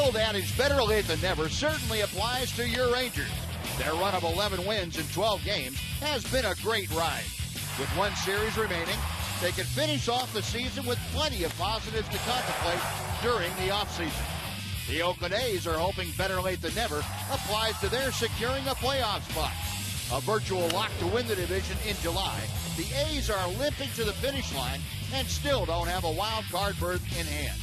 old adage, better late than never, certainly applies to your Rangers. Their run of 11 wins in 12 games has been a great ride. With one series remaining, they can finish off the season with plenty of positives to contemplate during the offseason. The Oakland A's are hoping better late than never applies to their securing a playoff spot. A virtual lock to win the division in July, the A's are limping to the finish line and still don't have a wild card berth in hand.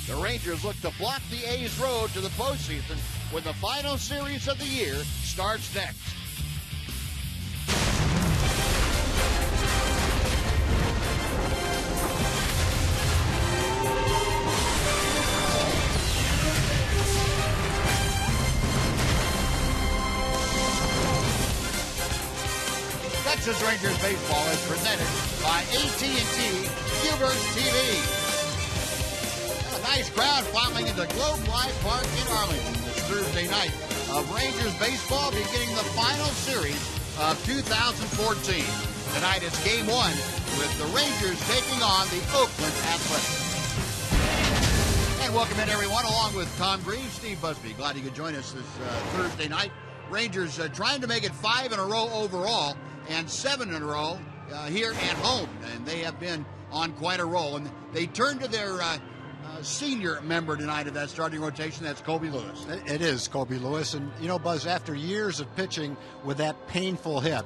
The Rangers look to block the A's road to the postseason when the final series of the year starts next. Texas Rangers baseball is presented by AT Gilbert TV. A nice crowd filing into Globe Life Park in Arlington this Thursday night of Rangers baseball, beginning the final series of 2014. Tonight is Game 1 with the Rangers taking on the Oakland Athletics. And welcome in, everyone, along with Tom Green, Steve Busby. Glad you could join us this Thursday night. Rangers trying to make it 5 in a row overall and 7 in a row here at home. And they have been on quite a roll. And they turn to their senior member tonight of that starting rotation. That's Colby Lewis. It is Colby Lewis. And, you know, Buzz, after years of pitching with that painful hip,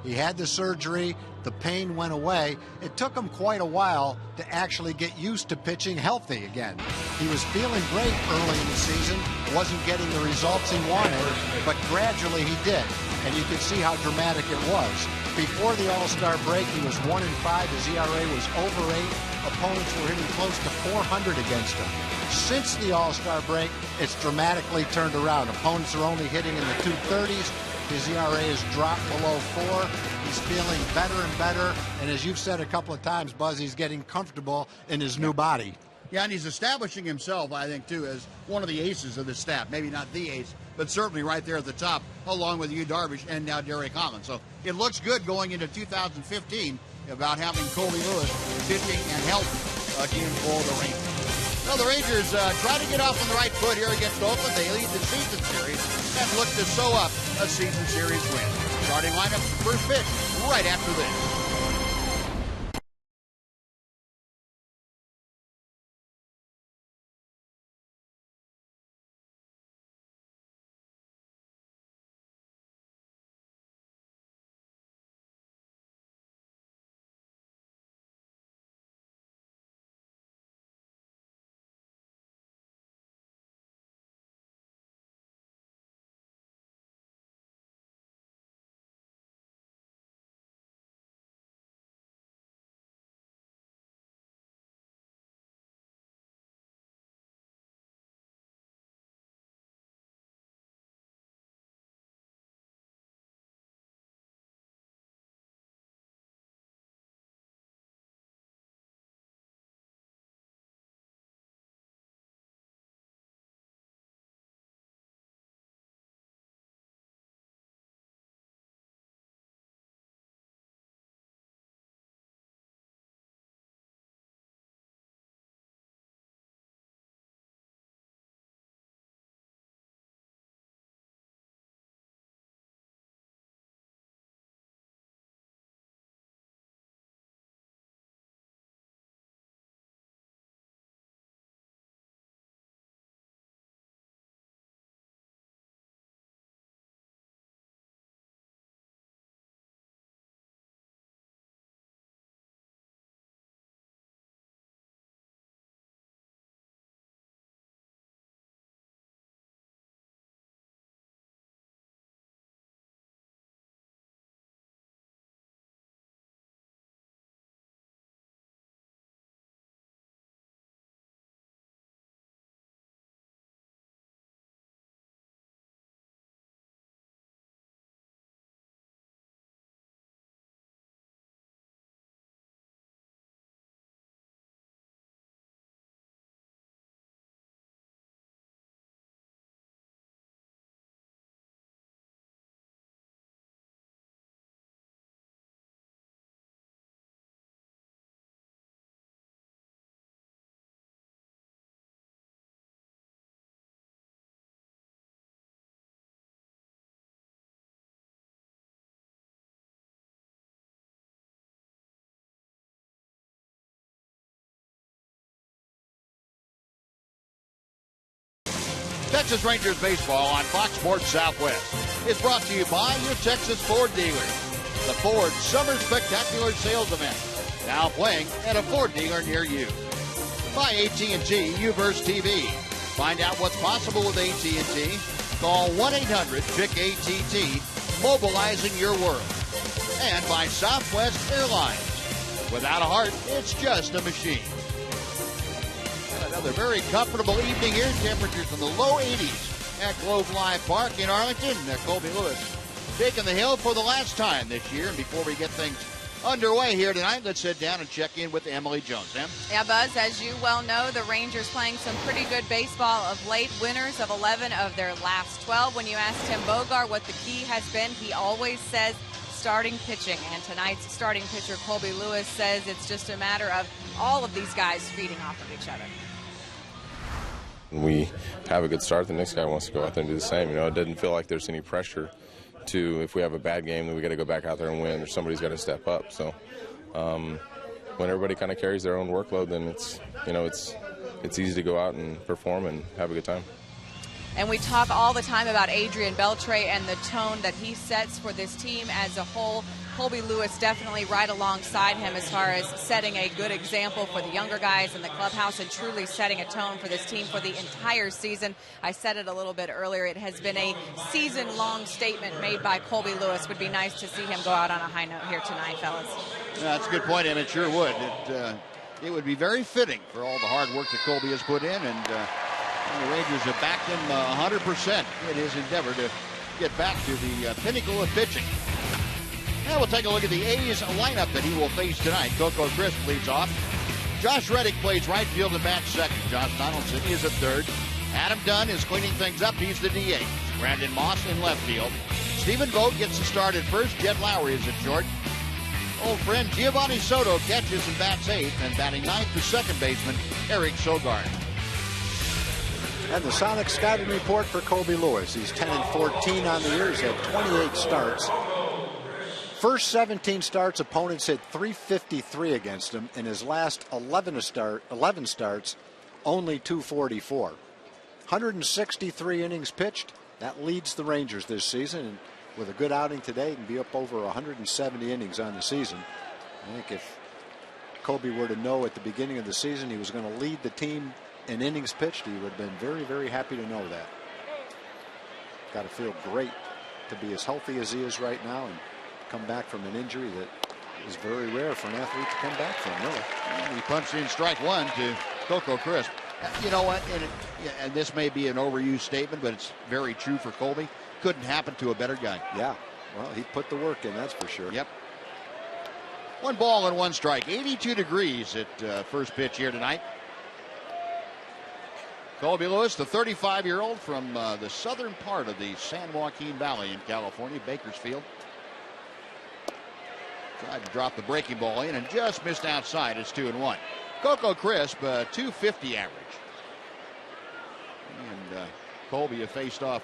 he had the surgery, the pain went away. It took him quite a while to actually get used to pitching healthy again. He was feeling great early in the season, wasn't getting the results he wanted, but gradually he did. And you could see how dramatic it was. Before the All-Star break, he was 1-5. His ERA was over 8. Opponents were hitting close to 400 against him. Since the All-Star break, it's dramatically turned around. Opponents are only hitting in the 230s. His ERA has dropped below 4. He's feeling better and better. And as you've said a couple of times, Buzz, he's getting comfortable in his new body. Yeah, and he's establishing himself, I think, too, as one of the aces of the staff. Maybe not the ace, but certainly right there at the top, along with Yu Darvish and now Derek Holland. So it looks good going into 2015 about having Colby Lewis pitching and healthy again for the Rangers. Well, the Rangers try to get off on the right foot here against Oakland. They lead the season series and look to sew up a season series win. Starting lineup, first pitch right after this. Texas Rangers baseball on Fox Sports Southwest is brought to you by your Texas Ford dealers. The Ford Summer Spectacular Sales Event, now playing at a Ford dealer near you. By AT&T UVerse TV. Find out what's possible with AT&T. Call 1-800-PIC-ATT, mobilizing your world. And by Southwest Airlines. Without a heart, it's just a machine. And another very comfortable evening here. Temperatures in the low 80s at Globe Life Park in Arlington. Colby Lewis taking the hill for the last time this year. And before we get things underway here tonight, let's sit down and check in with Emily Jones. Em? Yeah, Buzz, as you well know, the Rangers playing some pretty good baseball of late. Winners of 11 of their last 12. When you asked Tim Bogart what the key has been, he always says starting pitching. And tonight's starting pitcher, Colby Lewis, says it's just a matter of all of these guys feeding off of each other. When we have a good start, the next guy wants to go out there and do the same. You know, it doesn't feel like there's any pressure to, if we have a bad game, then we got to go back out there and win, or somebody's got to step up. So when everybody kind of carries their own workload, then it's easy to go out and perform and have a good time. And we talk all the time about Adrian Beltre and the tone that he sets for this team as a whole. Colby Lewis definitely right alongside him as far as setting a good example for the younger guys in the clubhouse and truly setting a tone for this team for the entire season. I said it a little bit earlier. It has been a season-long statement made by Colby Lewis. Would be nice to see him go out on a high note here tonight, fellas. Yeah, that's a good point, Em. It sure would. It would be very fitting for all the hard work that Colby has put in, and the Rangers have backed him 100% in his endeavor to get back to the pinnacle of pitching. Now we'll take a look at the A's lineup that he will face tonight. Coco Crisp leads off. Josh Reddick plays right field and bats second. Josh Donaldson is at third. Adam Dunn is cleaning things up. He's the DH. Brandon Moss in left field. Stephen Vogt gets the start at first. Jed Lowry is at short. Old friend Giovanni Soto catches and bats eighth. And batting ninth, the second baseman, Eric Sogard. And the Sonic scouting report for Colby Lewis. He's 10-14 on the year. He's had 28 starts. First 17 starts, opponents hit .353 against him. In his last 11 starts, only .244. 163 innings pitched. That leads the Rangers this season. And with a good outing today, he can be up over 170 innings on the season. I think if Colby were to know at the beginning of the season he was going to lead the team in innings pitched, he would have been very, very happy to know that. Got to feel great to be as healthy as he is right now and come back from an injury that is very rare for an athlete to come back from, really. And he punched in strike one to Coco Crisp. You know what? And this may be an overused statement, but it's very true for Colby. Couldn't happen to a better guy. Yeah. Well, he put the work in, that's for sure. Yep. 1 ball and 1 strike. 82 degrees at first pitch here tonight. Colby Lewis, the 35-year-old from the southern part of the San Joaquin Valley in California, Bakersfield. Tried to drop the breaking ball in and just missed outside. It's 2-1. Coco Crisp, 250 average. And Colby have faced off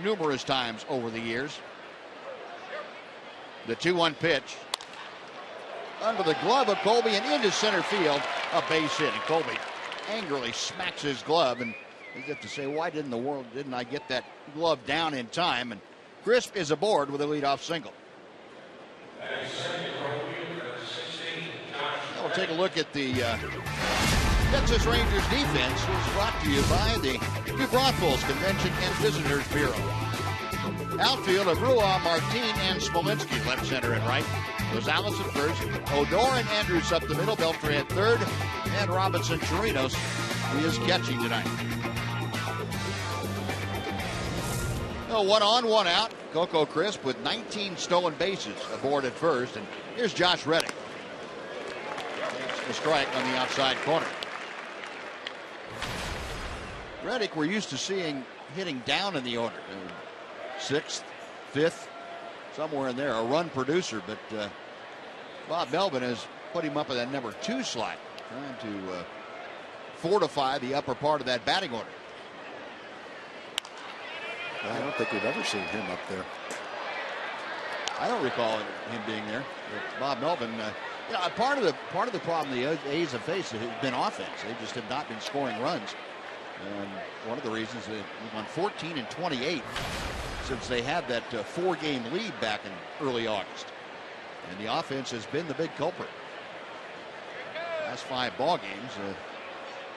numerous times over the years. The 2-1 pitch. Under the glove of Colby and into center field. A base hit. And Colby angrily smacks his glove. And as if to say, why didn't I get that glove down in time? And Crisp is aboard with a leadoff single. We'll take a look at the Texas Rangers defense. It's brought to you by the New Braunfels Convention and Visitors Bureau. Outfield of Rua, Martin, and Smolinski, left, center, and right. Rosales at first. Odor and Andrews up the middle. Beltre at third. And Robinson Chirinos, who is catching tonight. 1 on, 1 out. Coco Crisp with 19 stolen bases aboard at first. And here's Josh Reddick. Takes the strike on the outside corner. Reddick, we're used to seeing hitting down in the order. 6th, 5th, somewhere in there. A run producer, but Bob Melvin has put him up in that number 2 slot, trying to fortify the upper part of that batting order. I don't think we've ever seen him up there. I don't recall him being there. But Bob Melvin, part of the problem the A's have faced has been offense. They just have not been scoring runs. And one of the reasons that we won 14 and 28 since they had that 4-game lead back in early August. And the offense has been the big culprit. Last 5 ball games,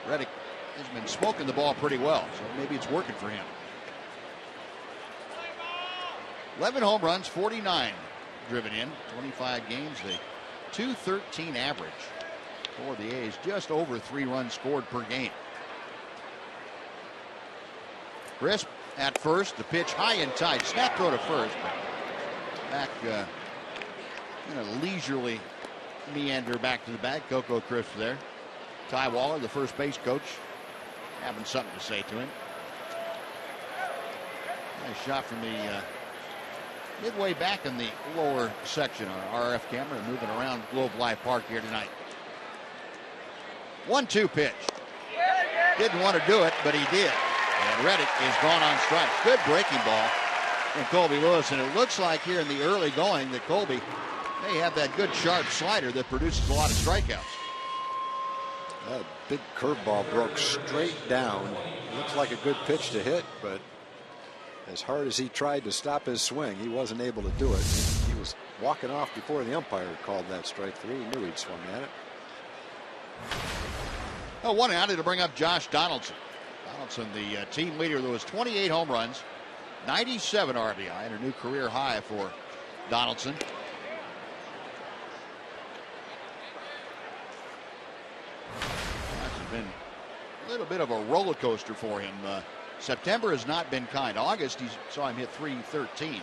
Reddick has been smoking the ball pretty well, so maybe it's working for him. 11 home runs, 49 driven in, 25 games, the .213 average for the A's, just over 3 runs scored per game. Crisp at first, the pitch high and tight, snap throw to first. Back in a leisurely meander back to the bag. Coco Crisp there. Ty Waller, the first base coach, having something to say to him. Nice shot from the midway back in the lower section on our RF camera, moving around Globe Life Park here tonight. 1-2 pitch. Didn't want to do it, but he did. And Reddick is gone on strikes. Good breaking ball from Colby Lewis, and it looks like here in the early going that Colby may have that good sharp slider that produces a lot of strikeouts. That big curveball broke straight down. Looks like a good pitch to hit, but as hard as he tried to stop his swing, he wasn't able to do it. He was walking off before the umpire called that strike 3. He knew he'd swung at it. Oh, 1 out to bring up Josh Donaldson. Donaldson, the team leader, there was 28 home runs, 97 RBI, and a new career high for Donaldson. That's been a little bit of a roller coaster for him. September has not been kind. August, he saw him hit .313,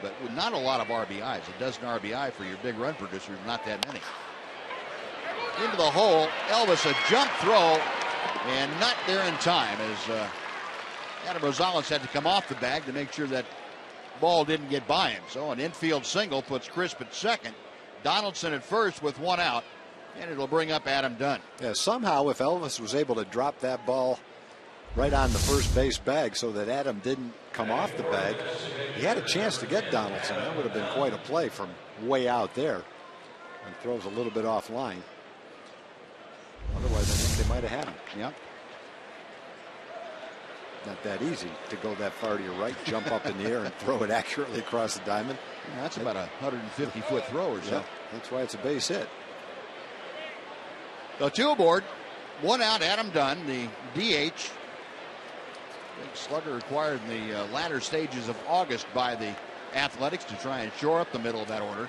but with not a lot of RBIs. A dozen RBI for your big run producers, not that many. Into the hole, Elvis, a jump throw, and not there in time as Adam Rosales had to come off the bag to make sure that ball didn't get by him. So an infield single puts Crisp at second, Donaldson at first with 1 out, and it'll bring up Adam Dunn. Yeah, somehow if Elvis was able to drop that ball right on the first base bag so that Adam didn't come off the bag, he had a chance to get Donaldson. That would have been quite a play from way out there, and throws a little bit offline. Otherwise, I think they might have had him. Yeah. Not that easy to go that far to your right, jump up in the air, and throw it accurately across the diamond. Yeah, that's about a 150-foot throw or so. Yeah, that's why it's a base hit. So 2 aboard, 1 out, Adam Dunn, the DH. Big slugger acquired in the latter stages of August by the Athletics to try and shore up the middle of that order.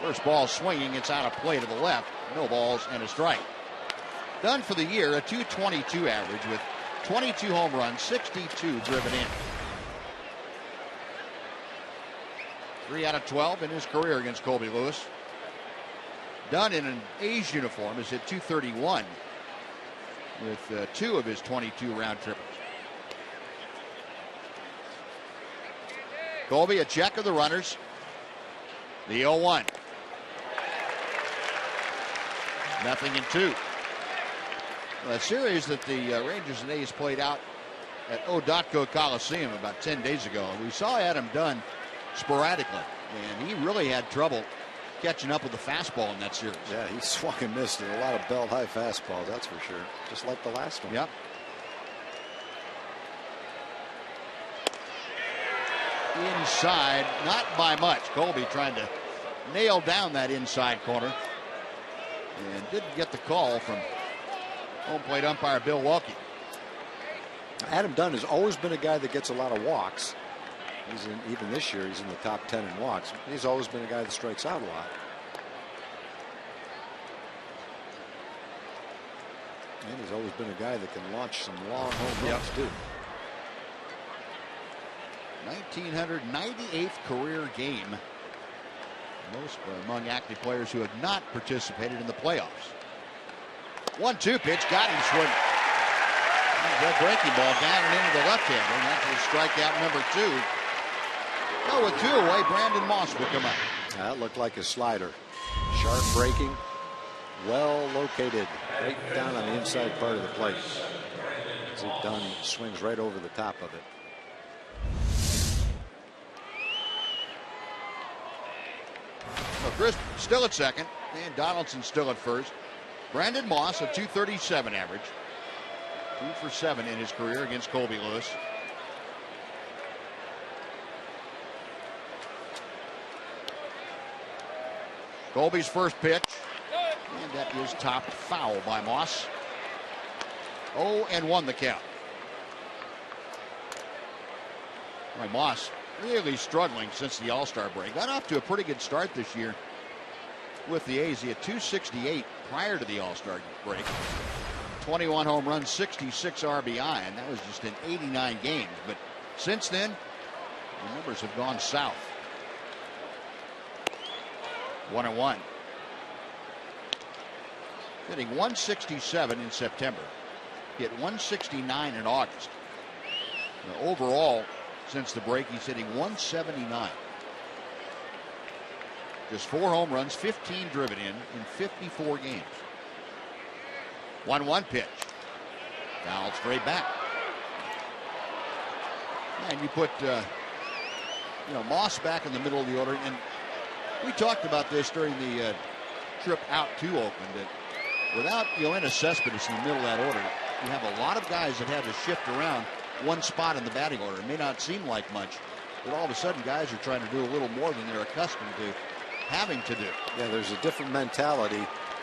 First ball swinging, it's out of play to the left. No balls and a strike. Dunn for the year, a .222 average with 22 home runs, 62 driven in. 3 out of 12 in his career against Colby Lewis. Dunn in an A's uniform has hit .231 with 2 of his 22 round triples. Colby, a check of the runners. The 0-1. 0-2. A series that the Rangers and A's played out at Odotco Coliseum about 10 days ago. We saw Adam Dunn sporadically, and he really had trouble catching up with the fastball in that series. Yeah, he swung and missed at a lot of belt-high fastballs, that's for sure. Just like the last one. Yep. Inside, not by much. Colby trying to nail down that inside corner, and didn't get the call from home plate umpire Bill Walke. Adam Dunn has always been a guy that gets a lot of walks. Even this year, he's in the top 10 in walks. He's always been a guy that strikes out a lot. And he's always been a guy that can launch some long home runs, too. 1998th career game. Most among active players who had not participated in the playoffs. 1-2 pitch, got him swinging. That breaking ball down and into the left-hander, and that's his strikeout number 2. Now with 2 away, Brandon Moss will come up. That looked like a slider. Sharp breaking, well located, right down on the inside part of the plate. As Dunn swings right over the top of it. Well, Crisp still at second, and Donaldson still at first. Brandon Moss, a .237 average. 2 for 7 in his career against Colby Lewis. Colby's first pitch, and that is topped foul by Moss. 0-1 the count. Boy, Moss really struggling since the All-Star break. Got off to a pretty good start this year with the A's. He had 268 prior to the All-Star break. 21 home runs, 66 RBI, and that was just in 89 games. But since then, the numbers have gone south. 1-1. Hitting 167 in September. Hit 169 in August. Now, overall, since the break, he's hitting 179. Just 4 home runs, 15 driven in 54 games. 1-1 pitch. Fouled straight back. And you put Moss back in the middle of the order, and we talked about this during the trip out to Oakland, that without Yoenis Cespedes in the middle of that order, you have a lot of guys that had to shift around one spot in the batting order. It may not seem like much, but all of a sudden guys are trying to do a little more than they're accustomed to having to do. Yeah, there's a different mentality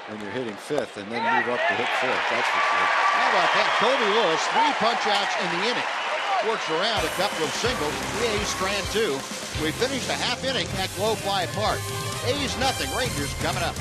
when you're hitting fifth and then move up to hit fourth. That's for sure. How about that? Colby Lewis, 3 punch-outs in the inning. Works around a couple of singles. The A's strand 2. We finished a half inning at Globe Life Park. A's nothing. Rangers coming up.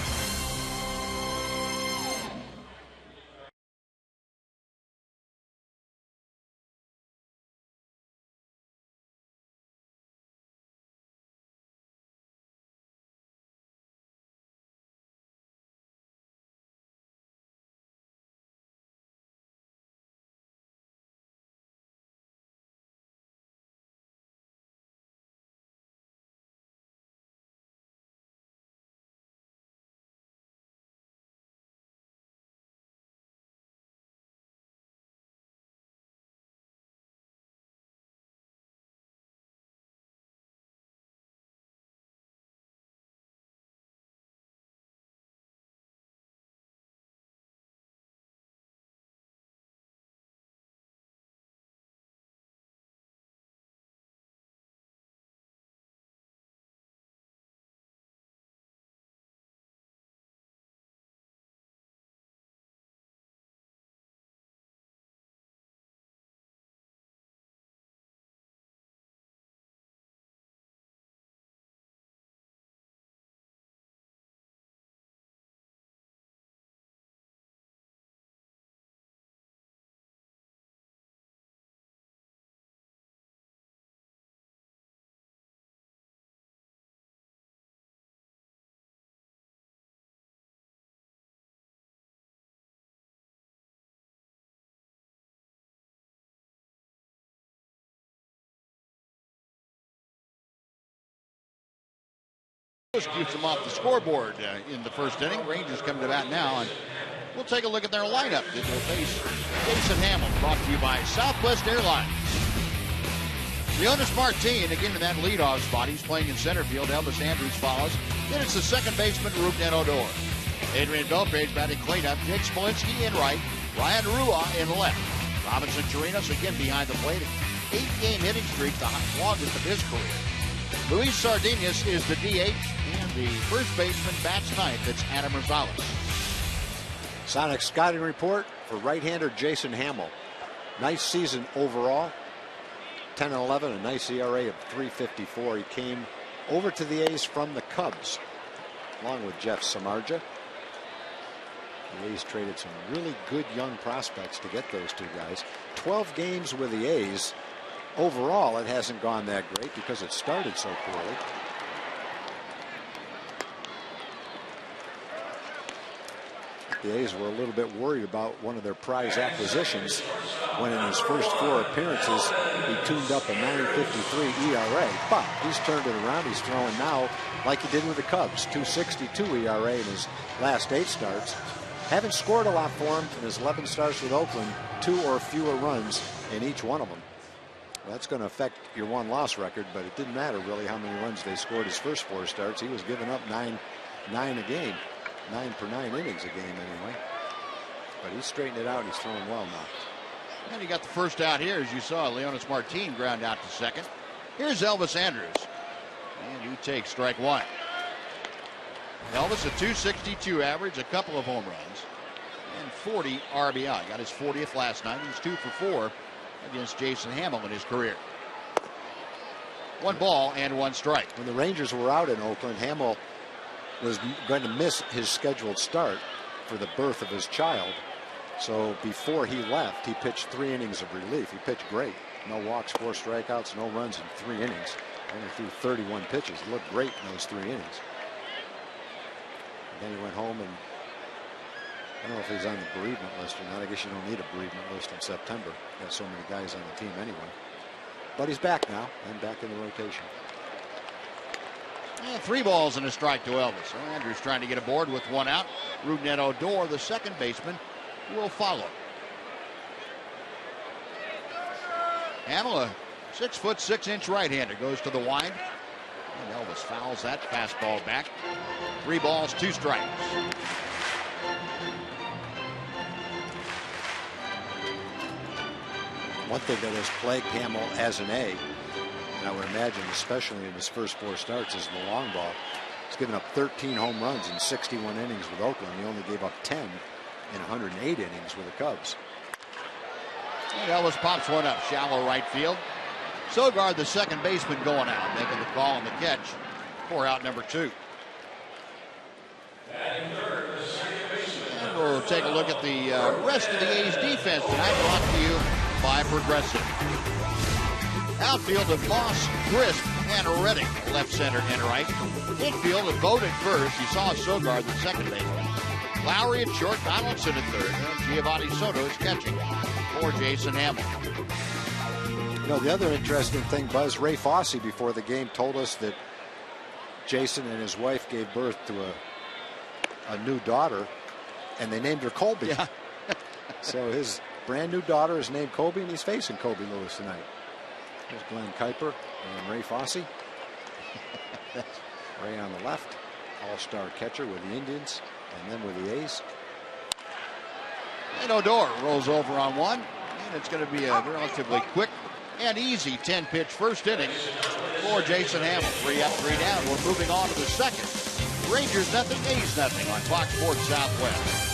Keeps them off the scoreboard in the first inning. Rangers come to bat now, and we'll take a look at their lineup. They will face Jason Hamill, brought to you by Southwest Airlines. Leonis Martin again in that leadoff spot. He's playing in center field. Elvis Andrews follows. Then it's the second baseman, Rougned Odor. Adrian Beltre batting cleanup. Jake Smolinski in right. Ryan Rua in left. Robinson Chirinos again behind the plate. 8-game hitting streak, the longest of his career. Luis Sardinas is the DH, and the first baseman bats ninth. It's Adam Rosales. Sonic scouting report for right-hander Jason Hamill. Nice season overall. 10-11, a nice ERA of 3.54. He came over to the A's from the Cubs, along with Jeff Samardzija. The A's traded some really good young prospects to get those two guys. 12 games with the A's. Overall, it hasn't gone that great because it started so poorly. The A's were a little bit worried about one of their prize acquisitions when in his first 4 appearances he tuned up a 9.53 ERA. But he's turned it around. He's throwing now like he did with the Cubs. 2.62 ERA in his last 8 starts. Haven't scored a lot for him in his 11 starts with Oakland. 2 or fewer runs in each one of them. Well, that's going to affect your one-loss record, but it didn't matter really how many runs they scored his first 4 starts. He was giving up 9 a game. 9 per 9 innings a game anyway. But he's straightened it out. He's throwing well now. And he got the first out here, as you saw. Leonis Martin ground out to second. Here's Elvis Andrus. And he takes strike one. Elvis, a .262 average, a couple of home runs, and 40 RBI. Got his 40th last night. He's 2 for 4 against Jason Hamill in his career. 1 ball and 1 strike. When the Rangers were out in Oakland, Hamill was going to miss his scheduled start for the birth of his child. So before he left, he pitched 3 innings of relief. He pitched great. No walks, 4 strikeouts, no runs in 3 innings. Only threw 31 pitches. He looked great in those 3 innings. Then he went home, and I don't know if he's on the bereavement list or not. I guess you don't need a bereavement list in September. Got so many guys on the team anyway. But he's back now and back in the rotation. And 3 balls and a strike to Elvis. So Andrews trying to get aboard with 1 out. Rougned Odor, the second baseman, will follow. Hamill, a 6'6" right-hander, goes to the wind. And Elvis fouls that fastball back. 3 balls, 2 strikes. One thing that has plagued Hamill as an A, and I would imagine especially in his first 4 starts, is the long ball. He's given up 13 home runs in 61 innings with Oakland. He only gave up 10 in 108 innings with the Cubs. And Elvis pops one up, shallow right field. Sogard, the second baseman, going out, making the call on the catch for out number 2. And we'll take a look at the rest of the A's defense tonight, brought to you by Progressive. Outfield of Moss, Crisp, and Reddick, left, center, and right. Infield of Vogt at first. You saw Sogard, the second baseman. Lowry at short, Donaldson at third, and Giovanni Soto is catching for Jason Hamill. You know, the other interesting thing, Buzz, Ray Fosse before the game told us that Jason and his wife gave birth to a new daughter, and they named her Colby. Yeah. So his brand new daughter is named Colby, and he's facing Colby Lewis tonight. There's Glenn Kuiper and Ray Fosse. Ray on the left, all-star catcher with the Indians, and then with the A's. And Odor rolls over on one, and it's going to be a relatively quick and easy 10-pitch first inning for Jason Hamill. 3 up, 3 down. We're moving on to the second. Rangers nothing, A's nothing on Fox Sports Southwest.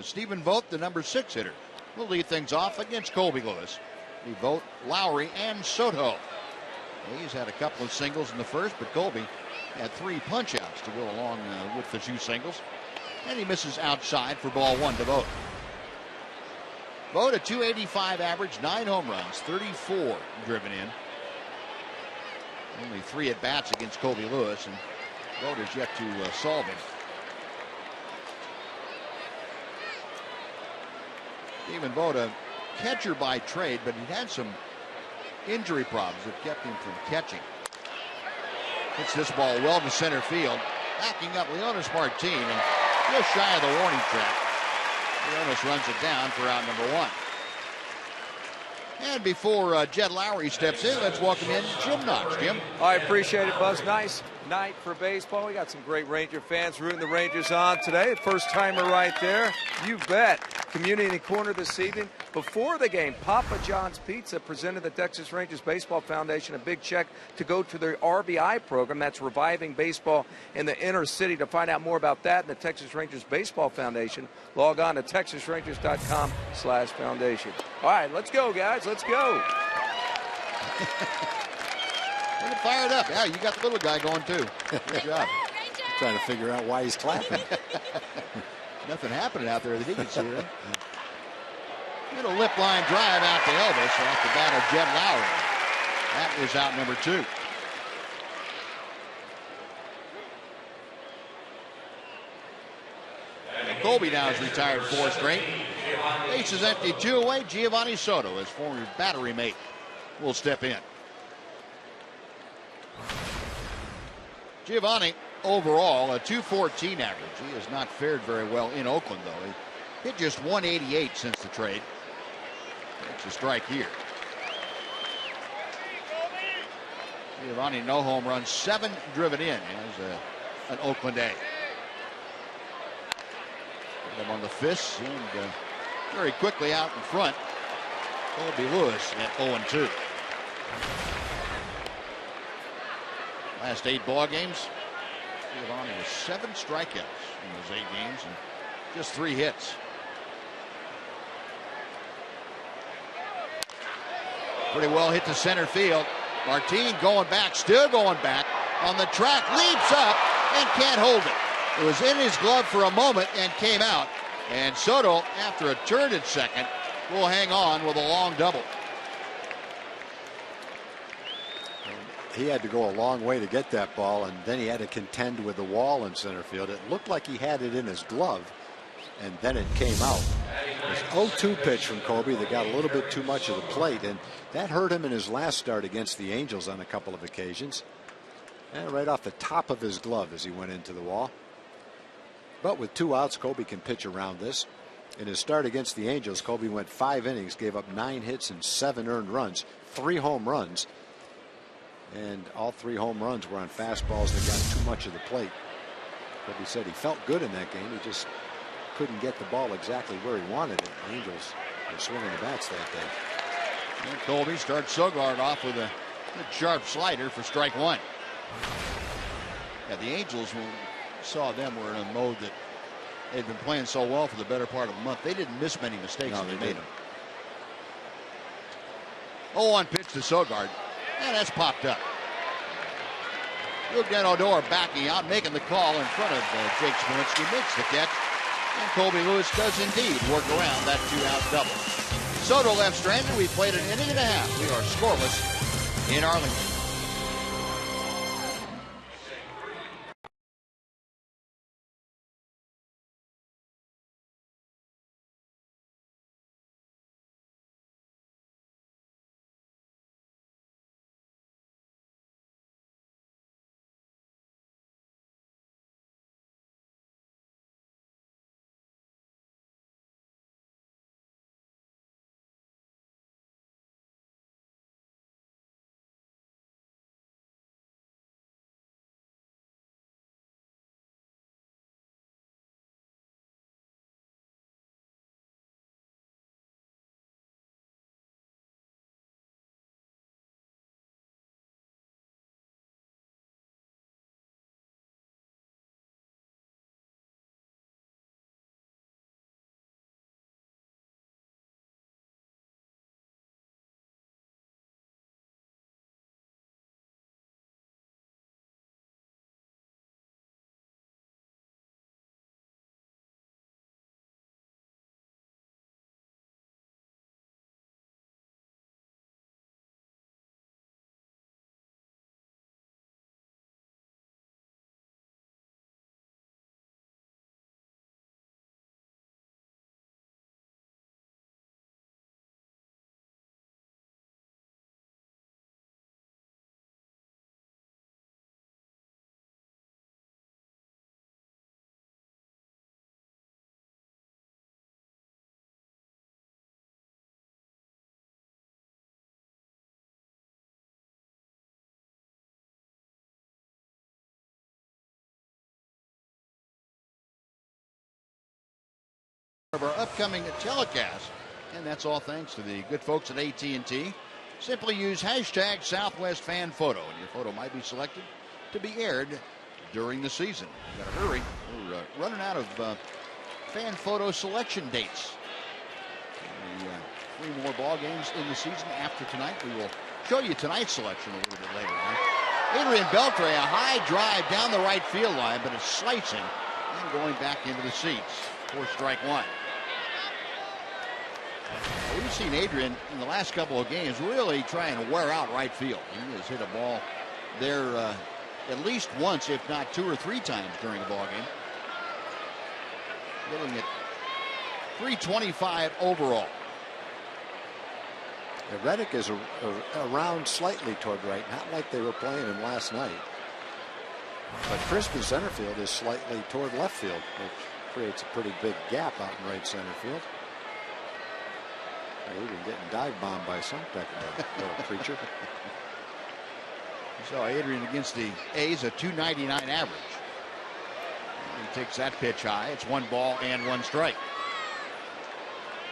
Stephen Vogt, the number 6 hitter, will lead things off against Colby Lewis. Vogt, Lowry, and Soto. He's had a couple of singles in the first, but Colby had 3 punch-outs to go along with the 2 singles. And he misses outside for ball 1 to Vogt. Vogt, a .285 average, 9 home runs, 34 driven in. Only 3 at-bats against Colby Lewis, and Voda's yet to solve him. Steven Voda, catcher by trade, but he had some injury problems that kept him from catching. Hits this ball well to center field. Backing up Leonys Martin, and just shy of the warning track. Leonys runs it down for out number 1. And before Jed Lowry steps in, let's welcome in Jim Knox. Jim? I appreciate it, Buzz. Nice night for baseball. We got some great Ranger fans rooting the Rangers on today. First timer right there. You bet. Community Corner this evening. Before the game, Papa John's Pizza presented the Texas Rangers Baseball Foundation a big check to go to their RBI program. That's reviving baseball in the inner city. To find out more about that and the Texas Rangers Baseball Foundation, log on to texasrangers.com/foundation. All right, let's go, guys. Let's go. Get fired up. Yeah, you got the little guy going too. Good job. Trying to figure out why he's clapping. Nothing happening out there that he can see. Right? Little lip line drive out to Elvis off the bat of Jed Lowry. That is out number 2. And Colby now is retired 4 straight. Base is empty, 2 away. Giovanni Soto, his former battery mate, will step in. Giovanni, overall, a .214 average. He has not fared very well in Oakland, though. He hit just 188 since the trade. That's a strike here. Giovanni, no home runs, 7 driven in as an Oakland A. Put him on the fists and very quickly out in front. Colby Lewis at 0-2. Last 8 ball games, Giovanni with 7 strikeouts in those 8 games and just 3 hits. Pretty well hit to center field. Martin going back, still going back on the track, leaps up and can't hold it. It was in his glove for a moment and came out. And Soto, after a turn at second, will hang on with a long double. He had to go a long way to get that ball, and then he had to contend with the wall in center field. It looked like he had it in his glove, and then it came out. This 0-2 pitch from Colby that got a little bit too much of the plate, and that hurt him in his last start against the Angels on a couple of occasions. And right off the top of his glove as he went into the wall. But with 2 outs, Colby can pitch around this. In his start against the Angels, Colby went 5 innings, gave up 9 hits and 7 earned runs, 3 home runs. And all 3 home runs were on fastballs that got too much of the plate. Colby said he felt good in that game. He just couldn't get the ball exactly where he wanted it. The Angels were swinging the bats that day. And Colby starts Sogard off with a good sharp slider for strike 1. Yeah, the Angels, when we saw them, were in a mode that they'd been playing so well for the better part of a month. They didn't miss many mistakes when they made them. 0-1 pitch to Sogard. And that's popped up. Luke Odor backing out, making the call in front of Jake Smolinski, makes the catch. And Colby Lewis does indeed work around that 2-out double. Soto left stranded. We played an inning and a half. We are scoreless in Arlington. of our upcoming telecast, and that's all thanks to the good folks at AT&T. Simply use hashtag Southwest Fan Photo, and your photo might be selected to be aired during the season. You gotta hurry. We're running out of fan photo selection dates. 3 more ball games in the season after tonight. We will show you tonight's selection a little bit later on. Adrian Beltre, a high drive down the right field line, but it's slicing and going back into the seats for strike 1. We've seen Adrian in the last couple of games really trying to wear out right field. He has hit a ball there at least once, if not 2 or 3 times during the ball game. Hitting at .325 overall. Reddick is around slightly toward right, not like they were playing him last night. But crisp in center field is slightly toward left field, which creates a pretty big gap out in right center field. Even getting dive bombed by some little creature. So Adrian against the A's, a .299 average. He takes that pitch high. It's 1 ball and 1 strike.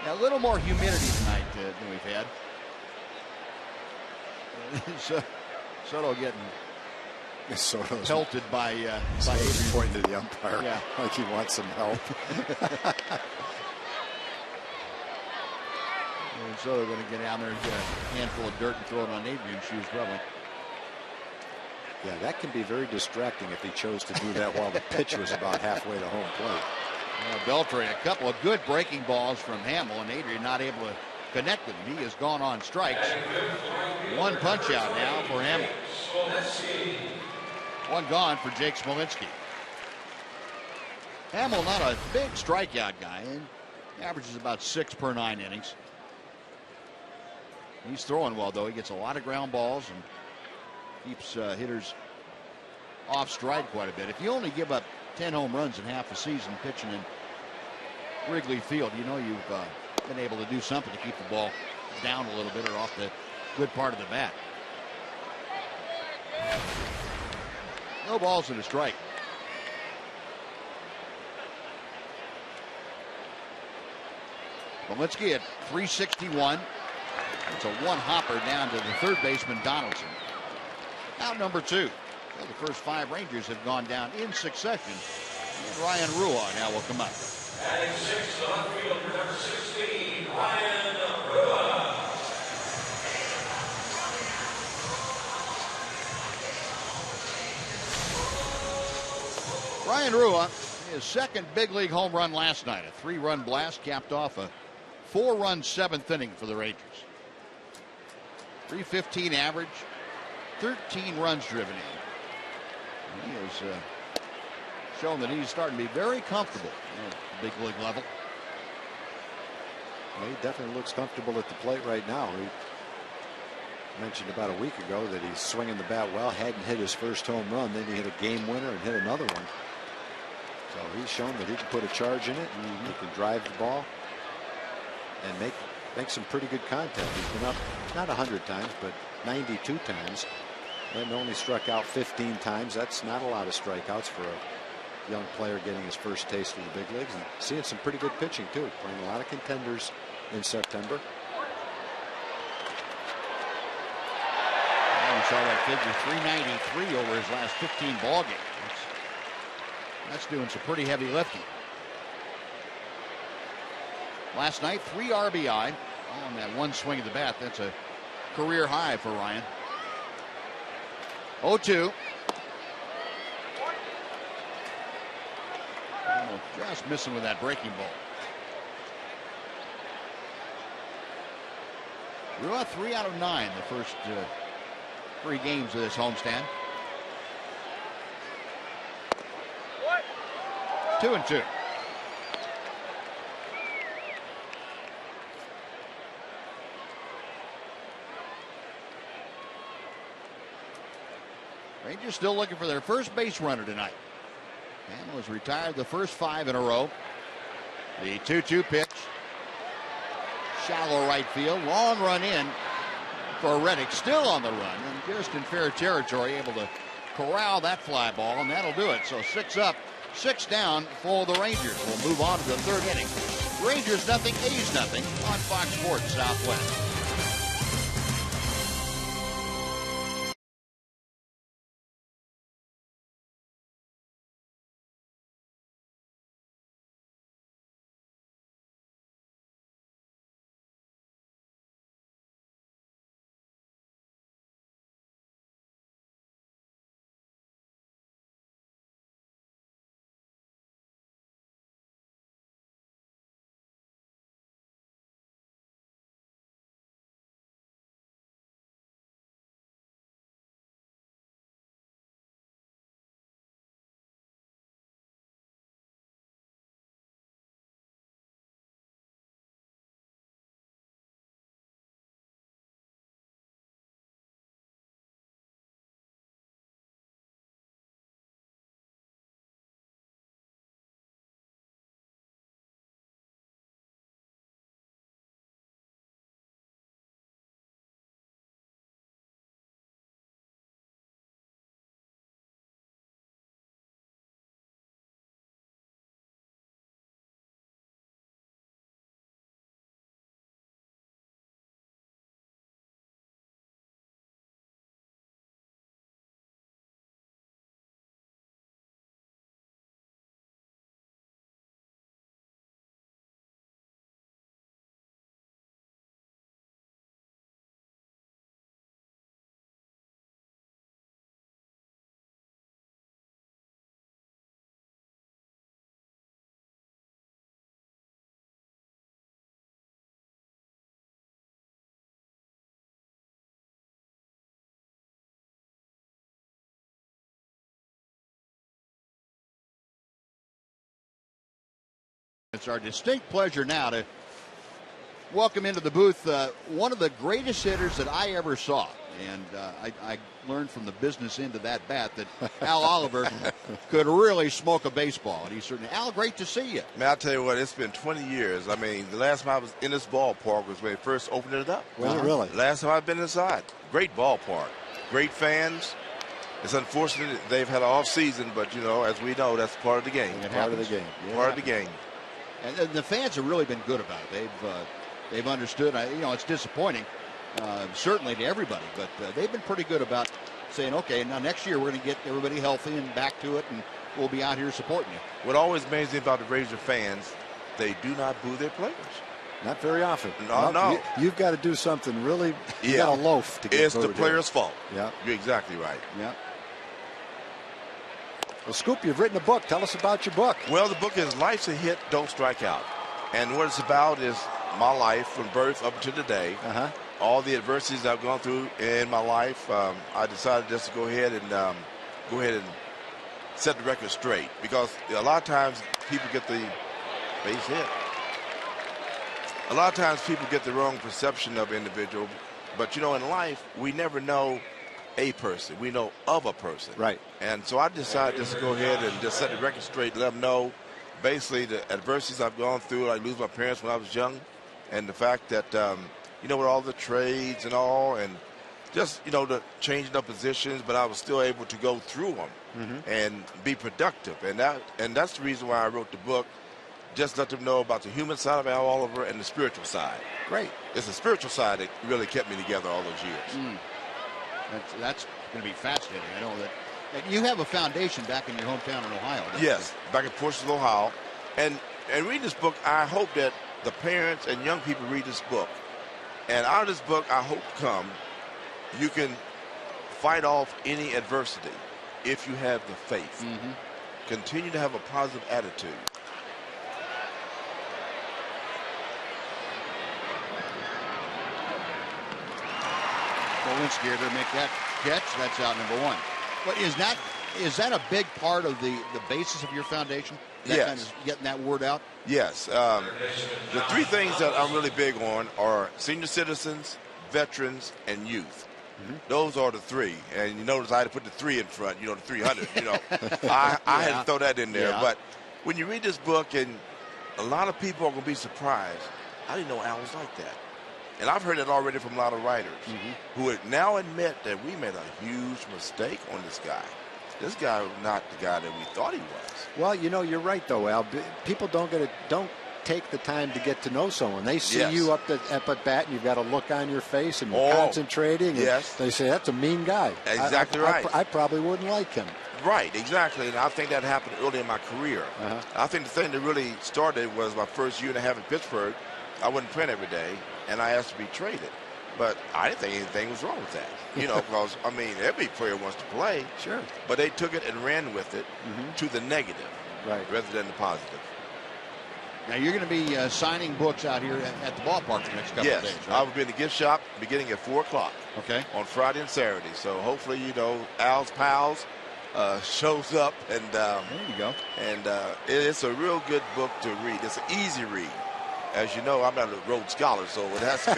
Now, a little more humidity tonight than we've had. Soto getting pelted by Adrian. Pointing to the umpire, yeah, like he wants some help. And so they're going to get down there and get a handful of dirt and throw it on Adrian's shoes, probably. Yeah, that can be very distracting if he chose to do that while the pitch was about halfway to home plate. Beltre, a couple of good breaking balls from Hamill, and Adrian not able to connect with him. He has gone on strikes. 1 punch out now for Hamill. 1 gone for Jake Smolinski. Hamill not a big strikeout guy, and averages about 6 per 9 innings. He's throwing well, though. He gets a lot of ground balls and keeps hitters off stride quite a bit. If you only give up 10 home runs in half a season pitching in Wrigley Field, you know you've been able to do something to keep the ball down a little bit or off the good part of the bat. No balls and a strike. Smolinski at .361. It's a 1 hopper down to the third baseman Donaldson. Out number 2. So the first 5 Rangers have gone down in succession. And Ryan Rua now will come up. Batting 6, the left fielder, number 16, Ryan Rua. Ryan Rua, his second big league home run last night. A 3-run blast capped off a 4-run 7th inning for the Rangers. .315 average, 13 runs driven in. He has shown that he's starting to be very comfortable at the big league level. Well, he definitely looks comfortable at the plate right now. He mentioned about a week ago that he's swinging the bat well, hadn't hit his first home run, then he hit a game winner and hit another one. So he's shown that he can put a charge in it, and he can drive the ball and make some pretty good contact. He's been up not 100 times, but 92 times, and only struck out 15 times. That's not a lot of strikeouts for a young player getting his first taste of the big leagues, and seeing some pretty good pitching too, playing a lot of contenders in September. And you saw that figure, .393 over his last 15 ball games. That's doing some pretty heavy lifting. Last night, 3 RBI on that 1 swing of the bat. That's a career high for Ryan. 0-2. Just missing with that breaking ball. Rua 3 out of 9 the first 3 games of this homestand. 2-2. Rangers still looking for their first base runner tonight. Hamill has retired the first 5 in a row. The 2-2 pitch. Shallow right field. Long run in for Reddick. Still on the run. And just in fair territory, able to corral that fly ball, and that'll do it. So 6 up, 6 down for the Rangers. We'll move on to the 3rd inning. Rangers nothing, A's nothing on Fox Sports Southwest. It's our distinct pleasure now to welcome into the booth one of the greatest hitters that I ever saw. And I learned from the business end of that bat that Al Oliver could really smoke a baseball. And he's certainly, Al, great to see you. Man, I'll tell you what, it's been 20 years. I mean, the last time I was in this ballpark was when they first opened it up. Was it really? Last time I've been inside. Great ballpark. Great fans. It's unfortunate they've had an off season, but, you know, as we know, that's part of the game. Part of the game. Yeah. Part of the game. And the fans have really been good about it. They've understood. You know, it's disappointing, certainly to everybody, but they've been pretty good about saying, okay, now next year we're going to get everybody healthy and back to it, and we'll be out here supporting you. What always amazes me about the Ranger fans, they do not boo their players. Not very often. No. You've got to do something really. You got to loaf to get It's the player's fault. Yeah. You're exactly right. Yeah. Well, Scoop, you've written a book. Tell us about your book. Well, the book is Life's a Hit, Don't Strike Out. And what it's about is my life from birth up to today. All the adversities I've gone through in my life. I decided just to go ahead and set the record straight, because a lot of times people get the base hit. A lot of times people get the wrong perception of an individual. But, you know, in life, we never know a person. We know of a person. Right. And so I decided just to go ahead and just set the record straight, let them know basically the adversities I've gone through. I lose my parents when I was young, and the fact that, you know, with all the trades and all, and just, you know, the changing of positions, but I was still able to go through them and be productive. And that's the reason why I wrote the book. Just let them know about the human side of Al Oliver and the spiritual side. Great. It's the spiritual side that really kept me together all those years. That's going to be fascinating. I know that you have a foundation back in your hometown in Ohio. Yes, back in Portsmouth, Ohio. And reading this book, I hope that the parents and young people read this book. And out of this book, I hope you can fight off any adversity if you have the faith. Continue to have a positive attitude. Lewinsky to make that catch. That's out number one. But is that a big part of the basis of your foundation? That kind of getting that word out? Yes. The three things that I'm really big on are senior citizens, veterans, and youth. Those are the three. And you notice I had to put the 3 in front, you know, the 300. You know, I had to throw that in there. But when you read this book, and a lot of people are going to be surprised, I didn't know Al was like that. And I've heard it already from a lot of writers who would now admit that we made a huge mistake on this guy. This guy was not the guy that we thought he was. Well, you know, you're right, though, Al. People don't take the time to get to know someone. They see Yes. you up at bat, and you've got a look on your face, and you're Oh, concentrating. And yes. they say, that's a mean guy. Exactly right. I probably wouldn't like him. Right, exactly. And I think that happened early in my career. I think the thing that really started was my first year and a half in Pittsburgh. I wasn't playing every day, and I asked to be traded. But I didn't think anything was wrong with that. Because, I mean, every player wants to play. Sure. But they took it and ran with it to the negative rather than the positive. Now, you're going to be signing books out here at the ballpark the next couple of days, right? I will be in the gift shop beginning at 4 o'clock on Friday and Saturday. So hopefully, Al's Pals shows up. And there you go. And it's a real good book to read. It's an easy read. As you know, I'm not a Rhodes Scholar, so it has to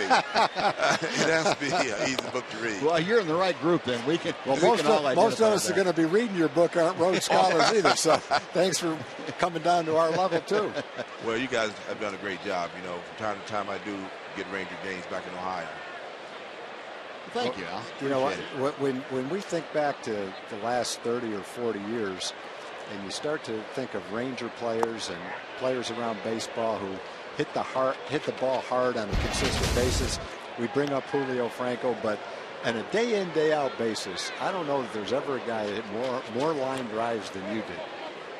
be an easy book to read. Well, you're in the right group then. We can. Well, Well, most of us are going to be reading your book, aren't Rhodes Scholars either. So thanks for coming down to our level too. Well, you guys have done a great job. From time to time, I do get Ranger games back in Ohio. Thank you, Al. You know, when we think back to the last 30 or 40 years, and you start to think of Ranger players and players around baseball who hit the ball hard on a consistent basis. We bring up Julio Franco, but on a day in, day out basis, I don't know that there's ever a guy that hit more line drives than you did.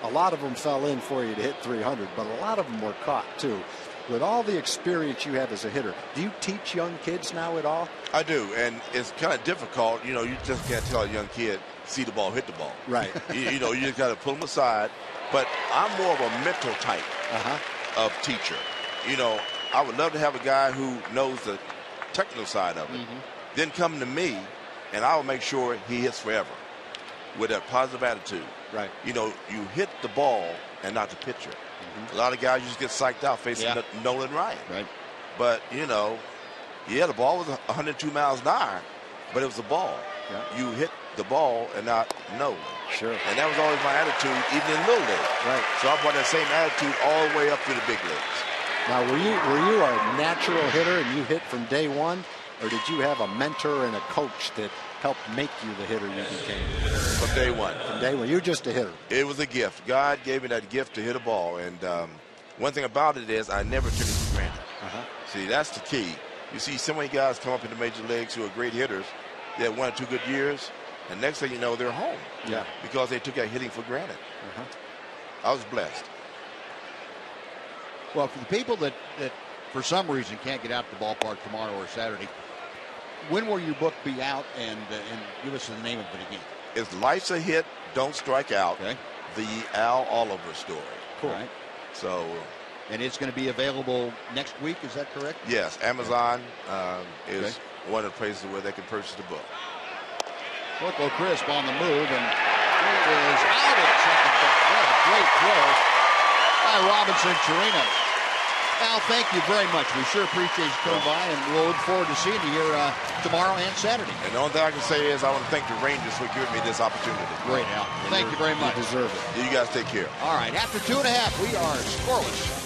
A lot of them fell in for you to hit 300, but a lot of them were caught too. With all the experience you have as a hitter, do you teach young kids now at all? I do, and it's kind of difficult. You just can't tell a young kid, see the ball, hit the ball. Right. you just got to pull them aside. But I'm more of a mental type of teacher. I would love to have a guy who knows the technical side of it, then come to me, and I will make sure he hits forever with a positive attitude. Right. You hit the ball and not the pitcher. A lot of guys just get psyched out facing Nolan Ryan. Right. But, the ball was 102 miles an hour, but it was a ball. Yeah. You hit the ball and not Nolan. Sure. And that was always my attitude, even in Little League. Right. So I brought that same attitude all the way up to the big leagues. Now, were you a natural hitter and you hit from day one, or did you have a mentor and a coach that helped make you the hitter you became? From day one. From day one. You were just a hitter. It was a gift. God gave me that gift to hit a ball. And one thing about it is I never took it for granted. See, that's the key. You see so many guys come up in the major leagues who are great hitters. They have 1 or 2 good years, and next thing you know, they're home. Yeah. Because they took that hitting for granted. I was blessed. Well, for the people that for some reason can't get out to the ballpark tomorrow or Saturday, when will your book be out, and give us the name of it again? It's Life's a Hit, Don't Strike Out, the Al Oliver story. Cool. Right. So, and it's going to be available next week, is that correct? Yes, Amazon is one of the places where they can purchase the book. Loco Crisp on the move, and he is out at second base. What a great throw by Robinson Chirino. Al, thank you very much. We sure appreciate you coming by, and we'll look forward to seeing you here tomorrow and Saturday. And the only thing I can say is I want to thank the Rangers for giving me this opportunity. Great, Al. Thank you very much. You deserve it. You guys take care. All right, after 2.5, we are scoreless.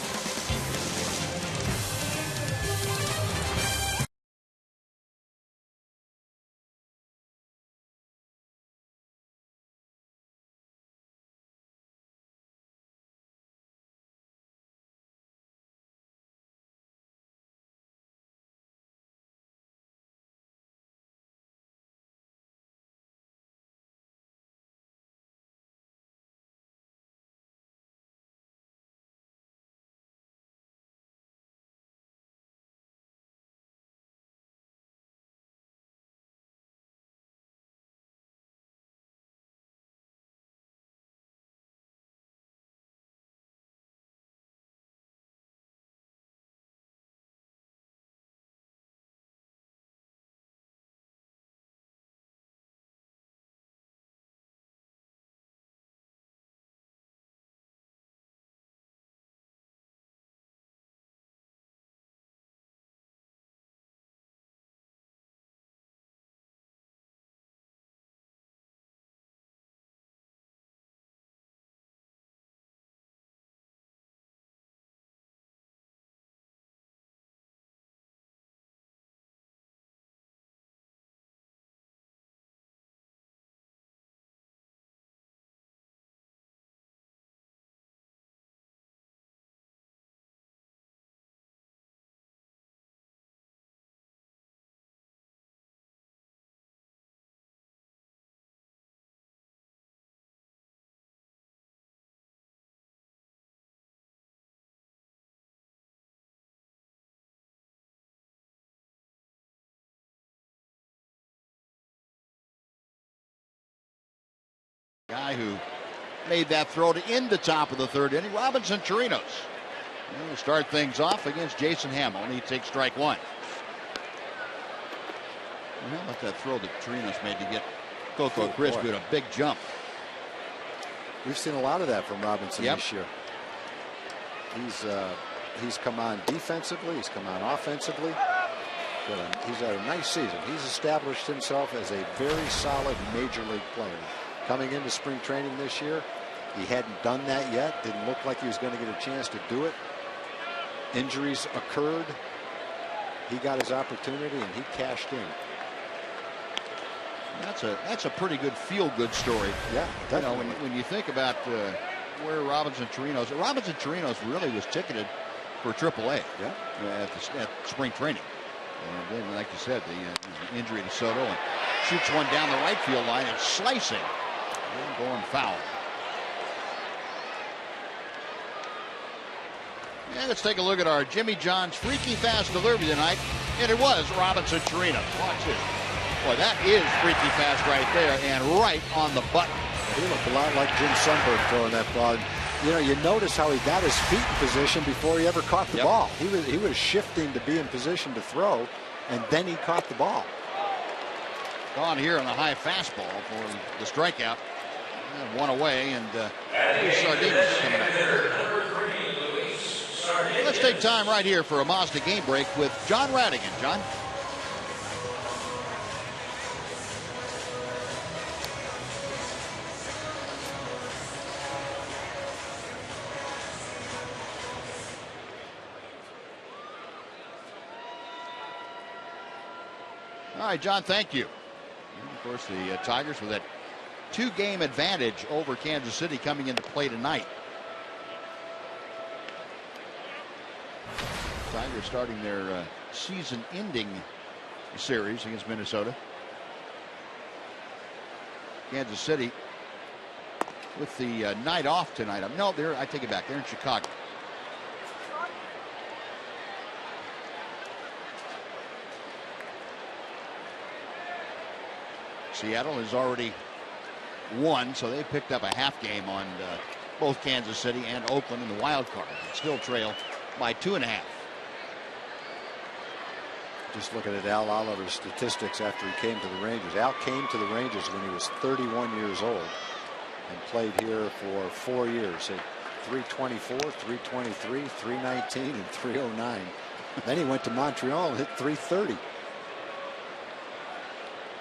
guy who made that throw to end the top of the third inning, Robinson Chirinos. He'll start things off against Jason Hamill. He takes strike one. How about that throw that Chirinos made to get Coco Crisp with a big jump? We've seen a lot of that from Robinson this year. He's come on defensively. He's come on offensively. He's had a nice season. He's established himself as a very solid major league player. Coming into spring training this year, he hadn't done that yet. Didn't look like he was going to get a chance to do it. Injuries occurred. He got his opportunity and he cashed in. That's a pretty good feel-good story. Yeah, definitely. When you think about where Robinson Chirinos really was ticketed for AAA. Yeah. At spring training. And then, like you said, the injury to Soto, and shoots one down the right field line and slicing and going foul. And let's take a look at our Jimmy John's freaky fast delivery tonight, and it was Robinson Chirinos. Watch this. Boy, that is freaky fast right there, and right on the button. He looked a lot like Jim Sundberg throwing that ball. You notice how he got his feet in position before he ever caught the ball. He was shifting to be in position to throw, and then he caught the ball. Gone here on the high fastball for the strikeout. One away, and Sardinus coming up. Let's take time right here for a Mazda game break with John Radigan. John? All right, John, thank you. And of course, the Tigers with that 2-game advantage over Kansas City coming into play tonight. Tigers starting their season-ending series against Minnesota. Kansas City with the night off tonight. No, I take it back. They're in Chicago. Seattle has already won, so they picked up a half game on both Kansas City and Oakland in the wild card. They still trail by 2.5. Just looking at Al Oliver's statistics after he came to the Rangers. Al came to the Rangers when he was 31 years old and played here for 4 years. Hit .324, .323, .319, and .309. Then he went to Montreal and hit .330.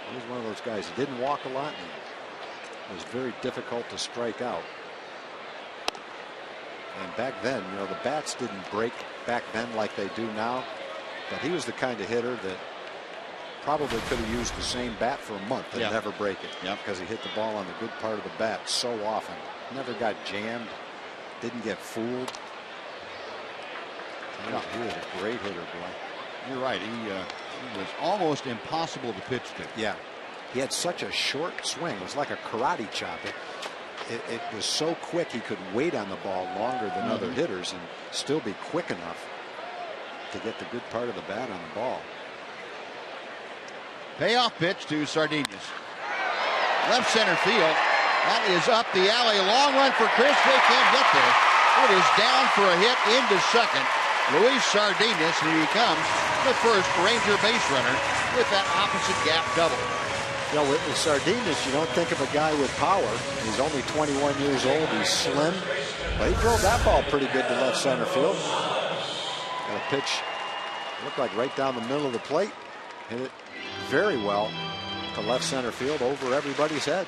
He was one of those guys who didn't walk a lot and it was very difficult to strike out. And back then, the bats didn't break back then like they do now. But he was the kind of hitter that probably could have used the same bat for a month and never break it. Because he hit the ball on the good part of the bat so often. Never got jammed. Didn't get fooled. He was a great hitter, boy. You're right. He was almost impossible to pitch to. Yeah. He had such a short swing. It was like a karate chop. It was so quick he could wait on the ball longer than other hitters and still be quick enough to get the good part of the bat on the ball. Payoff pitch to Sardinus. Left center field. That is up the alley. Long run for Chris. They can't get there. It is down for a hit into second. Luis Sardinus, and he becomes the first Ranger base runner with that opposite gap double. With Sardinus, you don't think of a guy with power. He's only 21 years old. He's slim. But he drove that ball pretty good to left center field. Got a pitch, looked like right down the middle of the plate. Hit it very well to left center field over everybody's head.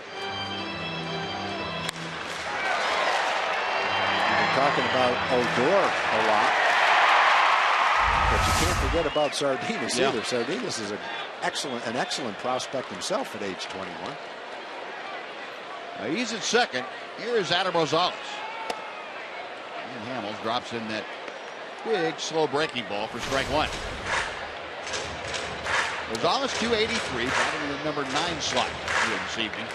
We've been talking about Odor a lot. But you can't forget about Sardinus either. Sardinus is an excellent prospect himself at age 21. Now he's at second. Here's Adam Rosales. And Hamels drops in that big, slow breaking ball for strike one. Rosales 283, batting in the number 9 slot here this evening.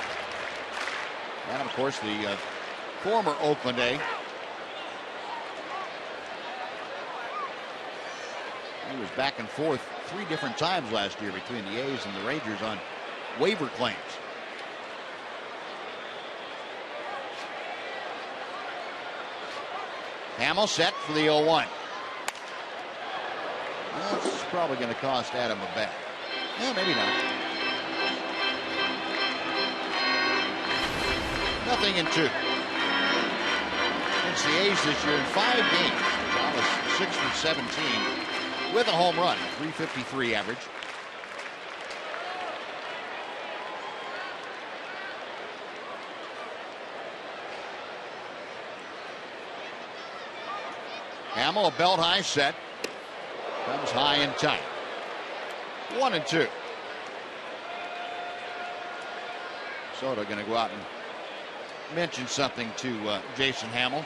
And of course, the former Oakland A. He was back and forth 3 different times last year between the A's and the Rangers on waiver claims. Hamill set for the 0-1. Well, this is probably going to cost Adam a bat. Yeah, maybe not. 0-2. Against the A's this year in 5 games. Thomas 6 for 17 with a home run, 353 average. Hamill, a belt high set. Comes high and tight. 1-2. Soto going to go out and mention something to Jason Hamill.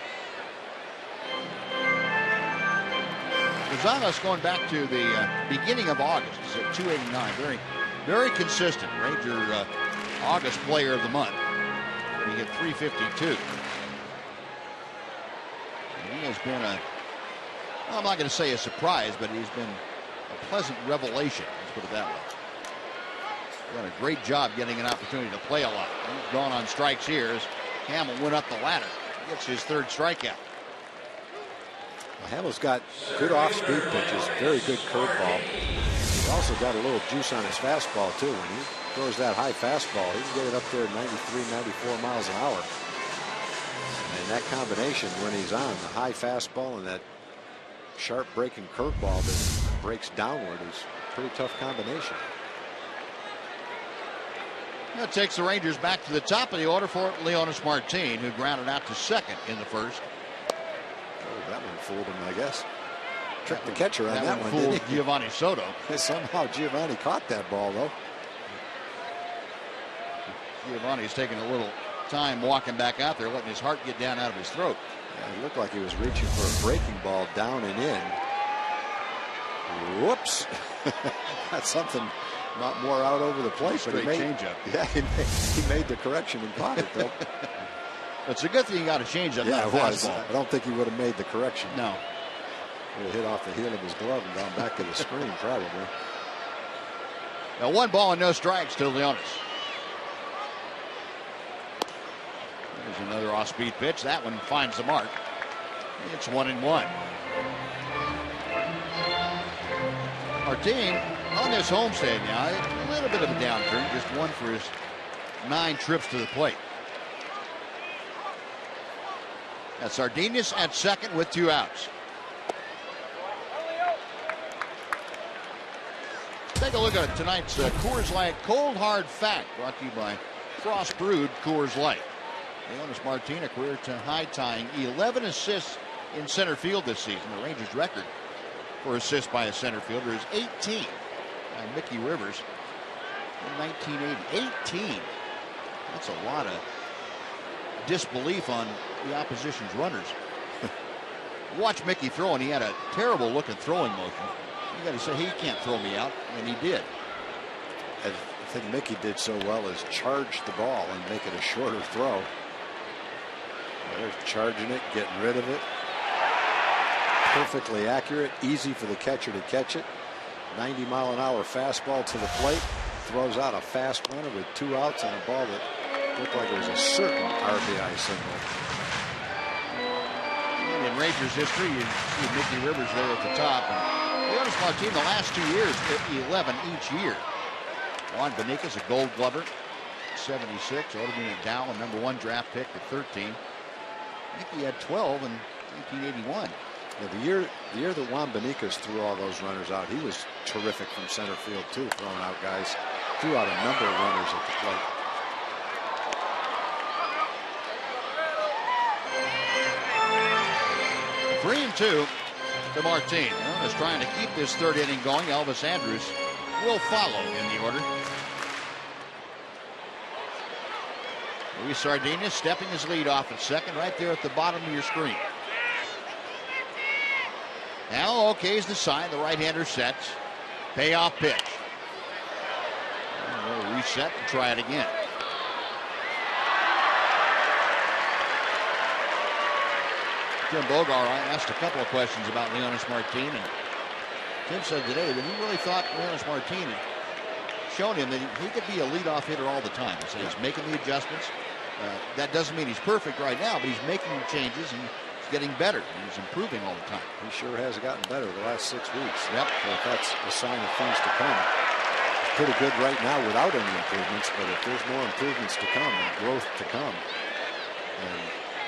Gonzalez going back to the beginning of August is at 289. Very, very consistent. Ranger August player of the month. He hit 352. And he has been well, I'm not going to say a surprise, but he's been a pleasant revelation. Let's put it that way. Done a great job getting an opportunity to play a lot. He's gone on strikes here as Hamill went up the ladder. Gets his 3rd strikeout. Well, Hamill's got good off-speed pitches, very good curveball. He's also got a little juice on his fastball, too. When he throws that high fastball, he can get it up there at 93, 94 miles an hour. And that combination, when he's on, the high fastball and that sharp breaking curveball that breaks downward, is a pretty tough combination. That takes the Rangers back to the top of the order for Leonys Martin, who grounded out to second in the 1st. Oh, that one fooled him, I guess. Tricked the catcher on that one. Fooled Giovanni Soto. Somehow Giovanni caught that ball, though. Giovanni's taking a little time walking back out there, letting his heart get down out of his throat. Yeah, he looked like he was reaching for a breaking ball down and in. Whoops. That's something not more out over the place. Straight changeup. Yeah, he made the correction and caught it, though. It's a good thing he got a changeup. Yeah, it was. I don't think he would have made the correction. No. Would have hit off the heel of his glove and gone back to the screen, probably. Now 1 ball and no strikes to Leonys. There's another off-speed pitch. That one finds the mark. It's 1-1. Martin on this homestand now, a little bit of a downturn, just 1 for his 9 trips to the plate. That's Sardinas at second with 2 outs. Take a look at tonight's Coors Light Cold Hard Fact, brought to you by Cross Brewed Coors Light. Leonys Martin, a career to high tying 11 assists in center field this season. The Rangers' record for assists by a center fielder is 18 by Mickey Rivers in 1980. 18. That's a lot of disbelief on the opposition's runners. Watch Mickey throw, and he had a terrible looking throwing motion. You got to say, he can't throw me out, and he did. I think Mickey did so well as charge the ball and make it a shorter throw. They're charging it, getting rid of it. Perfectly accurate, easy for the catcher to catch it. 90-mile-an-hour fastball to the plate. Throws out a fast runner with 2 outs on a ball that looked like it was a certain RBI single. And in Rangers history, you see Mickey Rivers there at the top. And Leonys Martin, the last 2 years, hit 11 each year. Juan Beniquez, a Gold Glover, 76. Odubin Dow, a #1 draft pick at 13. Mickey had 12 in 1981. Yeah, the year that Juan Beniquez threw all those runners out, he was terrific from center field too, throwing out guys. Threw out a number of runners at the plate. Three and 2 to Martin. Leonys trying to keep this 3rd inning going. Elvis Andrus will follow in the order. Luis Sardinas stepping his lead off at second, right there at the bottom of your screen. Now okays the sign. The right-hander sets. Payoff pitch. And we'll reset and try it again. Tim Bogar asked a couple of questions about Leonys Martin, and Tim said today that he really thought Leonys Martin had shown him that he could be a leadoff hitter all the time. He said he's making the adjustments. That doesn't mean he's perfect right now, but he's making the changes, and he's getting better. He's improving all the time. He sure has gotten better the last 6 weeks. Yep. So if that's a sign of things to come. He's pretty good right now without any improvements, but if there's more improvements to come and growth to come, then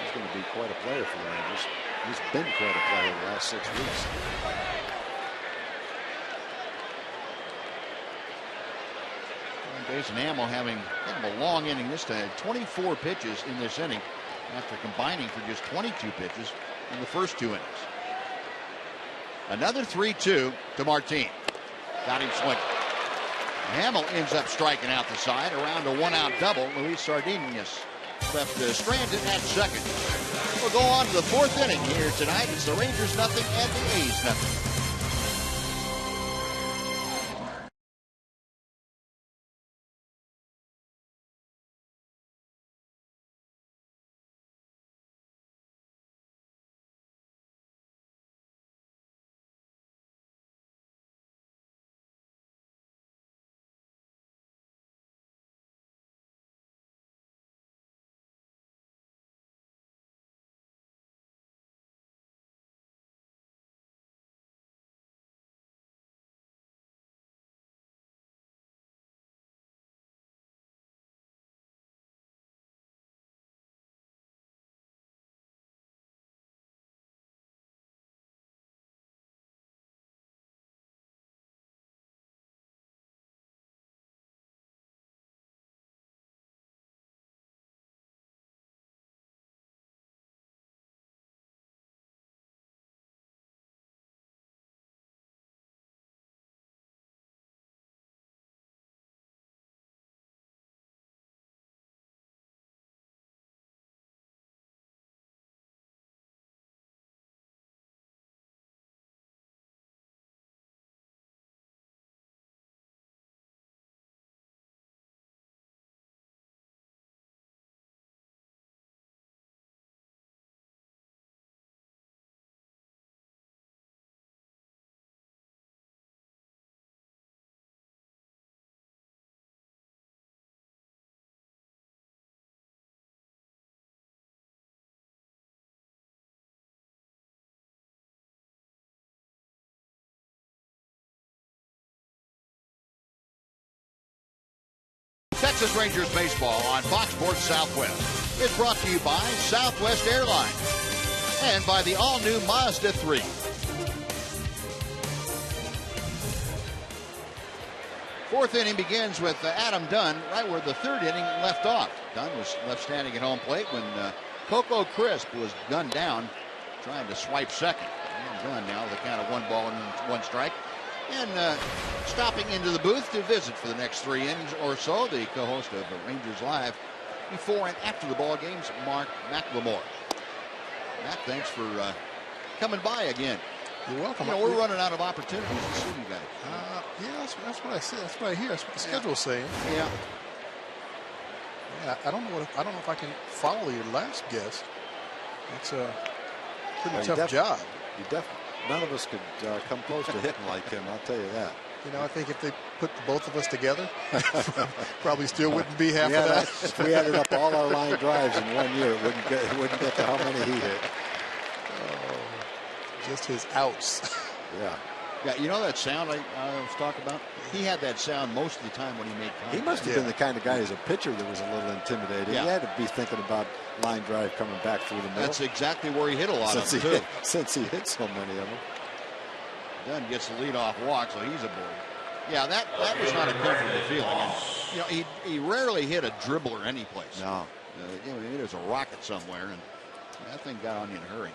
he's going to be quite a player for the Rangers. He's been quite a player the last 6 weeks. Jason Hamill having kind of a long inning this time. 24 pitches in this inning after combining for just 22 pitches in the first 2 innings. Another 3-2 to Martin. Got him swinging. Hamill ends up striking out the side around a 1-out double. Luis Sardinhas left stranded at second. We'll go on to the 4th inning here tonight. It's the Rangers nothing and the A's nothing. Texas Rangers baseball on Fox Sports Southwest. It's brought to you by Southwest Airlines and by the all-new Mazda 3. Fourth inning begins with Adam Dunn right where the 3rd inning left off. Dunn was left standing at home plate when Coco Crisp was gunned down trying to swipe second. And Dunn now with a count of 1 ball and 1 strike. And stopping into the booth to visit for the next 3 innings or so, the co-host of Rangers Live before and after the ball games, Mark McLemore. Matt, thanks for coming by again. You're welcome. You know, we're running out of opportunities to see you guys. Yeah, that's what I said. That's what I hear. That's what the schedule's saying. Yeah. Yeah. I don't know if I can follow your last guest. It's a pretty tough job. You definitely. None of us could come close to hitting like him, I'll tell you that. You know, I think if they put both of us together, probably still wouldn't be half of that. If we added up all our line drives in 1 year, it wouldn't get to how many he hit. Oh, just his outs. Yeah. Yeah, you know that sound I was talking about? He had that sound most of the time when he made contact. He must have been the kind of guy as a pitcher that was a little intimidating. Yeah. He had to be thinking about line drive coming back through the middle. That's exactly where he hit a lot of them, too. Since he hit so many of them. Dunn gets the leadoff walk, so he's aboard. Yeah, that was not a comfortable feeling. And, you know, he rarely hit a dribbler anyplace. No. You know, there's a rocket somewhere, and that thing got on you in a hurry.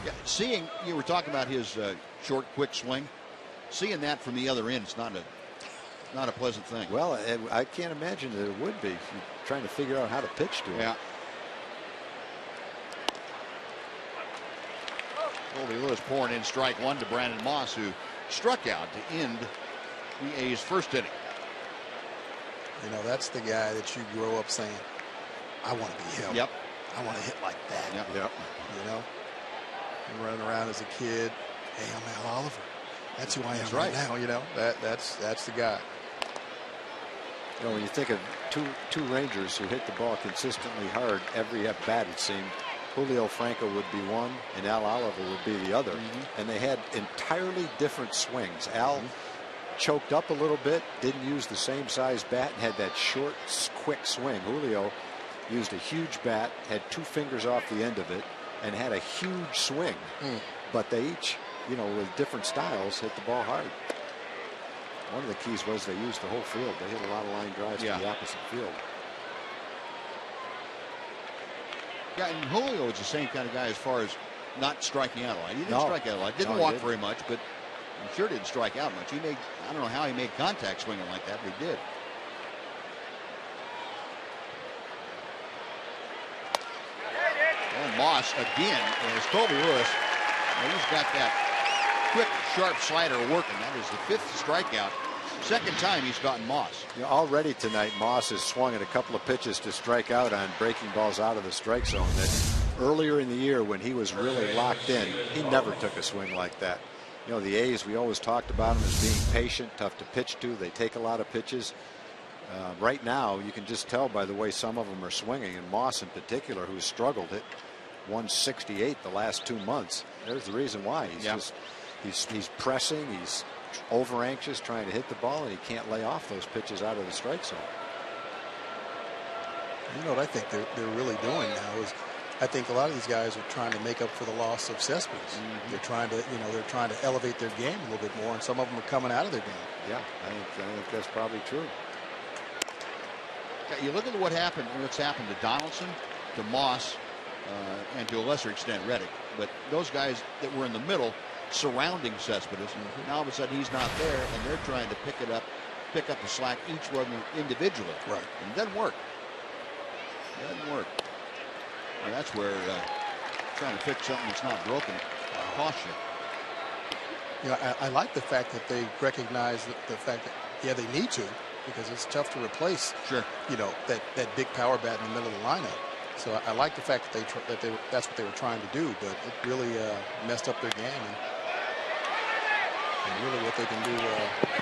Yeah, you were talking about his short, quick swing. Seeing that from the other end, it's not a pleasant thing. Well, I can't imagine that it would be. If you're trying to figure out how to pitch to him. Yeah. Colby Lewis pouring in strike 1 to Brandon Moss, who struck out to end the A's first inning. You know, that's the guy that you grow up saying, I want to be him. Yep. I want to hit like that. Yep. You know, and running around as a kid, hey, I'm Al Oliver. That's who I am right now. You know, that's the guy. You know, when you think of two Rangers who hit the ball consistently hard every at bat, it seemed, Julio Franco would be one, and Al Oliver would be the other. And they had entirely different swings. Al choked up a little bit, didn't use the same size bat, and had that short, quick swing. Julio used a huge bat, had 2 fingers off the end of it, and had a huge swing. But they each, with different styles, hit the ball hard. One of the keys was they used the whole field. They hit a lot of line drives to the opposite field. Yeah, and Julio was the same kind of guy as far as not striking out a lot. He didn't strike out a lot. Didn't walk very much, but he sure didn't strike out much. He made, I don't know how he made contact swinging like that, but he did. And Moss again is Colby Lewis. He's got that quick, sharp slider working. That is the 5th strikeout. Second time he's gotten Moss. Already tonight, Moss has swung at a couple of pitches to strike out on breaking balls out of the strike zone. That earlier in the year when he was really locked in, he never took a swing like that. The A's, we always talked about them as being patient, tough to pitch to. They take a lot of pitches. Right now, you can just tell by the way some of them are swinging, and Moss in particular, who's struggled, hit 168 the last 2 months. There's the reason why. He's pressing, he's over anxious, trying to hit the ball, and he can't lay off those pitches out of the strike zone. What I think they're really doing now is, I think a lot of these guys are trying to make up for the loss of Cespedes. They're trying to elevate their game a little bit more, and some of them are coming out of their game. Yeah, I think that's probably true. You look at what's happened to Donaldson, to Moss, and to a lesser extent Reddick, but those guys that were in the middle surrounding Cespedes, now all of a sudden he's not there, and they're trying to pick up the slack, each one individually. Right. And it doesn't work. And that's where trying to fix something that's not broken costs you. I like the fact that they recognize the fact that they need to, because it's tough to replace. Sure. That big power bat in the middle of the lineup. So I like the fact that that's what they were trying to do, but it really messed up their game and really what they can do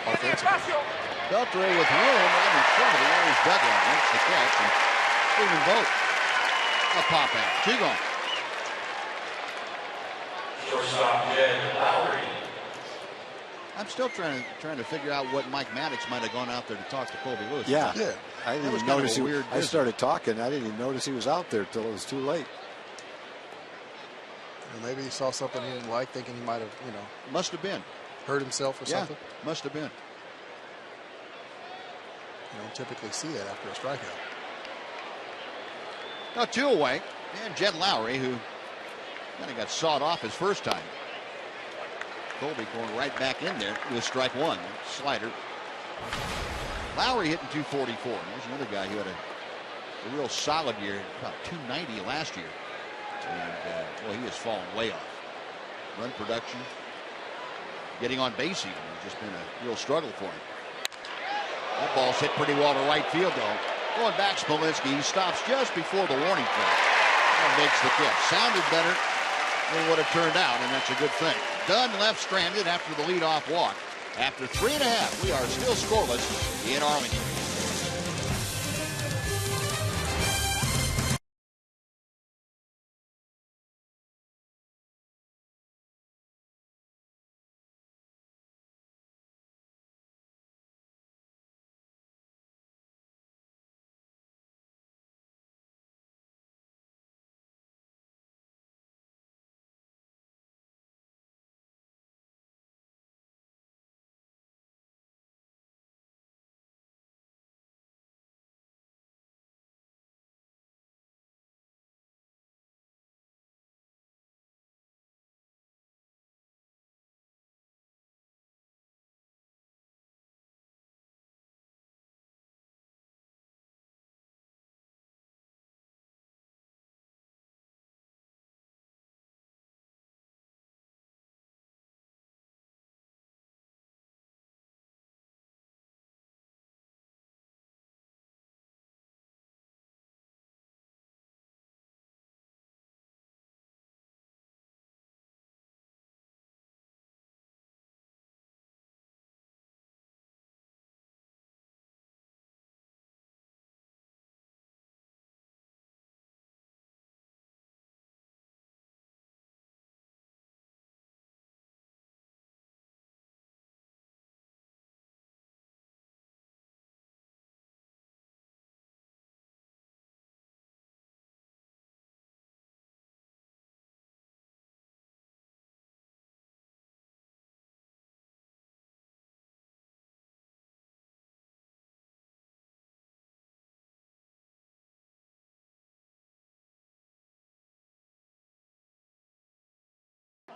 offensively. Beltre with room right in front of the Orioles dugout. Makes the catch, and Stephen Vogt a pop out. 2 gone. Shortstop Jed Lowry. I'm still trying to figure out what Mike Maddox might have gone out there to talk to Colby Lewis. Yeah. I didn't even notice I started talking. I didn't even notice he was out there till it was too late. Well, maybe he saw something he didn't like, thinking he might have, Must have been. Hurt himself or something. Must have been. You don't typically see that after a strikeout. Now 2 away, and Jed Lowry, who kind of got sawed off his first time. Colby going right back in there with strike 1. Slider. Lowry hitting 244. There's another guy who had a real solid year, about 290 last year. And he has fallen way off. Run production, getting on base even, has just been a real struggle for him. That ball's hit pretty well to right field though. Going back, Smolinski, he stops just before the warning track and makes the catch. Sounded better than what it turned out, and that's a good thing. Dunn left stranded after the leadoff walk. After 3.5, we are still scoreless in Arlington.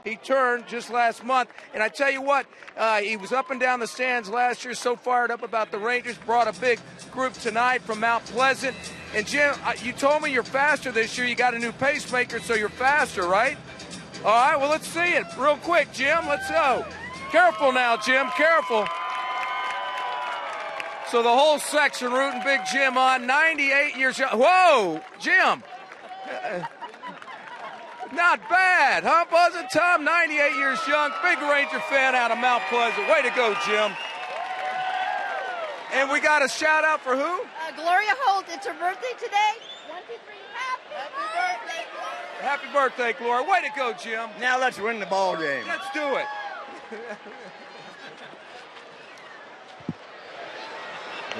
He turned just last month. And I tell you what, he was up and down the stands last year, so fired up about the Rangers. Brought a big group tonight from Mount Pleasant. And, Jim, you told me you're faster this year. You got a new pacemaker, so you're faster, right? All right, well, let's see it real quick, Jim. Let's go. Careful now, Jim, careful. So the whole section rooting Big Jim on, 98 years young. Whoa, Jim. Not bad, huh, Buzz and Tom? 98 years young, big Ranger fan out of Mount Pleasant. Way to go, Jim. And we got a shout out for who? Gloria Holt. It's her birthday today. 1, 2, 3. Happy birthday, Gloria. Happy birthday, Gloria. Way to go, Jim. Now let's win the ball game. Let's do it.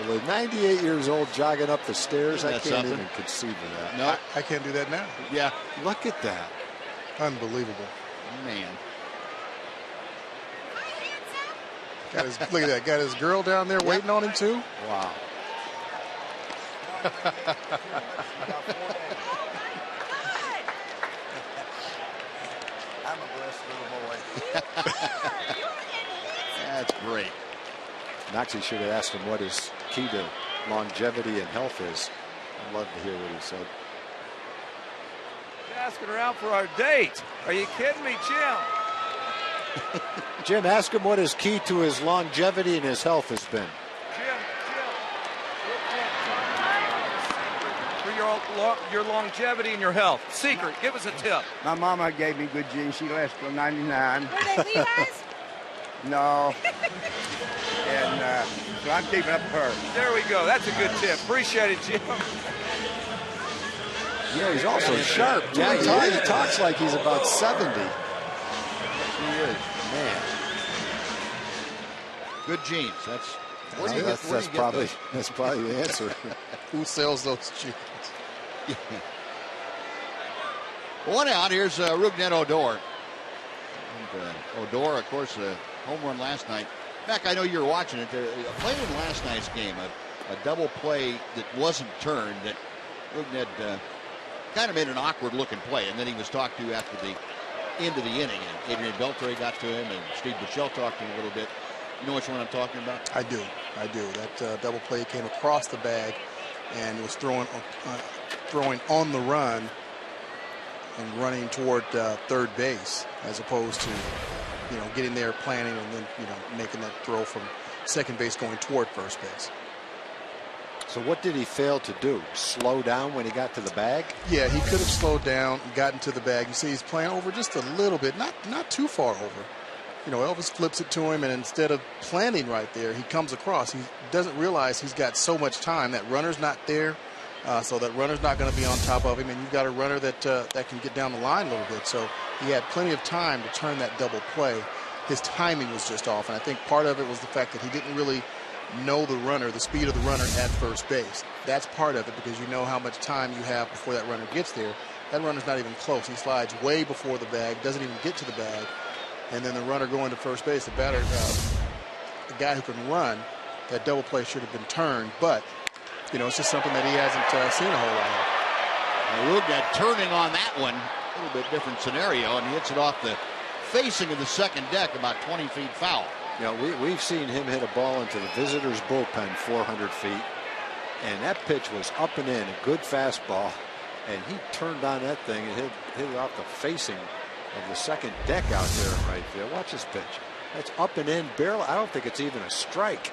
Well, at 98 years old, jogging up the stairs, I can't something? even conceive of that. No. I can't do that now. Yeah. Look at that. Unbelievable. Man. Look at that. Got his girl down there waiting on him, too. Wow. I'm a blessed little boy. That's great. Knoxie should have asked him what his key to longevity and health is. I'd love to hear what he said. Asking her out for our date. Are you kidding me, Jim? Jim, ask him what his key to his longevity and his health has been. For your longevity and your health. Secret. Give us a tip. My mama gave me good genes. She lasted till 99. Were they Levi's? No. And so I'm keeping up with her. There we go. That's a good tip. Appreciate it, Jim. Yeah, he's also sharp. Yeah, he talks like he's about 70. He is. Man. Good genes. That's That's probably the answer. Who sells those jeans? One out. Here's Rougned Odor. And, Odor, of course, home run last night. Mac, I know you were watching it. Playing in last night's game, a double play that wasn't turned, that Rougned kind of made an awkward-looking play, and then he was talked to after the end of the inning. And Adrian Beltre got to him, and Steve Buechele talked to him a little bit. You know which one I'm talking about? I do. That double play came across the bag and was throwing on the run and running toward third base, as opposed to, getting there, planning, and then, making that throw from second base going toward first base. So what did he fail to do? Slow down when he got to the bag? Yeah, he could have slowed down and gotten to the bag. You see he's playing over just a little bit, not too far over. Elvis flips it to him, and instead of planning right there, he comes across. He doesn't realize he's got so much time. That runner's not there, so that runner's not going to be on top of him, and you've got a runner that can get down the line a little bit. So he had plenty of time to turn that double play. His timing was just off, and I think part of it was the fact that he didn't really know the runner, the speed of the runner at first base. That's part of it, because you know how much time you have before that runner gets there. That runner's not even close. He slides way before the bag, doesn't even get to the bag. And then the runner going to first base, the batter, the guy who can run, that double play should have been turned. But, it's just something that he hasn't seen a whole lot of. Rougned turning on that one, a little bit different scenario, and he hits it off the facing of the second deck, about 20 feet foul. We've seen him hit a ball into the visitors' bullpen 400 feet, and that pitch was up and in, a good fastball, and he turned on that thing and hit it off the facing of the second deck out there in right field. Watch this pitch. That's up and in, barely. I don't think it's even a strike,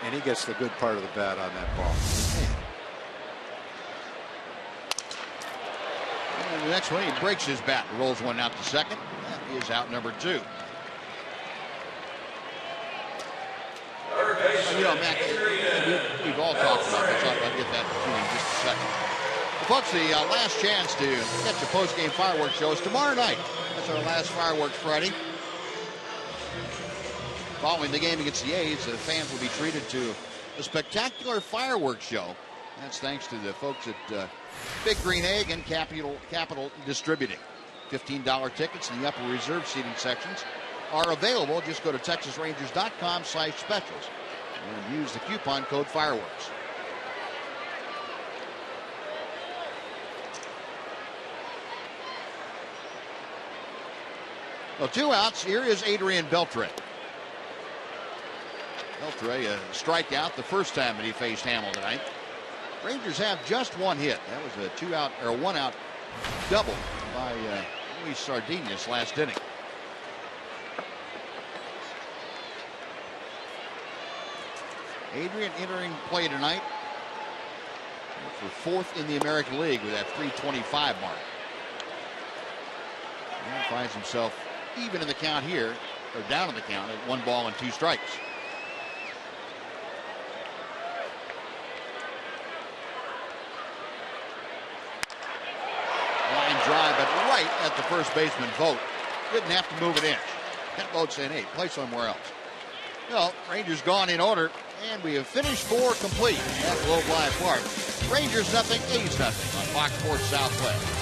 and he gets the good part of the bat on that ball. Man. And the next one, he breaks his bat and rolls one out to second. That is out number 2. Mac, we've all talked about this. I'll get that to you in just a second. Well, folks, the last chance to catch a post-game fireworks show is tomorrow night. That's our last Fireworks Friday. Following the game against the A's, the fans will be treated to a spectacular fireworks show. That's thanks to the folks at Big Green Egg and Capital Distributing. $15 tickets in the upper reserve seating sections are available. Just go to TexasRangers.com/specials and use the coupon code Fireworks. Well, 2 outs. Here is Adrian Beltre. Beltre a strikeout the first time that he faced Hamill tonight. Rangers have just 1 hit. That was a 2-out or 1-out double by Luis Sardinas last inning. Adrian entering play tonight for 4th in the American League with that .325 mark. And finds himself even in the count here, or down in the count at 1 ball and 2 strikes. Line drive, but right at the first baseman, Vogt. Didn't have to move an inch. Kent Vogt saying, hey, play somewhere else. Well, Rangers gone in order, and we have finished 4 complete at Globe Life Park. Rangers nothing, A's nothing on Fox Sports Southwest.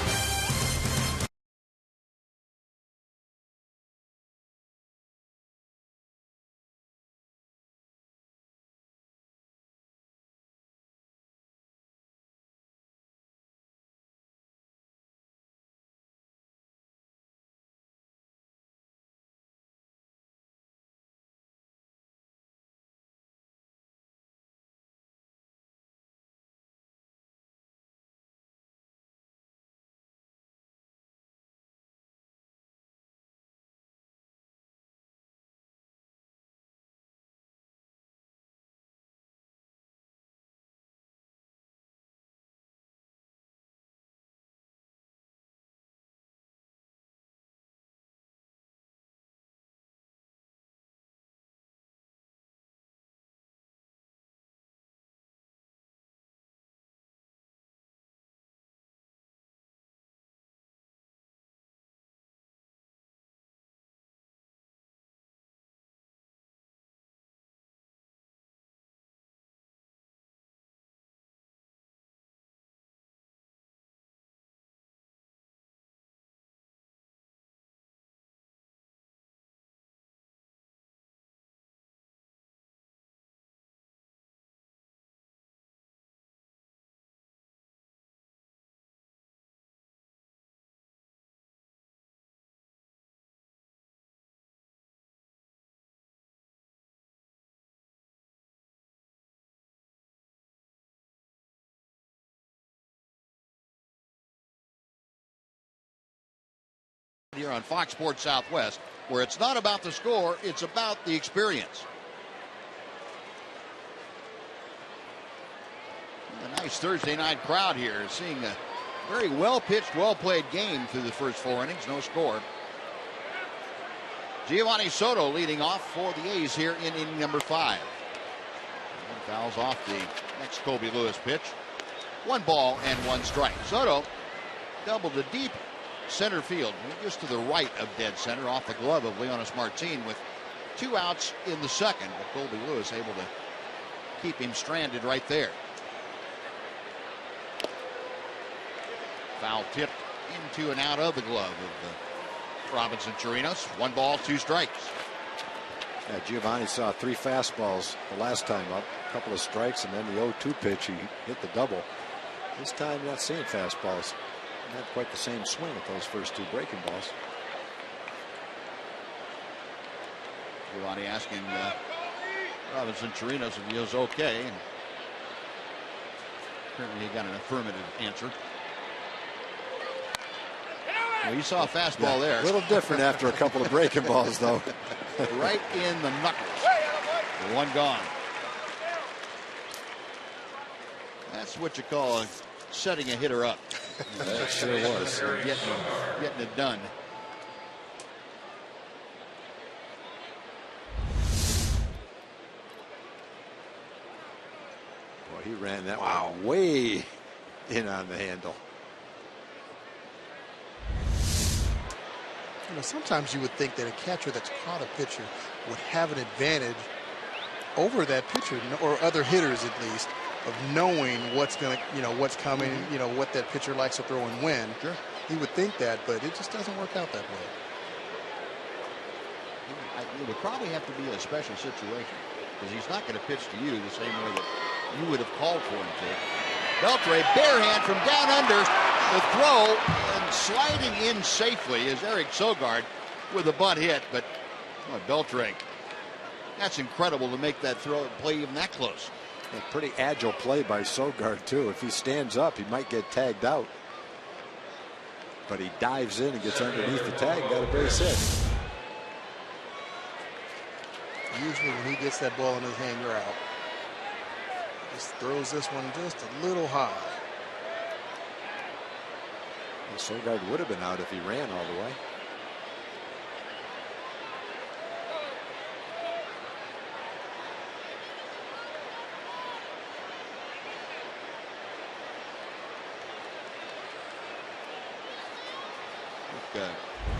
Here on Fox Sports Southwest, where it's not about the score, it's about the experience. A nice Thursday night crowd here, seeing a very well-pitched, well-played game through the first 4 innings, no score. Giovanni Soto leading off for the A's here in inning number 5. And fouls off the next Kobe Lewis pitch. 1 ball and 1 strike. Soto doubled to deep center field, just to the right of dead center, off the glove of Leonis Martin with 2 outs in the second. But Colby Lewis able to keep him stranded right there. Foul tipped into and out of the glove of Robinson Chirinos. 1 ball, 2 strikes. Yeah, Giovanni saw 3 fastballs the last time up, a couple of strikes, and then the 0-2 pitch, he hit the double. This time, not seeing fastballs. Not quite the same swing with those first 2 breaking balls. Giovanni asking Robinson Chirinos if he was okay, and apparently he got an affirmative answer. Well, you saw a fastball there. A little different after a couple of breaking balls, though. Right in the knuckles. The 1 gone. That's what you call setting a hitter up. That sure was. Getting it done. Boy, he ran that one way in on the handle. You know, sometimes you would think that a catcher that's caught a pitcher would have an advantage over that pitcher, or other hitters at least, of knowing what's going to, what's coming, what that pitcher likes to throw and when. Sure. He would think that, but it just doesn't work out that way. It would probably have to be a special situation, because he's not going to pitch to you the same way that you would have called for him to. Beltre, bare hand from down under, the throw, and sliding in safely is Eric Sogard. with a bunt hit, but Beltre, that's incredible to make that play even that close. A pretty agile play by Sogard, too. If he stands up, he might get tagged out. But he dives in and gets underneath the tag, got a base hit. Usually when he gets that ball in his hand, you're out. Just throws this one just a little high. Well, Sogard would have been out if he ran all the way.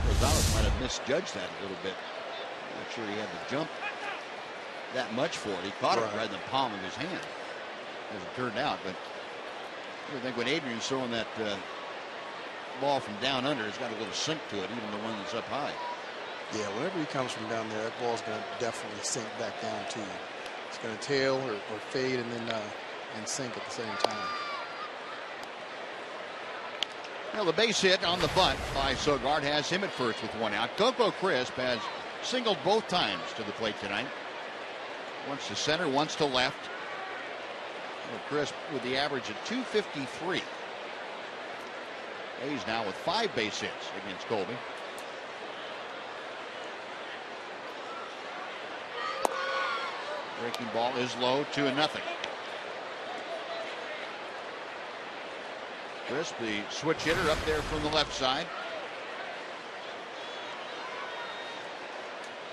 Rosales might have misjudged that a little bit. I'm not sure he had to jump that much for it. He caught it right in the palm of his hand, as it turned out. But I think when Adrian's throwing that ball from down under, it's got a little sink to it, even the one that's up high. Yeah, whenever he comes from down there, that ball's going to definitely sink back down to you. It's going to tail or fade and then and sink at the same time. Well, the base hit on the bunt by Sogard has him at first with one out. Coco Crisp has singled both times to the plate tonight. Once to center, once to left. Crisp with the average of 253. A's now with 5 base hits against Colby. Breaking ball is low, 2-0. Crisp, the switch hitter, up there from the left side.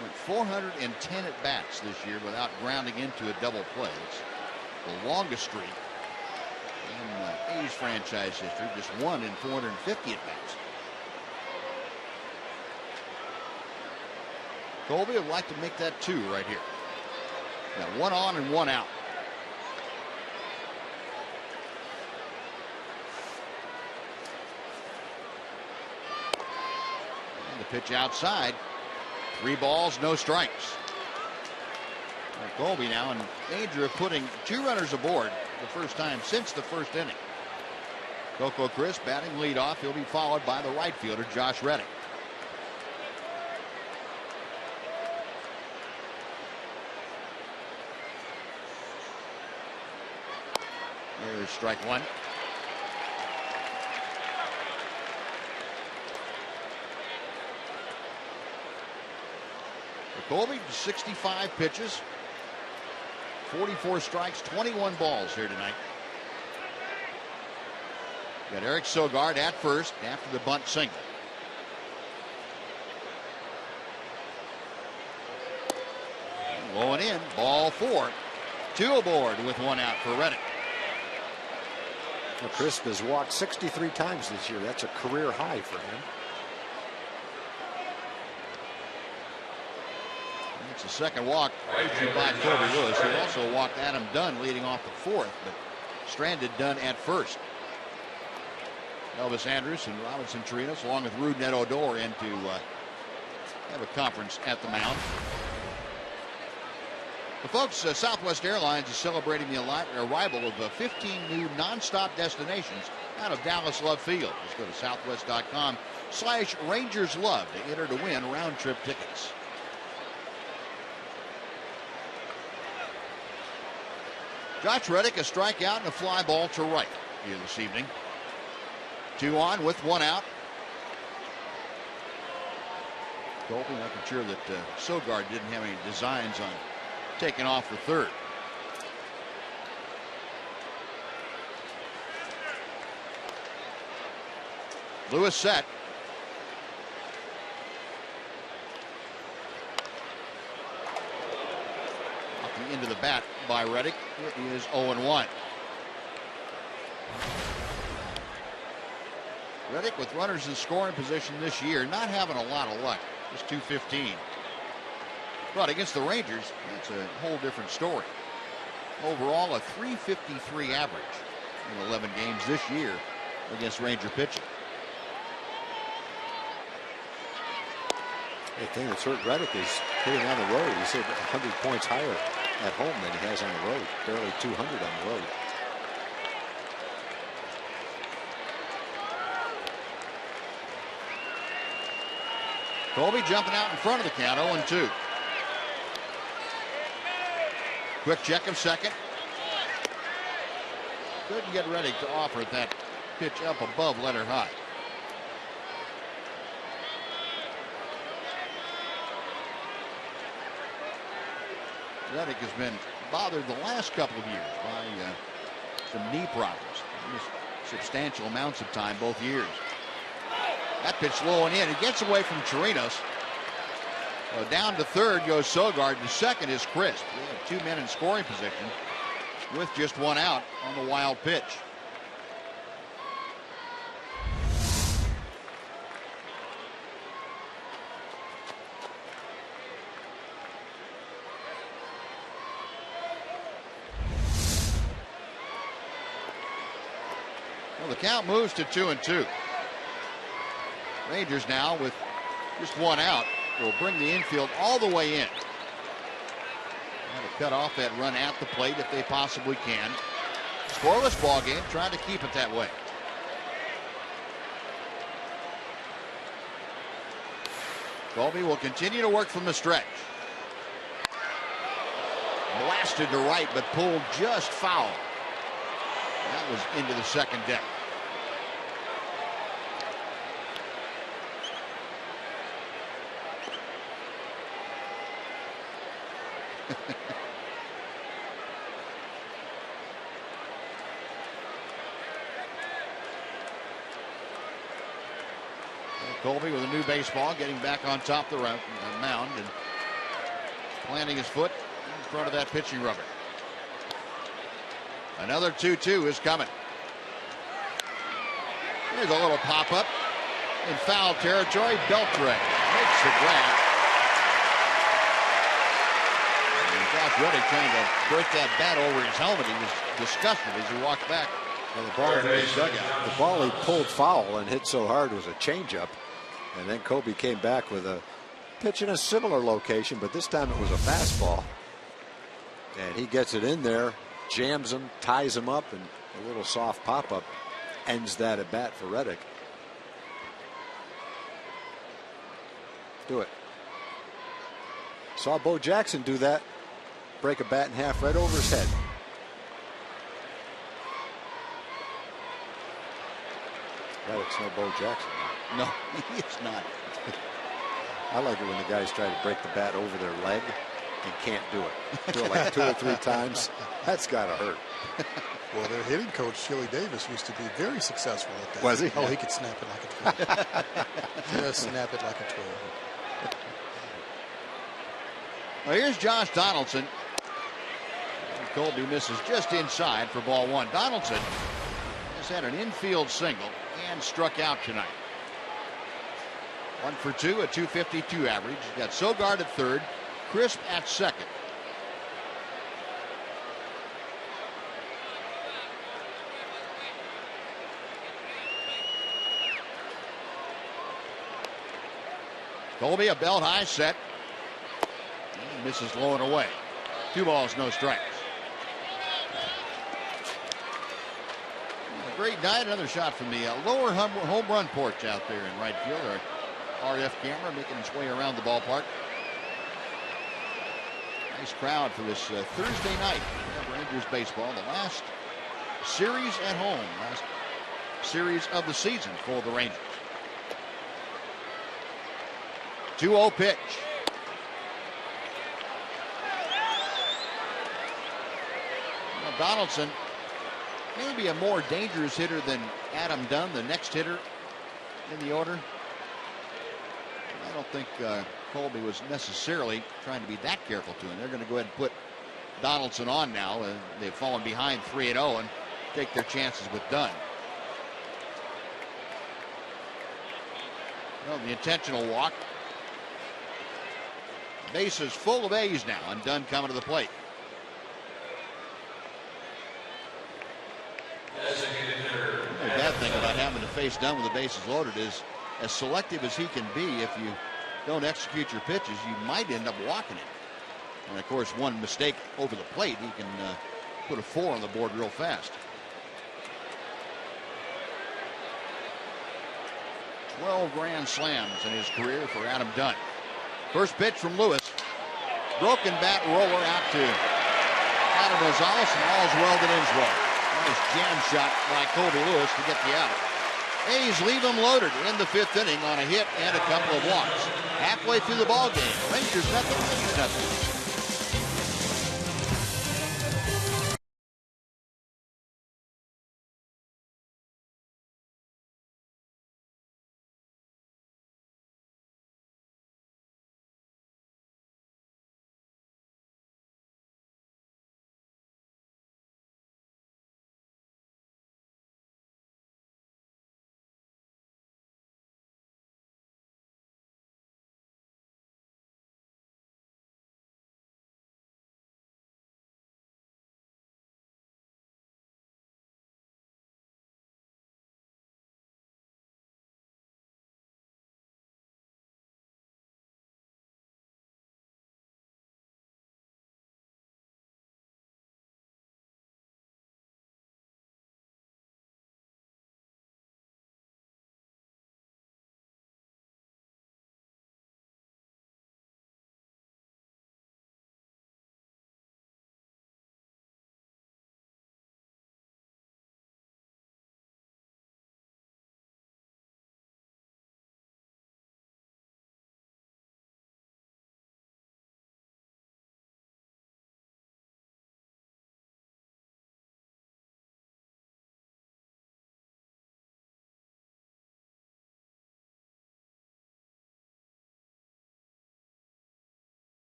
Went 410 at bats this year without grounding into a double play. It's the longest streak in A's franchise history, just one in 450 at bats. Colby would like to make that 2 right here. Got 1 on and 1 out. And the pitch outside. 3 balls, no strikes. Colby now in danger of putting 2 runners aboard the first time since the first inning. Coco Crisp batting leadoff. He'll be followed by the right fielder, Josh Reddick. There's strike 1. For Colby, 65 pitches, 44 strikes, 21 balls here tonight. Got Eric Sogard at first after the bunt single. Low and in, ball 4. 2 aboard with 1 out for Reddick. Well, Crisp has walked 63 times this year. That's a career high for him. It's the second walk issued by Colby Lewis. He also walked Adam Dunn leading off the 4th, but stranded Dunn at first. Elvis Andrus and Robinson Chirinos, along with Rudnett Odor, in to have a conference at the mound. Well, folks, Southwest Airlines is celebrating the arrival of 15 new nonstop destinations out of Dallas Love Field. Just go to southwest.com/RangersLove to enter to win round-trip tickets. Josh Reddick, a strikeout and a fly ball to right here this evening. 2 on with 1 out. Colby making sure that Sogard didn't have any designs on taking off for third. Lewis set. Walking into the bat by Reddick. It is 0-1. Reddick with runners in scoring position this year, not having a lot of luck. Just 215. But against the Rangers, that's a whole different story. Overall, a 353 average in 11 games this year against Ranger pitching. The thing that's hurt Reddick is hitting on the road. He's hit 100 points higher at home than he has on the road. Barely 200 on the road. Colby jumping out in front of the count, 0-2. Quick check of second. Couldn't get ready to offer that pitch up above letter high. Reddick has been bothered the last couple of years by some knee problems. Missed substantial amounts of time both years. That pitch low and in. It gets away from Chirinos. Down to third goes Sogard. To second is Crisp. We have 2 men in scoring position with just 1 out on the wild pitch. Well, the count moves to 2-2. Rangers now with just 1 out will bring the infield all the way in. Trying to cut off that run at the plate if they possibly can. Scoreless ball game, trying to keep it that way. Colby will continue to work from the stretch. Blasted to right, but pulled just foul. That was into the second deck. Colby with a new baseball, getting back on top of the mound and planting his foot in front of that pitching rubber. Another 2-2 is coming. There's a little pop-up in foul territory. Beltre makes the grab. And Josh Reddick trying to break that bat over his helmet. He was disgusted as he walked back. Well, the ball he pulled foul and hit so hard was a changeup. And then Colby came back with a pitch in a similar location, but this time it was a fastball. And he gets it in there, jams him, ties him up, and a little soft pop-up ends that at bat for Reddick. Do it. Saw Bo Jackson do that. Break a bat in half right over his head. Reddick's no Bo Jackson. No, he is not. I like it when the guys try to break the bat over their leg and can't do it. Do it like 2 or 3 times. That's got to hurt. Well, their hitting coach, Chili Davis, used to be very successful at that. Was he? Oh, he could snap it like a 12. Just snap it like a 12. Well, here's Josh Donaldson. Colby misses just inside for ball 1. Donaldson has had an infield single and struck out tonight. 1 for 2, a .252 average. Got Sogard at third, Crisp at second. Colby, a belt high set. And misses low and away. 2 balls, no strikes. A great night. Another shot from the lower home run porch out there in right field. Our RF camera making its way around the ballpark. Nice crowd for this Thursday night of Rangers baseball. The last series at home. Last series of the season for the Rangers. 2-0 pitch. Well, Donaldson maybe a more dangerous hitter than Adam Dunn, the next hitter in the order. I don't think Colby was necessarily trying to be that careful to him. They're going to go ahead and put Donaldson on now. They've fallen behind 3-0 and take their chances with Dunn. Well, the intentional walk. Bases full of A's now, and Dunn coming to the plate. The bad thing about having to face Dunn with the bases loaded is, as selective as he can be, if you don't execute your pitches, you might end up walking him. And of course, one mistake over the plate, he can put a 4 on the board real fast. 12 grand slams in his career for Adam Dunn. First pitch from Lewis. Broken bat roller out to Adam Rosales, and all's well that ends well. Nice jam shot by Colby Lewis to get the out. A's leave him loaded in the 5th inning on a hit and a couple of walks. Halfway through the ball game, Rangers nothing, A's nothing.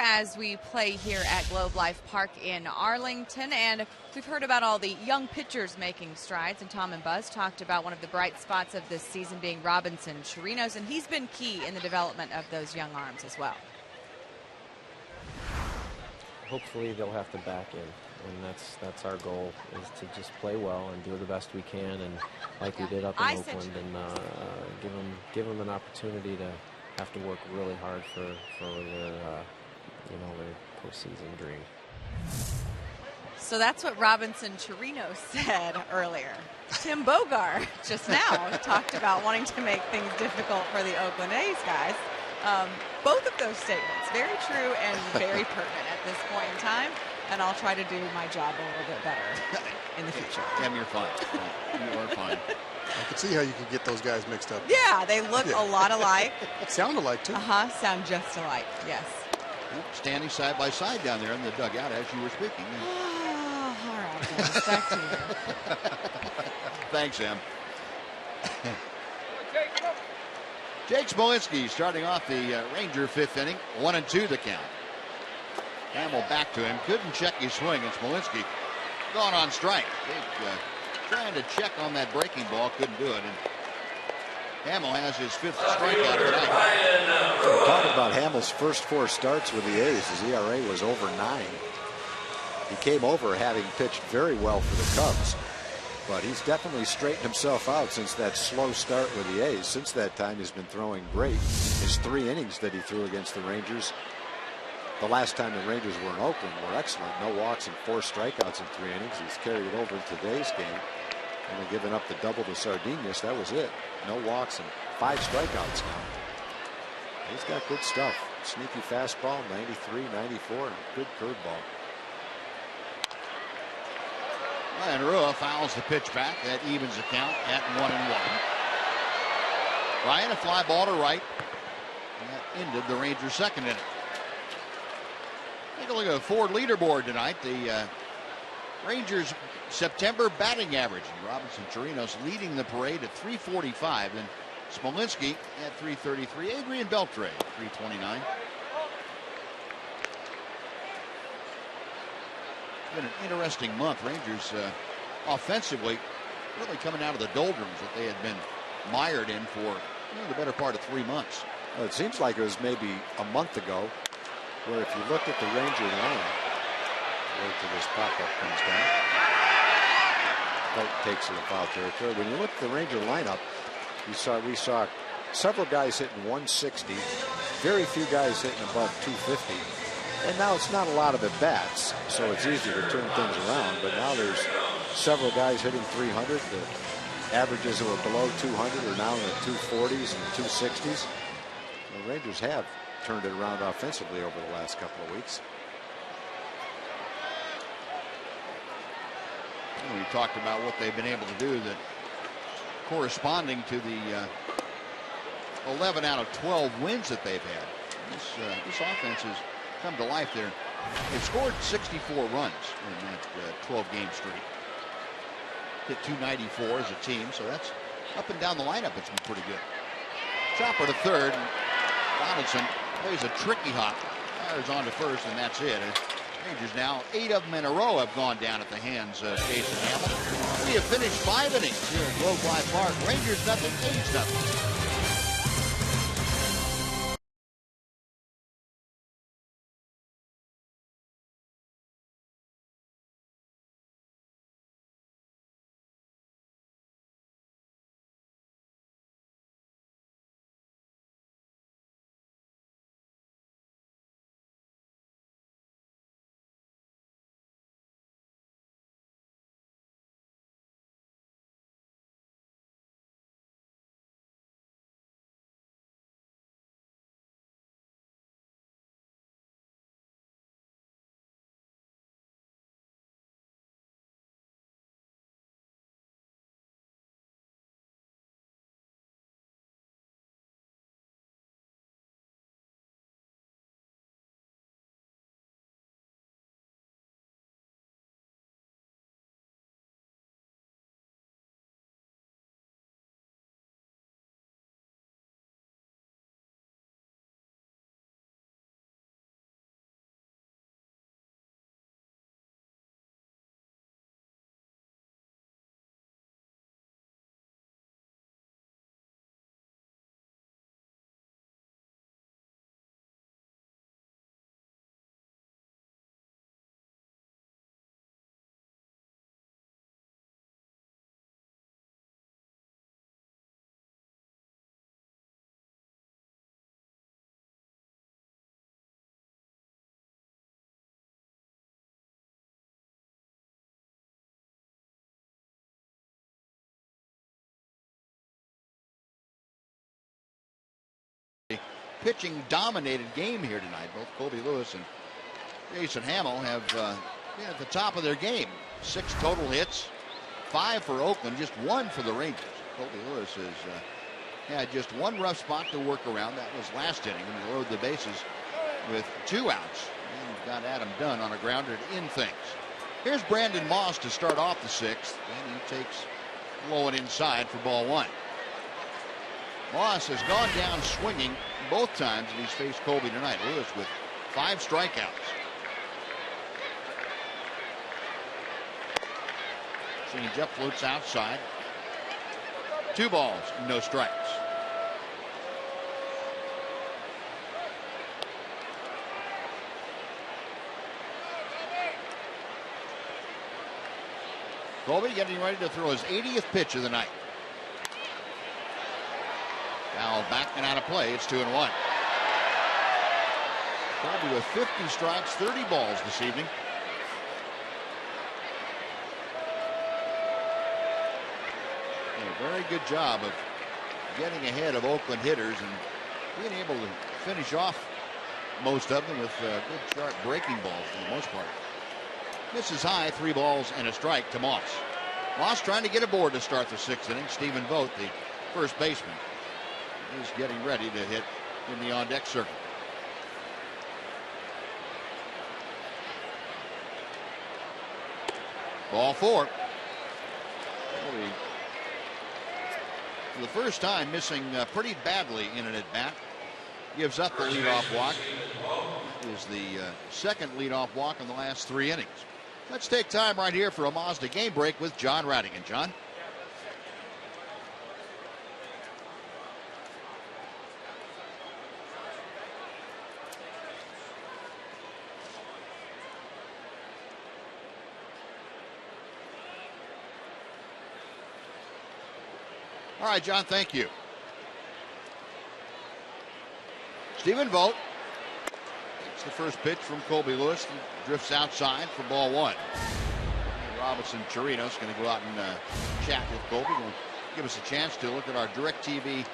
As we play here at Globe Life Park in Arlington, and we've heard about all the young pitchers making strides, and Tom and Buzz talked about one of the bright spots of this season being Robinson Chirinos, and he's been key in the development of those young arms as well. Hopefully they'll have to back in, and that's our goal, is to just play well and do the best we can, and like we did up in Oakland, and give them an opportunity to have to work really hard for their their postseason dream. So that's what Robinson Chirinos said earlier. Tim Bogart just now talked about wanting to make things difficult for the Oakland A's guys. Both of those statements, very true and very pertinent at this point in time, and I'll try to do my job a little bit better in the future. Em, you're fine. You are fine. I can see how you could get those guys mixed up. Yeah, they look a lot alike. Sound alike, too. Sound just alike, yes. Standing side by side down there in the dugout as you were speaking. Oh, all right, guys, back to you. Thanks, Em. Jake Smolinski starting off the Ranger 5th inning. 1-2 the count. Hamill back to him. Couldn't check his swing, and Smolinski gone on strike. Trying to check on that breaking ball, couldn't do it. And Hamill has his 5th strikeout of the night. We're talking about Hamill's first 4 starts with the A's. His ERA was over 9. He came over having pitched very well for the Cubs, but he's definitely straightened himself out since that slow start with the A's. Since that time, he's been throwing great. His 3 innings that he threw against the Rangers, the last time the Rangers were in Oakland, were excellent. No walks and 4 strikeouts in 3 innings. He's carried it over in today's game. Only giving up the double to Sardinus. That was it. No walks and 5 strikeouts now. He's got good stuff. Sneaky fastball, 93, 94, and good curveball. And Rua fouls the pitch back. That evens the count at 1-1. Ryan, a fly ball to right. And that ended the Rangers' 2nd inning. Take a look at the Ford leaderboard tonight. The Rangers' September batting average. Robinson Chirinos leading the parade at 345. And Smolinski at 333. Adrian Beltre, 329. It's been an interesting month. Rangers offensively really coming out of the doldrums that they had been mired in for the better part of 3 months. Well, it seems like it was maybe a month ago where if you looked at the Ranger lineup, wait till this pop-up comes down. That takes it to foul territory. When you look at the Ranger lineup, we saw several guys hitting 160, very few guys hitting above 250. And now it's not a lot of at-bats, so it's easy to turn things around. But now there's several guys hitting 300. The averages that were below 200 are now in the 240s and 260s. The Rangers have turned it around offensively over the last couple of weeks. Well, we talked about what they've been able to do, that corresponding to the 11 out of 12 wins that they've had. This offense has come to life there. They've scored 64 runs in that 12-game streak. Hit 294 as a team, so that's up and down the lineup. It's been pretty good. Chopper to third. Donaldson plays a tricky hop. Fires on to first, and that's it. Rangers now, 8 of them in a row have gone down at the hands of Jason Hamel. We have finished 5 innings here at Globe Life Park. Rangers nothing, A's nothing. Pitching dominated game here tonight. Both Colby Lewis and Jason Hamel have been at the top of their game. 6 total hits, 5 for Oakland, just 1 for the Rangers. Colby Lewis has had just 1 rough spot to work around. That was last inning when he loaded the bases with 2 outs and got Adam Dunn on a grounder to end things. Here's Brandon Moss to start off the 6th, and he takes low and inside for ball 1. Moss has gone down swinging both times that he's faced Colby tonight. Lewis with 5 strikeouts. Changeup floats outside. 2 balls, no strikes. Colby getting ready to throw his 80th pitch of the night. Foul back and out of play. It's 2-1. Colby with 50 strikes, 30 balls this evening. A very good job of getting ahead of Oakland hitters and being able to finish off most of them with good sharp breaking balls for the most part. Misses high, 3 balls and a strike to Moss. Moss trying to get aboard to start the 6th inning. Stephen Vogt, the first baseman, is getting ready to hit in the on-deck circle. Ball 4. Colby, for the first time, missing pretty badly in an at-bat. Gives up the leadoff walk. That is the second leadoff walk in the last 3 innings. Let's take time right here for a Mazda game break with John Radigan. John? All right, John, thank you. Stephen Vogt takes the first pitch from Colby Lewis and drifts outside for ball one. Robinson Chirinos going to go out and chat with Colby. Will give us a chance to look at our DirecTV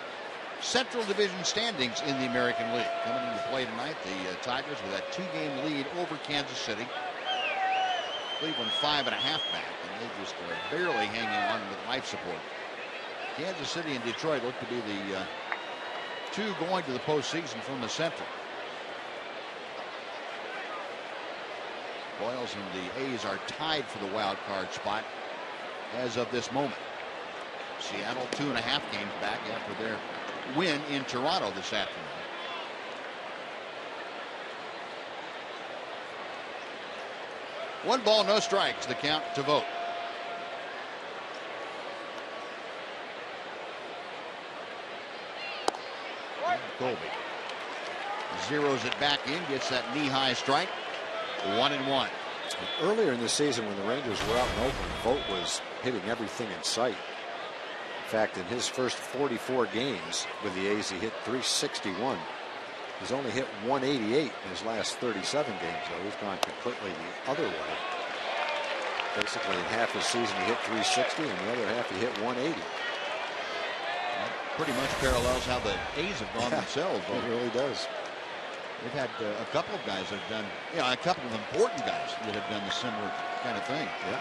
Central Division standings in the American League. Coming into play tonight, the Tigers with that 2-game lead over Kansas City. Cleveland 5.5 back, and they just are barely hanging on with life support. Kansas City and Detroit look to be the two going to the postseason from the Central. Royals and the A's are tied for the wild card spot as of this moment. Seattle 2.5 games back after their win in Toronto this afternoon. One ball, no strikes, the count to Vogt. Colby zeroes it back in, gets that knee-high strike. 1-1. Earlier in the season, when the Rangers were out in Oakland, Vogt was hitting everything in sight. In fact, in his first 44 games with the A's, he hit .361. He's only hit .188 in his last 37 games, though. He's gone completely the other way. Basically, in half his season, he hit .360, and the other half, he hit .180. That pretty much parallels how the A's have gone themselves. It really does. They've had a couple of guys that have done, a couple of important guys that have done the similar kind of thing. Yeah.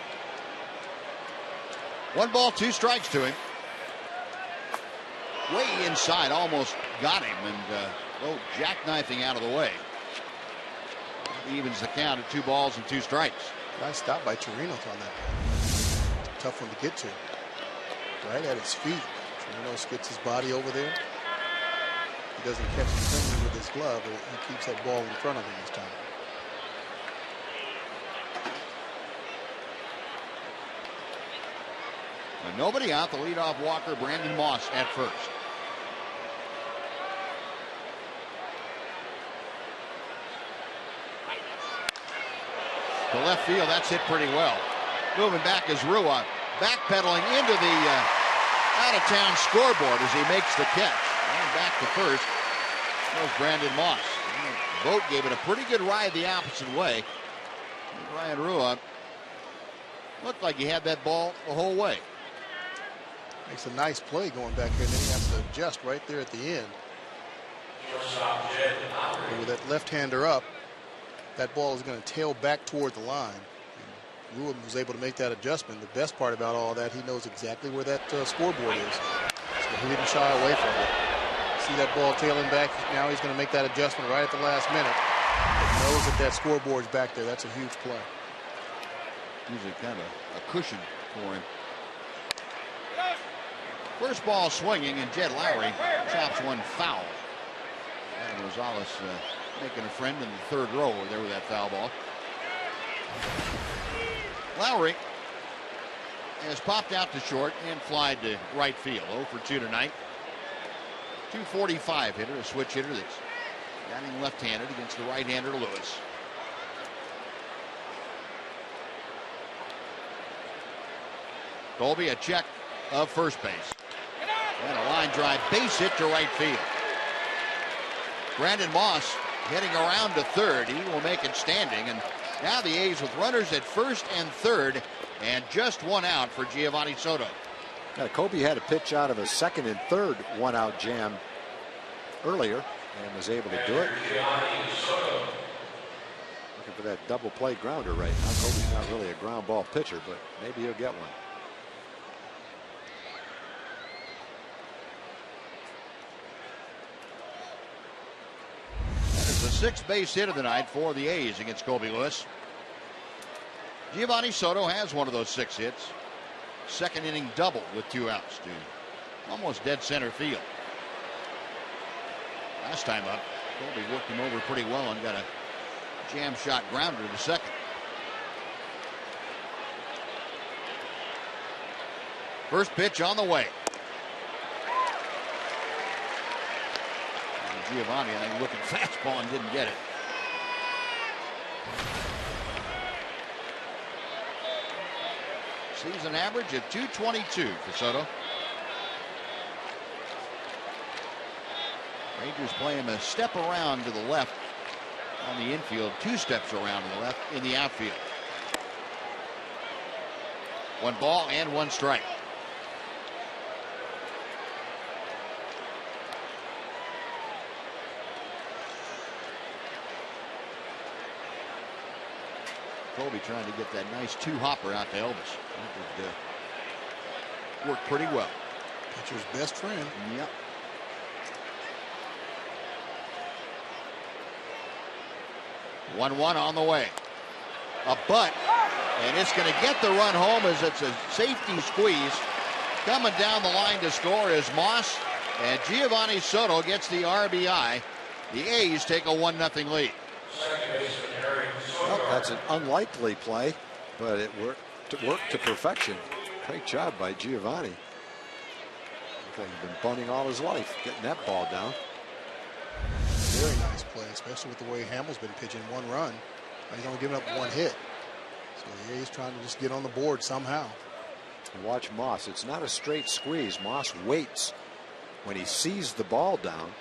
1 ball, 2 strikes to him. Way inside, almost got him, and jackknifing out of the way. Evens the count at 2 balls and 2 strikes. Nice stop by Chirinos on that. Tough one to get to. Right at his feet. Chirinos gets his body over there. He doesn't catch the finger with his glove, but he keeps that ball in front of him this time. And nobody out. The leadoff walker, Brandon Moss, at first. To left field, that's hit pretty well. Moving back is Rua, backpedaling into the out-of-town scoreboard as he makes the catch. And back to first goes Brandon Moss. Vogt gave it a pretty good ride the opposite way. Ryan Rua looked like he had that ball the whole way. Makes a nice play going back there, and then he has to adjust right there at the end. And with that left-hander up, that ball is going to tail back toward the line. And Ruin was able to make that adjustment. The best part about all that, he knows exactly where that scoreboard is. So he didn't shy away from it. See that ball tailing back. Now he's going to make that adjustment right at the last minute. He knows that that scoreboard's back there. That's a huge play. Usually kind of a cushion for him. First ball swinging, and Jed Lowry chops one foul. Adam Rosales making a friend in the third row there with that foul ball. Lowry has popped out to short and flied to right field. 0 for 2 tonight. 245 hitter, a switch hitter that's batting left-handed against the right-hander Lewis. Colby a check of first base. And a line drive base hit to right field. Brandon Moss heading around to third. He will make it standing. And now the A's with runners at first and third, and just 1 out for Giovanni Soto. Yeah, Colby had a pitch out of a second and third 1-out jam earlier and was able to do it. Looking for that double play grounder right now. Colby's not really a ground ball pitcher, but maybe he'll get one. The 6th base hit of the night for the A's against Colby Lewis. Giovanni Soto has one of those 6 hits. Second inning double with 2 outs to almost dead center field. Last time up, Colby worked him over pretty well and got a jam shot grounder to second. First pitch on the way. Giovanni, I think, looking fastball and didn't get it. Season average of 222 for Soto. Rangers play him a step around to the left on the infield, 2 steps around to the left in the outfield. 1 ball and 1 strike. Colby trying to get that nice 2-hopper out to Elvis. That would work pretty well. Pitcher's best friend. Yep. One on the way. A butt, and it's going to get the run home as it's a safety squeeze. Coming down the line to score is Moss, and Giovanni Soto gets the RBI. The A's take a 1-0 lead. Well, that's an unlikely play, but it worked to perfection. Great job by Giovanni. Looks like he's been bunting all his life, getting that ball down. Very nice play, especially with the way Hamill's been pitching. 1 run. He's only giving up 1 hit. So the A's trying to just get on the board somehow. Watch Moss. It's not a straight squeeze. Moss waits. When he sees the ball down,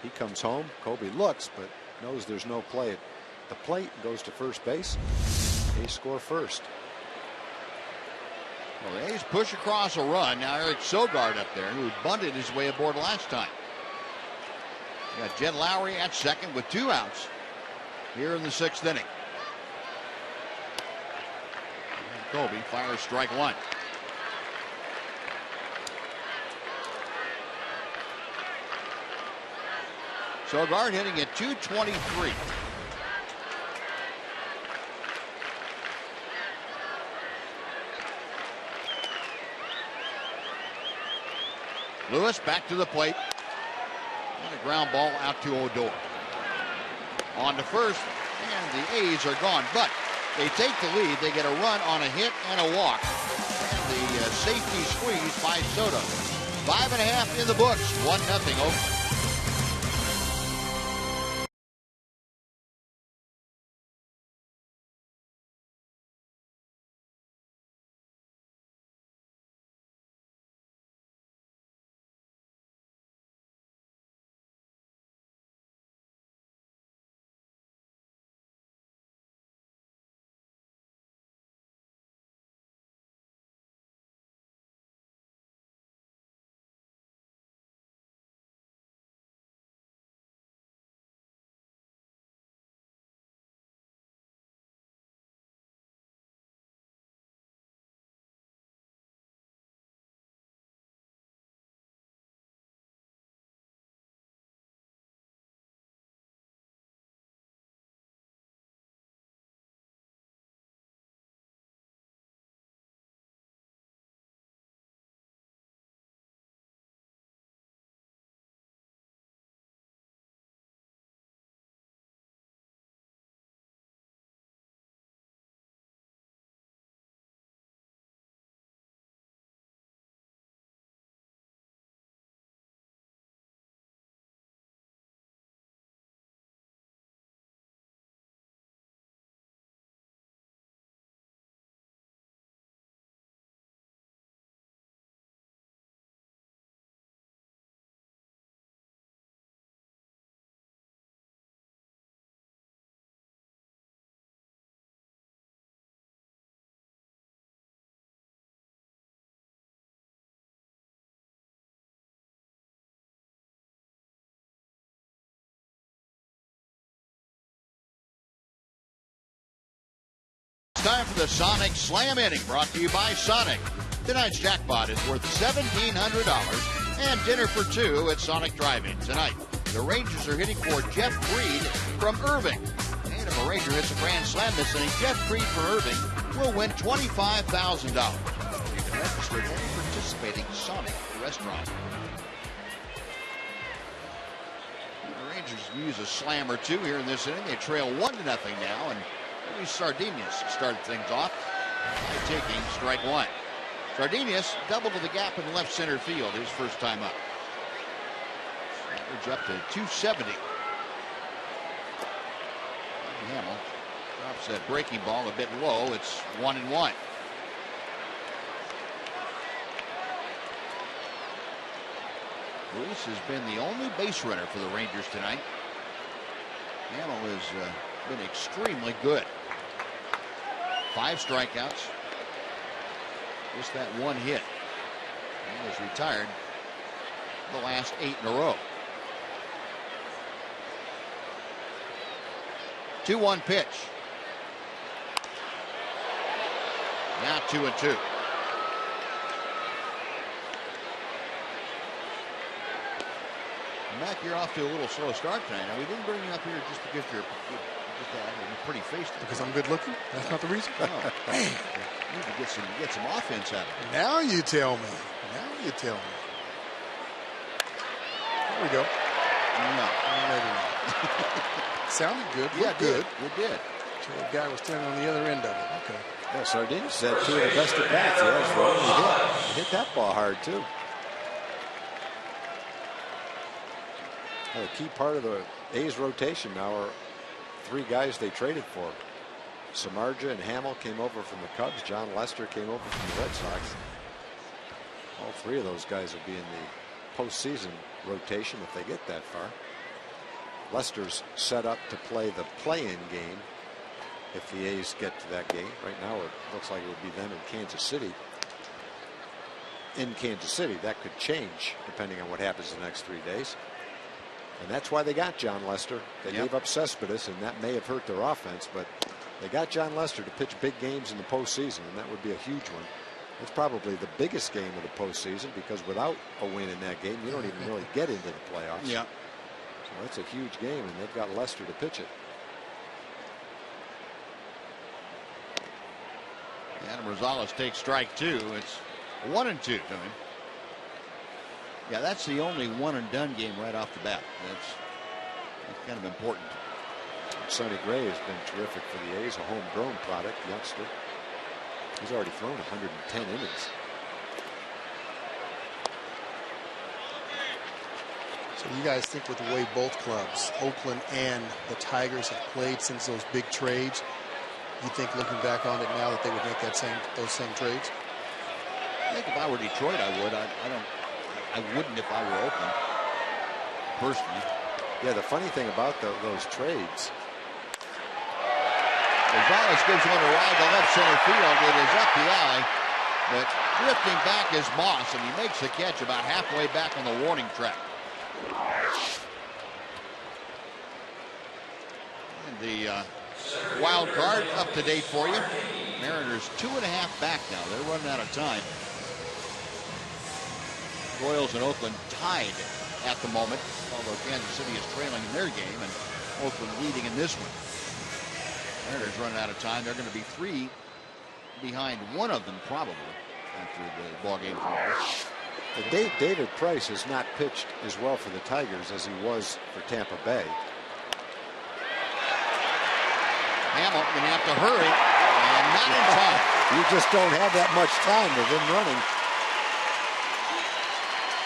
he comes home. Colby looks, but knows there's no play at the plate, goes to first base. A's score first. Well, the A's push across a run. Now Eric Sogard up there, who bunted his way aboard last time. Got Jed Lowry at second with 2 outs here in the 6th inning. And Colby fires strike 1. Sogard hitting at .223. Lewis back to the plate. And a ground ball out to Odor. On to first, and the A's are gone. But they take the lead. They get a run on a hit and a walk. And the safety squeeze by Soto. 5.5 in the books. 1-0 Oakland. It's time for the Sonic Slam Inning, brought to you by Sonic. Tonight's jackpot is worth $1,700 and dinner for 2 at Sonic Drive-In tonight. The Rangers are hitting for Jeff Fried from Irving. And if a Ranger hits a grand slam this inning, Jeff Fried from Irving will win $25,000. You can register at any participating Sonic restaurant. The Rangers use a slam or 2 here in this inning. They trail 1-0 now, and Luis Sardinez started things off by taking strike 1. Sardinez doubled to the gap in left center field his first time up. Average up to 270. Hamill drops that breaking ball a bit low. It's 1-1. Bruce has been the only base runner for the Rangers tonight. Hamill has been extremely good. 5 strikeouts. Just that one hit. He has retired the last 8 in a row. 2-1 pitch. Now 2-2. Mac, you're off to a little slow start tonight. Now, we didn't bring you up here just because you're just a pretty face. Because I'm good looking? That's not the reason? No. You need to get some offense out of it. Now you tell me. Now you tell me. There we go. No. Maybe not. Sounded good. Yeah, good. It did. So the guy was standing on the other end of it. Okay. Yeah, Sardini said 2 of the best at bats. Yeah, he hit that ball hard too. A key part of the A's rotation now are 3 guys they traded for. Samardzija and Hamill came over from the Cubs. John Lester came over from the Red Sox. All 3 of those guys will be in the postseason rotation if they get that far. Lester's set up to play the play-in game if the A's get to that game. Right now it looks like it would be them in Kansas City. In Kansas City, that could change depending on what happens the next 3 days. And that's why they got John Lester. They gave up Cespedes, and that may have hurt their offense, but they got John Lester to pitch big games in the postseason, and that would be a huge one. It's probably the biggest game of the postseason because without a win in that game, you don't even really get into the playoffs. Yeah. So that's a huge game, and they've got Lester to pitch it. Adam Rosales takes strike 2. It's 1-2 to him. Yeah, that's the only one-and-done game right off the bat. That's kind of important. Sonny Gray has been terrific for the A's, a homegrown product, youngster. He's already thrown 110 innings. So you guys think with the way both clubs, Oakland and the Tigers, have played since those big trades, you think looking back on it now that they would make those same trades? I think if I were Detroit, I would. I wouldn't if I were Oakland, personally. Yeah, the funny thing about those trades. Rosales gives one a ride to left center field. It is up the alley, but drifting back is Moss, and he makes the catch about halfway back on the warning track. And the wild card up to date for you. Mariners 2.5 back now. They're running out of time. Royals and Oakland tied at the moment, although Kansas City is trailing in their game and Oakland leading in this one. Mariners running out of time. They're going to be 3 behind one of them probably after the ball game's over. David Price has not pitched as well for the Tigers as he was for Tampa Bay. Hamill going to have to hurry, and not in time. You just don't have that much time with him running.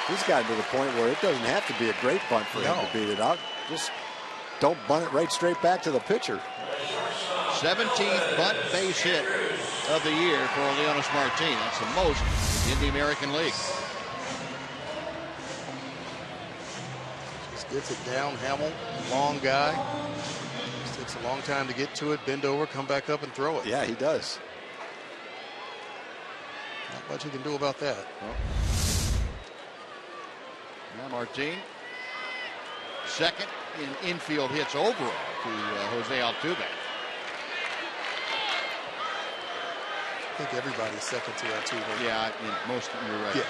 He's gotten to the point where it doesn't have to be a great bunt for him to beat it out. Just don't bunt it right straight back to the pitcher. 17th bunt base hit of the year for Leonis Martin. That's the most in the American League. Just gets it down. Hamill, long guy. Just takes a long time to get to it, bend over, come back up and throw it. Yeah, he does. Not much he can do about that. Well, now Martin, second in infield hits overall to Jose Altuve. I think everybody's second to Altuve. Yeah, most you're right. Yeah.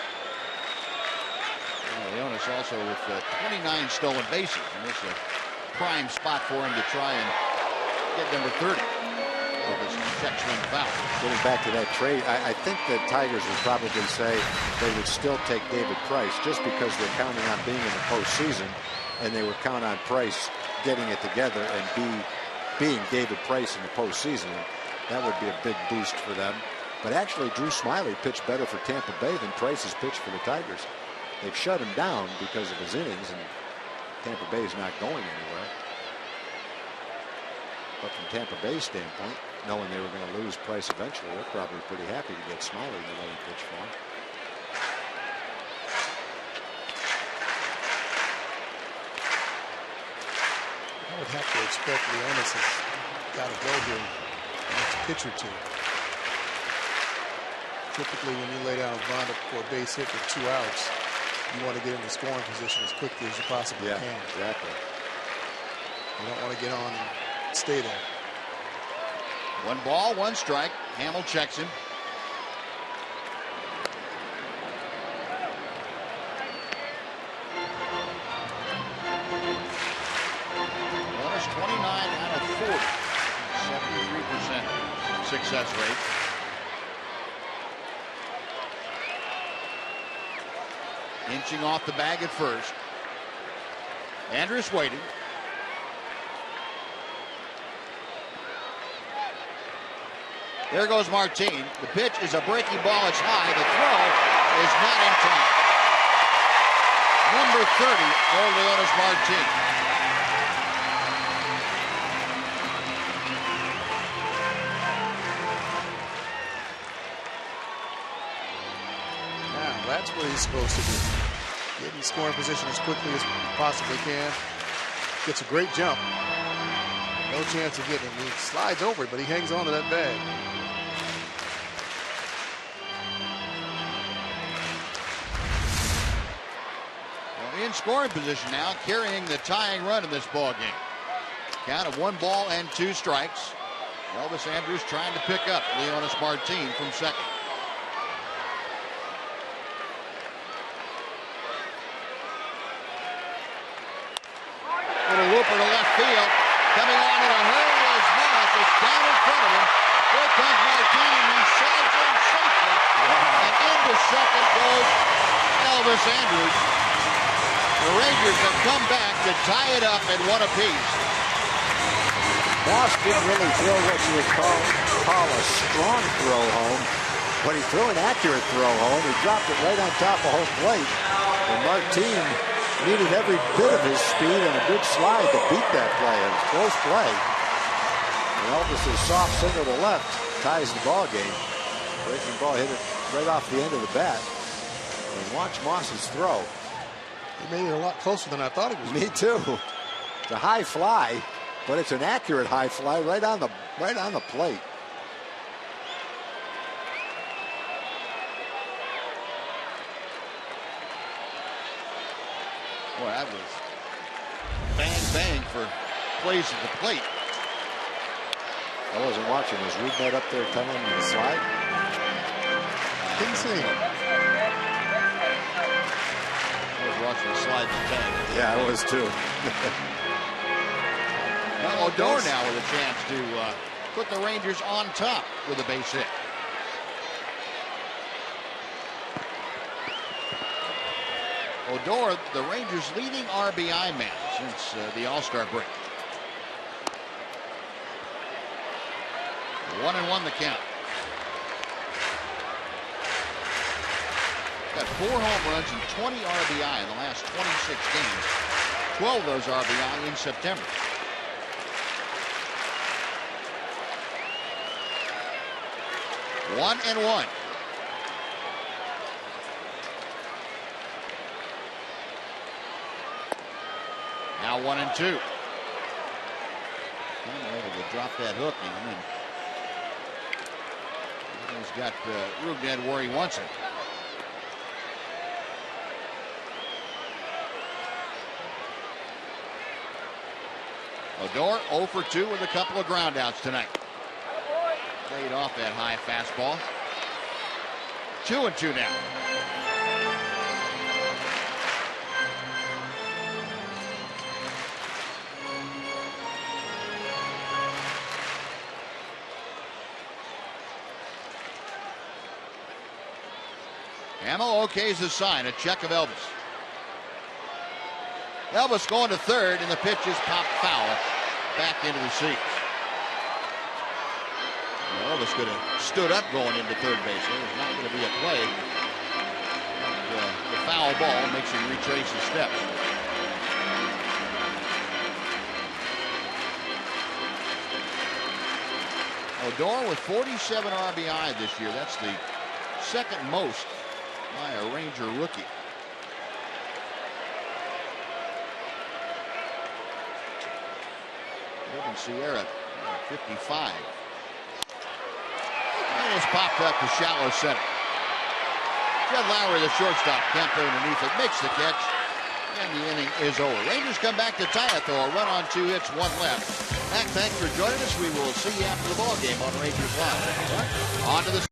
Leonis also with 29 stolen bases, and it's a prime spot for him to try and get number 30. Check swing foul. Getting back to that trade, I think the Tigers would probably say they would still take David Price just because they're counting on being in the postseason, and they would count on Price getting it together and being David Price in the postseason. That would be a big boost for them. But actually, Drew Smyly pitched better for Tampa Bay than Price has pitched for the Tigers. They've shut him down because of his innings, and Tampa Bay is not going anywhere. But from Tampa Bay's standpoint, knowing they were going to lose Price eventually, they're probably pretty happy to get Smyly the way he pitched for him. have to expect Leonis has got to go here the next pitch or two. Typically, when you lay down a bunt for a base hit with 2 outs, you want to get in the scoring position as quickly as you possibly can. Exactly. You don't want to get on and stay there. 1 ball, 1 strike. Hamill checks him. Leonis 29 out of 40. 73% success rate. Inching off the bag at first. Andrus waiting. There goes Martin. The pitch is a breaking ball. It's high. The throw is not in time. Number 30 for Leonis Martin. Now, that's what he's supposed to do. Get in scoring position as quickly as he possibly can. Gets a great jump. No chance of getting him. He slides over it, but he hangs on to that bag. Well, in scoring position now, carrying the tying run in this ball game. Count of 1 ball and 2 strikes. Elvis Andrus trying to pick up Leonis Martin from second. Little looper to left field. Coming on in a hurry is Moss. It's down in front of him. Here comes Martin. He slides in safely. And into second goes Elvis Andrus. The Rangers have come back to tie it up at 1 apiece. Moss didn't really throw what you would call a strong throw home, but he threw an accurate throw home. He dropped it right on top of home plate. And Martin needed every bit of his speed and a good slide to beat that play. It was close play. And Elvis's soft single to left ties the ball game. Breaking ball hit it right off the end of the bat. And watch Moss's throw. He made it a lot closer than I thought it was. Me too. It's a high fly, but it's an accurate high fly right on the plate. Boy, that was bang, bang for plays at the plate. I wasn't watching. Was Rudnett up there telling him to slide? Didn't see him. I was watching the slide and bang. Yeah, I was too. Well, Odor now with a chance to put the Rangers on top with a base hit. Odor, the Rangers' leading RBI man since the All-Star break. 1-1 the count. Got 4 home runs and 20 RBI in the last 26 games. 12 of those RBI in September. One and one. Now 1-2. Able to drop that hook in, and he's got Rudnett where he wants it. Odor 0 for 2 with a couple of groundouts tonight. Laid off that high fastball. 2-2 now. Hamill okays the sign, a check of Elvis. Elvis going to third, and the pitch is popped foul back into the seats. Elvis could have stood up going into third base. There's not going to be a play. The foul ball makes him retrace his steps. Odor with 47 RBI this year. That's the second most by a Ranger rookie. Alan Sierra, 55. And it's popped up to shallow center. Jed Lowry, the shortstop, camped underneath it, makes the catch, and the inning is over. Rangers come back to tie it, though. A run on 2 hits, 1 left. Mac, thanks for joining us. We will see you after the ball game on Rangers Live. On to the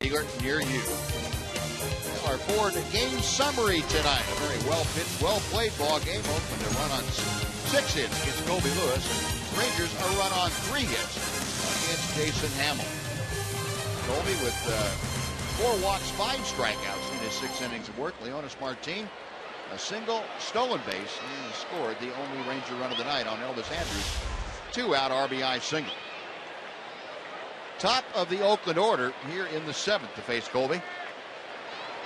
dealer near you. Our four-game summary tonight. A very well-pitched, well-played ball game. Oakland a run on 6 hits against Colby Lewis. And Rangers a run on 3 hits against Jason Hamill. Colby with 4 walks, 5 strikeouts in his 6 innings of work. Leonis Martin, a single, stolen base, and scored the only Ranger run of the night on Elvis Andrus. 2-out RBI single. Top of the Oakland order here in the 7th to face Colby.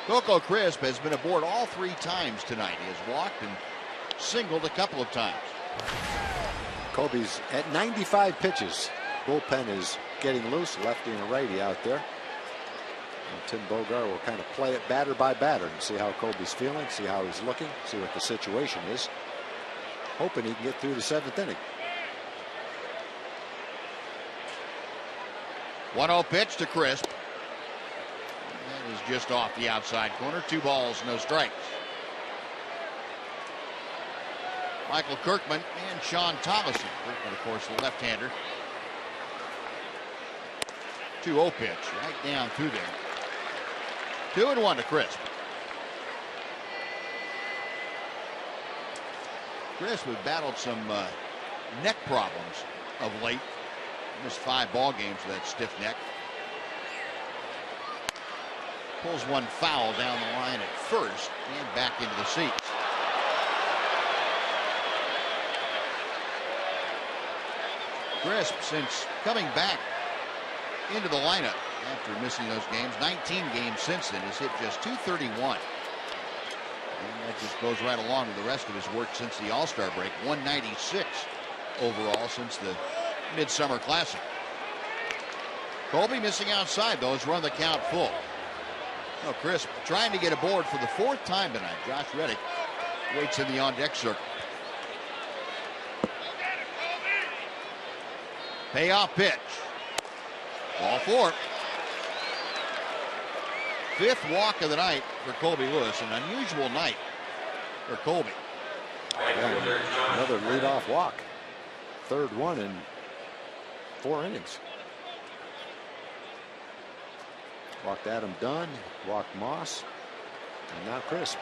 Coco Crisp has been aboard all 3 times tonight. He has walked and singled a couple of times. Colby's at 95 pitches. Bullpen is getting loose, lefty and a righty out there. And Tim Bogart will kind of play it batter by batter and see how Colby's feeling, see how he's looking, see what the situation is. Hoping he can get through the 7th inning. 1-0 pitch to Crisp. That is just off the outside corner. 2 balls, no strikes. Michael Kirkman and Sean Thomason. Kirkman, of course, the left-hander. 2-0 pitch right down through there. 2-1 to Crisp. Crisp has battled some neck problems of late. Missed 5 ball games with that stiff neck. Pulls one foul down the line at first and back into the seats. Crisp, since coming back into the lineup after missing those games, 19 games since then, has hit just .231. And that just goes right along with the rest of his work since the All-Star break. 196 overall since the Midsummer Classic. Colby missing outside, though, has run the count full. Oh, Crisp trying to get aboard for the 4th time tonight. Josh Reddick waits in the on-deck circle. Payoff pitch. Ball 4. 5th walk of the night for Colby Lewis. An unusual night for Colby. Yeah, another leadoff walk. 3rd one in 4 innings. Walked Adam Dunn, walked Moss, and now Crisp.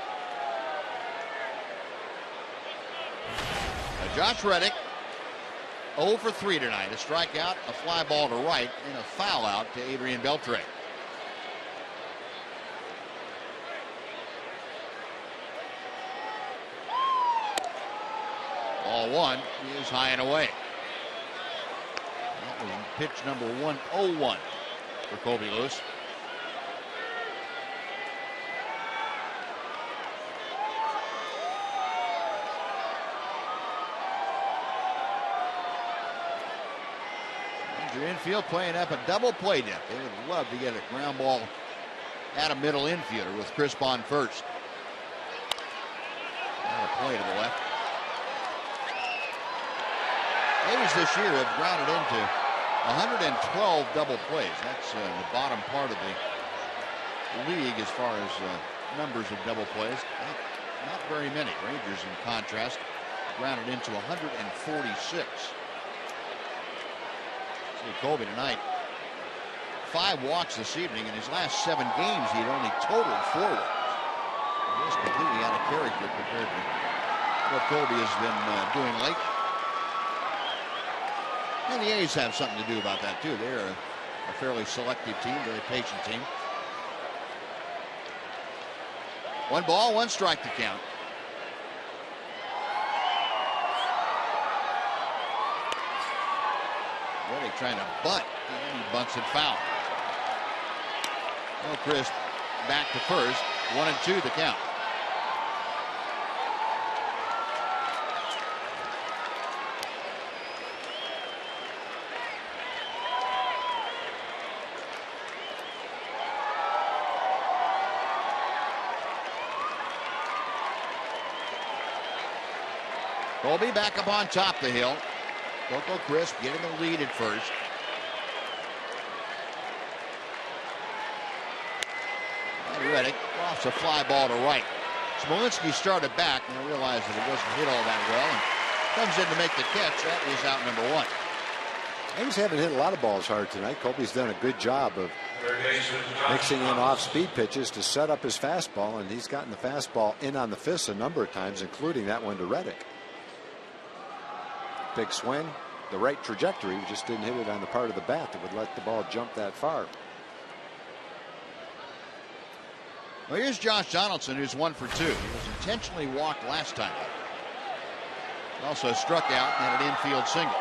Now Josh Reddick 0 for 3 tonight. A strikeout, a fly ball to right, and a foul out to Adrian Beltre. Ball one is high and away. That was pitch number 101 for Colby Lewis. Ranger infield playing up a double play depth. They would love to get a ground ball at a middle infielder with Chris on first. Now a play to the left. A's this year have grounded into 112 double plays. That's the bottom part of the league as far as numbers of double plays. Not very many. Rangers, in contrast, grounded into 146. See Colby tonight. 5 walks this evening. In his last 7 games, he had only totaled 4 walks. He is completely out of character compared to what Colby has been doing lately. And the A's have something to do about that, too. They're a fairly selective team, very patient team. 1 ball, 1 strike to count. Really trying to bunt, and he bunts it foul. Well, Crisp back to first. 1 and 2 the count. Colby back up on top the hill. Coco Crisp getting the lead at first. And Reddick lofts a fly ball to right. Smolinski started back and realized that it wasn't hit all that well and comes in to make the catch. That is out number 1. A's haven't hit a lot of balls hard tonight. Colby's done a good job of mixing in off-speed pitches to set up his fastball, and he's gotten the fastball in on the fist a number of times, including that one to Reddick. Big swing, the right trajectory, just didn't hit it on the part of the bat that would let the ball jump that far. Well, here's Josh Donaldson, who's 1 for 2. He was intentionally walked last time. He also struck out and had an infield single.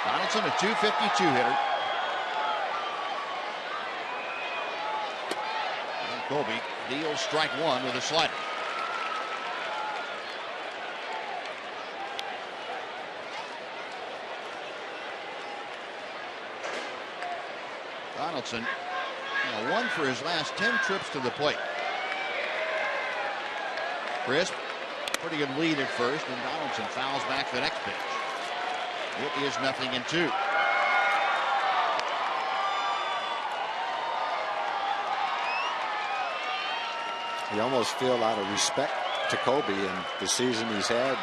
Donaldson, a .252 hitter. And Colby deals strike 1 with a slider. Donaldson, 1 for his last 10 trips to the plate. Crisp, pretty good lead at first, and Donaldson fouls back the next pitch. It is 0-2. You almost feel out of respect to Colby and the season he's had and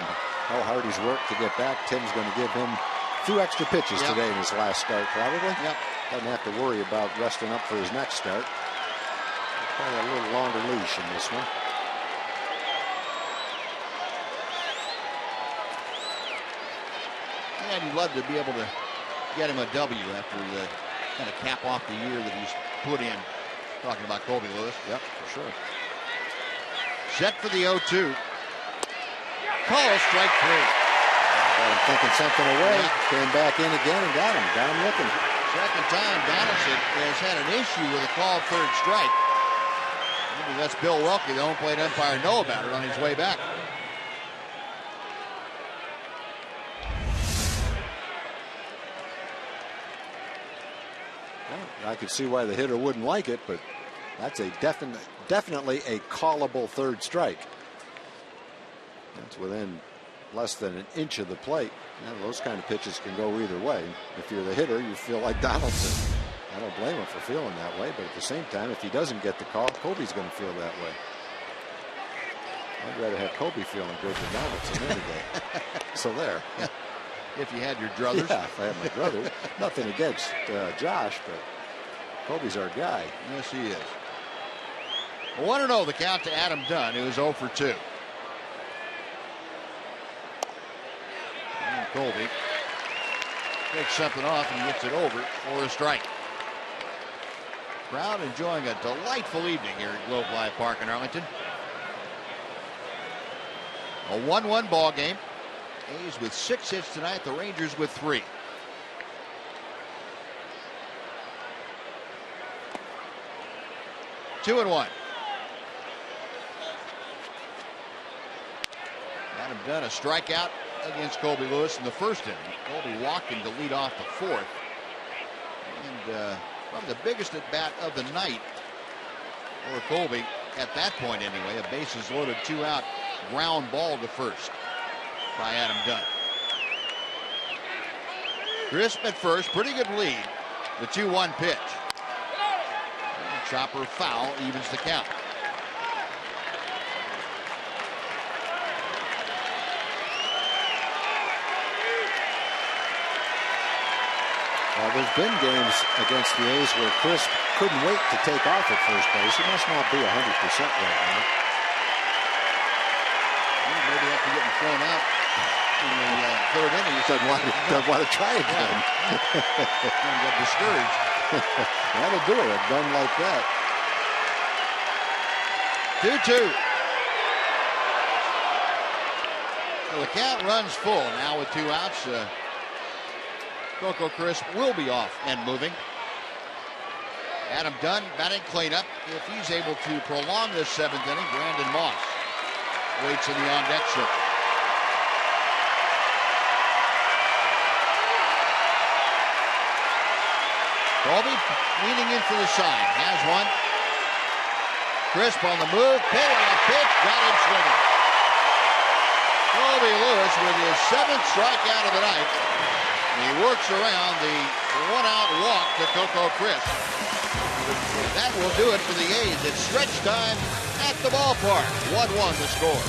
how hard he's worked to get back. Tim's going to give him a few extra pitches today in his last start, probably. Yep. Doesn't have to worry about resting up for his next start. Probably a little longer leash in this one. And you'd love to be able to get him a W after the kind of cap off the year that he's put in. Talking about Colby Lewis. Yep, for sure. Set for the 0-2. Call strike 3. Got him thinking something away. Came back in again and got him. Got him looking. Second time Donaldson has had an issue with a called 3rd strike. Maybe that's Bill Welke, the home plate umpire, know about it on his way back. Well, I could see why the hitter wouldn't like it, but that's a definitely a callable 3rd strike. That's within less than an inch of the plate. Now, those kind of pitches can go either way. If you're the hitter, you feel like Donaldson. I don't blame him for feeling that way, but at the same time, if he doesn't get the call, Colby's going to feel that way. I'd rather have Colby feeling good than Donaldson any day. So there. If you had your druthers. Yeah, if I had my brother. Nothing against Josh, but Colby's our guy. Yes, he is. 1-0 the count to Adam Dunn, who is 0 for 2. And Colby takes something off and gets it over for a strike. Crowd enjoying a delightful evening here at Globe Life Park in Arlington. A 1-1 ball game. A's with 6 hits tonight. The Rangers with 3. Two and one. Adam Dunn, a strikeout against Colby Lewis in the first inning. Colby walking to lead off the fourth. And probably the biggest at bat of the night for Colby at that point anyway. A bases loaded, 2 out, ground ball to first by Adam Dunn. Crisp at first, pretty good lead. The 2-1 pitch. And chopper foul evens the count. Well, there's been games against the A's where Crisp couldn't wait to take off at first base. He must not be 100% right now. Maybe after getting thrown out in the third inning, he doesn't want to try again. He got discouraged. That'll do it. Done like that. 2-2. So the count runs full now with 2 outs. Coco Crisp will be off and moving. Adam Dunn batting cleanup. If he's able to prolong this 7th inning, Brandon Moss waits in the on-deck circle. Colby leaning in for the sign. Has one. Crisp on the move. Payoff pitch. Got him swinging. Colby Lewis with his 7th strikeout of the night. He works around the 1-out walk to Coco Crisp. That will do it for the A's. It's stretch time at the ballpark. 1-1 the score.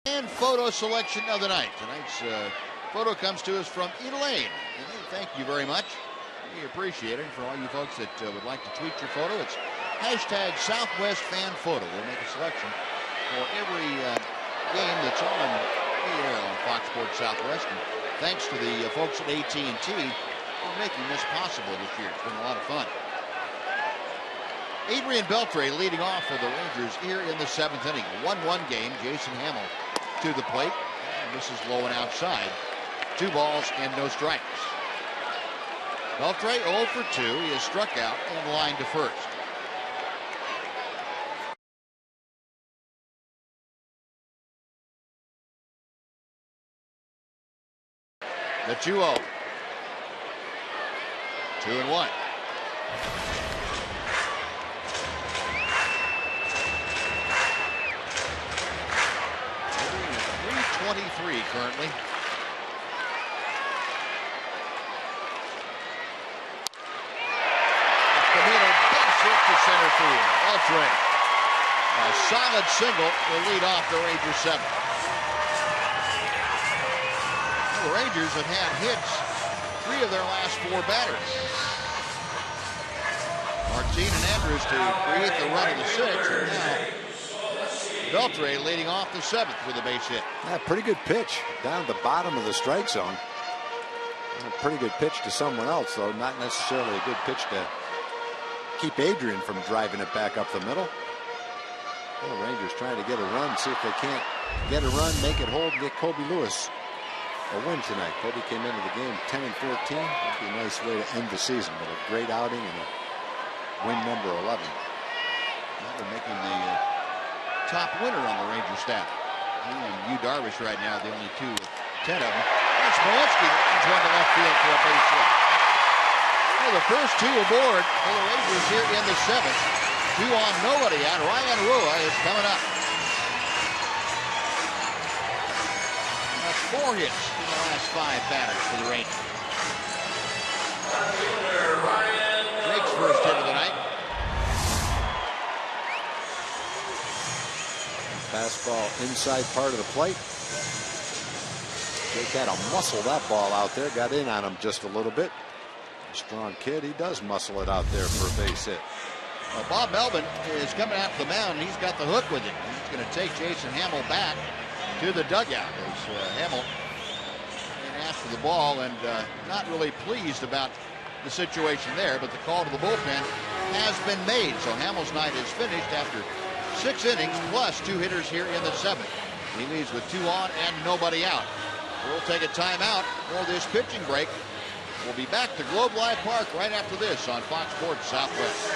And photo selection of the night. Tonight's photo comes to us from Elaine. Elaine, thank you very much. We appreciate it. For all you folks that would like to tweet your photo, it's #SouthwestFanPhoto. We'll make a selection for every game that's on the air on Fox Sports Southwest. And thanks to the folks at AT for making this possible this year. It's been a lot of fun. Adrian Beltre leading off for the Rangers here in the 7th inning. 1-1 game. Jason Hamill to the plate. And this is low and outside. 2 balls and no strikes. Beltre 0 for 2. He is struck out and lined to first. The 2-0. 2-1. 323 currently. to center field. Beltre. A solid single will lead off the Rangers 7th. The Rangers have had hits 3 of their last 4 batters. Martin and Andrews to create the run of the 6th. And now Beltre leading off the 7th with a base hit. Yeah, pretty good pitch down at the bottom of the strike zone. A pretty good pitch to someone else, though. Not necessarily a good pitch to keep Adrian from driving it back up the middle. Well, the Rangers trying to get a run, see if they can't get a run, make it hold, and get Kobe Lewis a win tonight. Kobe came into the game 10-14. That'd be a nice way to end the season, but a great outing and a win number 11. They're making the top winner on the Ranger staff. He and Yu Darvish right now, the only 2 with 10 of them. That's Smolinski runs one to left field for a base hit. Well, the first 2 aboard for the Rangers here in the 7th. 2 on, nobody out. Ryan Rua is coming up. That's 4 hits in the last 5 batters for the Rangers. Drake's first hit of the night. Fastball inside part of the plate. Jake had to muscle that ball out there. Got in on him just a little bit. Strong kid. He does muscle it out there for a base hit. Well, Bob Melvin is coming out to the mound, and he's got the hook with him. He's going to take Jason Hamill back to the dugout as Hamill asked for the ball and not really pleased about the situation there, but the call to the bullpen has been made. So Hamill's night is finished after 6 innings plus 2 hitters here in the 7th. He leaves with 2 on and nobody out. We'll take a timeout for this pitching break. We'll be back to Globe Life Park right after this on Fox Sports Southwest.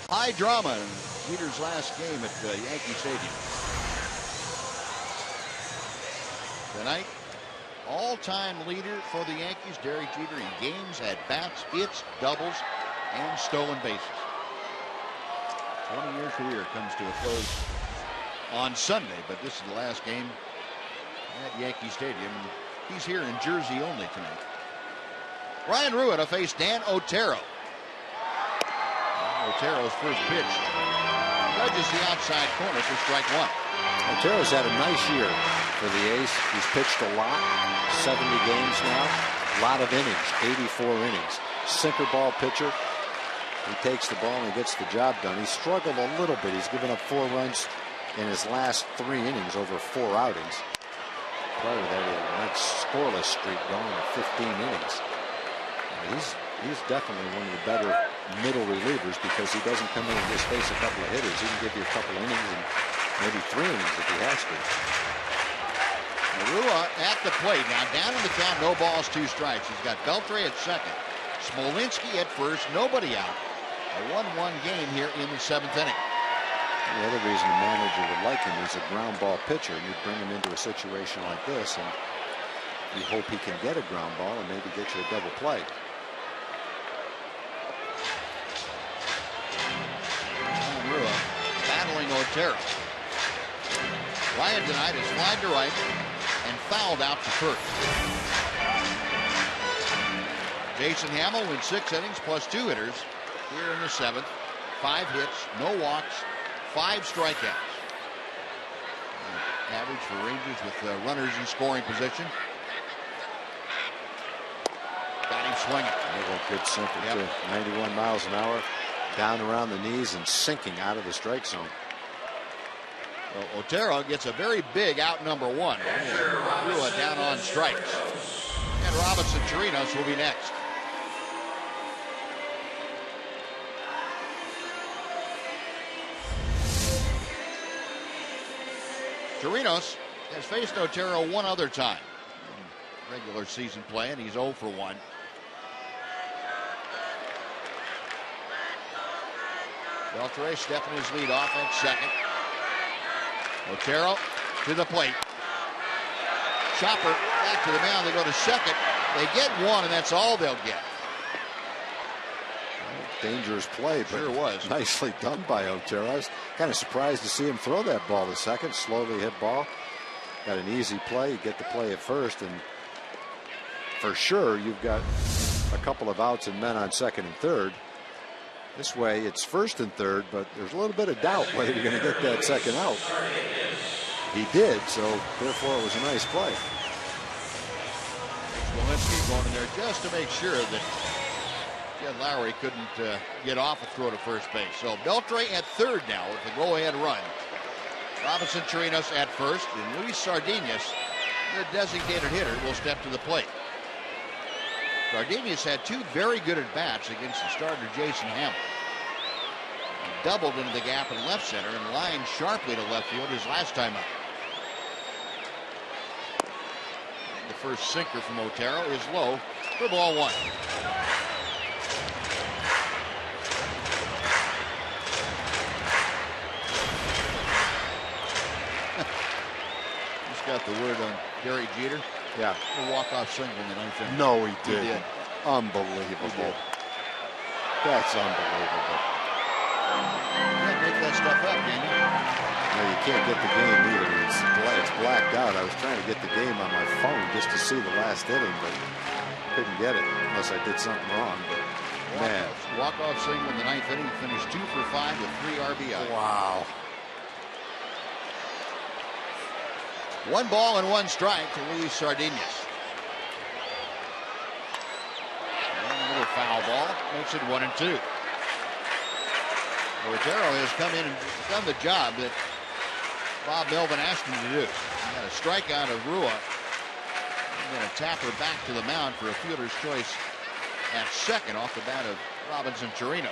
High drama in Jeter's last game at Yankee Stadium. Tonight, all-time leader for the Yankees, Derek Jeter, in games, at bats, hits, doubles, and stolen bases. 20-year career comes to a close on Sunday, but this is the last game at Yankee Stadium. He's here in jersey only tonight. Ryan Rua to face Dan Otero. Otero's first pitch judges the outside corner for strike 1. Otero's had a nice year for the A's. He's pitched a lot, 70 games now, a lot of innings, 84 innings. Sinker ball pitcher. He takes the ball and gets the job done. He's struggled a little bit. He's given up 4 runs in his last 3 innings over 4 outings. Player that had a nice scoreless streak going at 15 innings. And he's he's definitely one of the better middle relievers because he doesn't come in and just face a couple of hitters. He can give you a couple innings and maybe 3 innings if he has to. Rua at the plate. Now down in the count, no balls, 2 strikes. He's got Beltre at second. Smolinski at first, nobody out. A 1-1 game here in the 7th inning. The other reason the manager would like him is a ground ball pitcher. You'd bring him into a situation like this, and you hope he can get a ground ball and maybe get you a double play. Rua battling Otero. Ryan tonight is flied to right and fouled out to first. Jason Hamill went 6 innings plus 2 hitters here in the 7th. 5 hits, no walks, 5 strikeouts. Average for Rangers with runners in scoring position. Got him swinging. A good sinker too. 91 miles an hour, down around the knees and sinking out of the strike zone. Well, Otero gets a very big out number 1. Rua down on strikes. And Robinson Chirinos will be next. Chirinos has faced Otero 1 other time in regular season play, and he's 0 for 1. Beltre stepping his lead off at second. Otero to the plate. Chopper back to the mound. They go to second. They get 1, and that's all they'll get. Dangerous play, but sure was. Nicely done by Otero. I was kind of surprised to see him throw that ball to second. Slowly hit ball. Got an easy play. You get the play at first, and for sure you've got a couple of outs and men on second and third. This way it's first and third, but there's a little bit of doubt whether you're going to get that second out. He did, so therefore it was a nice play. Smolinski going in there just to make sure that Jed Lowry couldn't get off a throw to first base. So Beltre at third now with the go-ahead run. Robinson Chirinos at first, and Luis Sardinas, the designated hitter, will step to the plate. Sardinas had 2 very good at-bats against the starter Jason Hamill. He doubled into the gap in left center and lined sharply to left field his last time out. The first sinker from Otero is low for ball 1. Just got the word on Derry Jeter. Yeah. A walk-off single in the 9th inning. No, he did. He did. Unbelievable. He did. That's unbelievable. You can't make that stuff up, can you? No, you can't get the game either. It's blacked out. I was trying to get the game on my phone just to see the last inning, but couldn't get it unless I did something wrong. But man, walk-off single in the 9th inning. Finished 2 for 5 with 3 RBI. Wow. 1 ball and 1 strike to Luis Sardinas. And a little foul ball makes it 1-2. Otero has come in and done the job that Bob Melvin asked him to do. He got a strikeout of Rua. He's going to tap her back to the mound for a fielder's choice at second off the bat of Robinson Chirinos.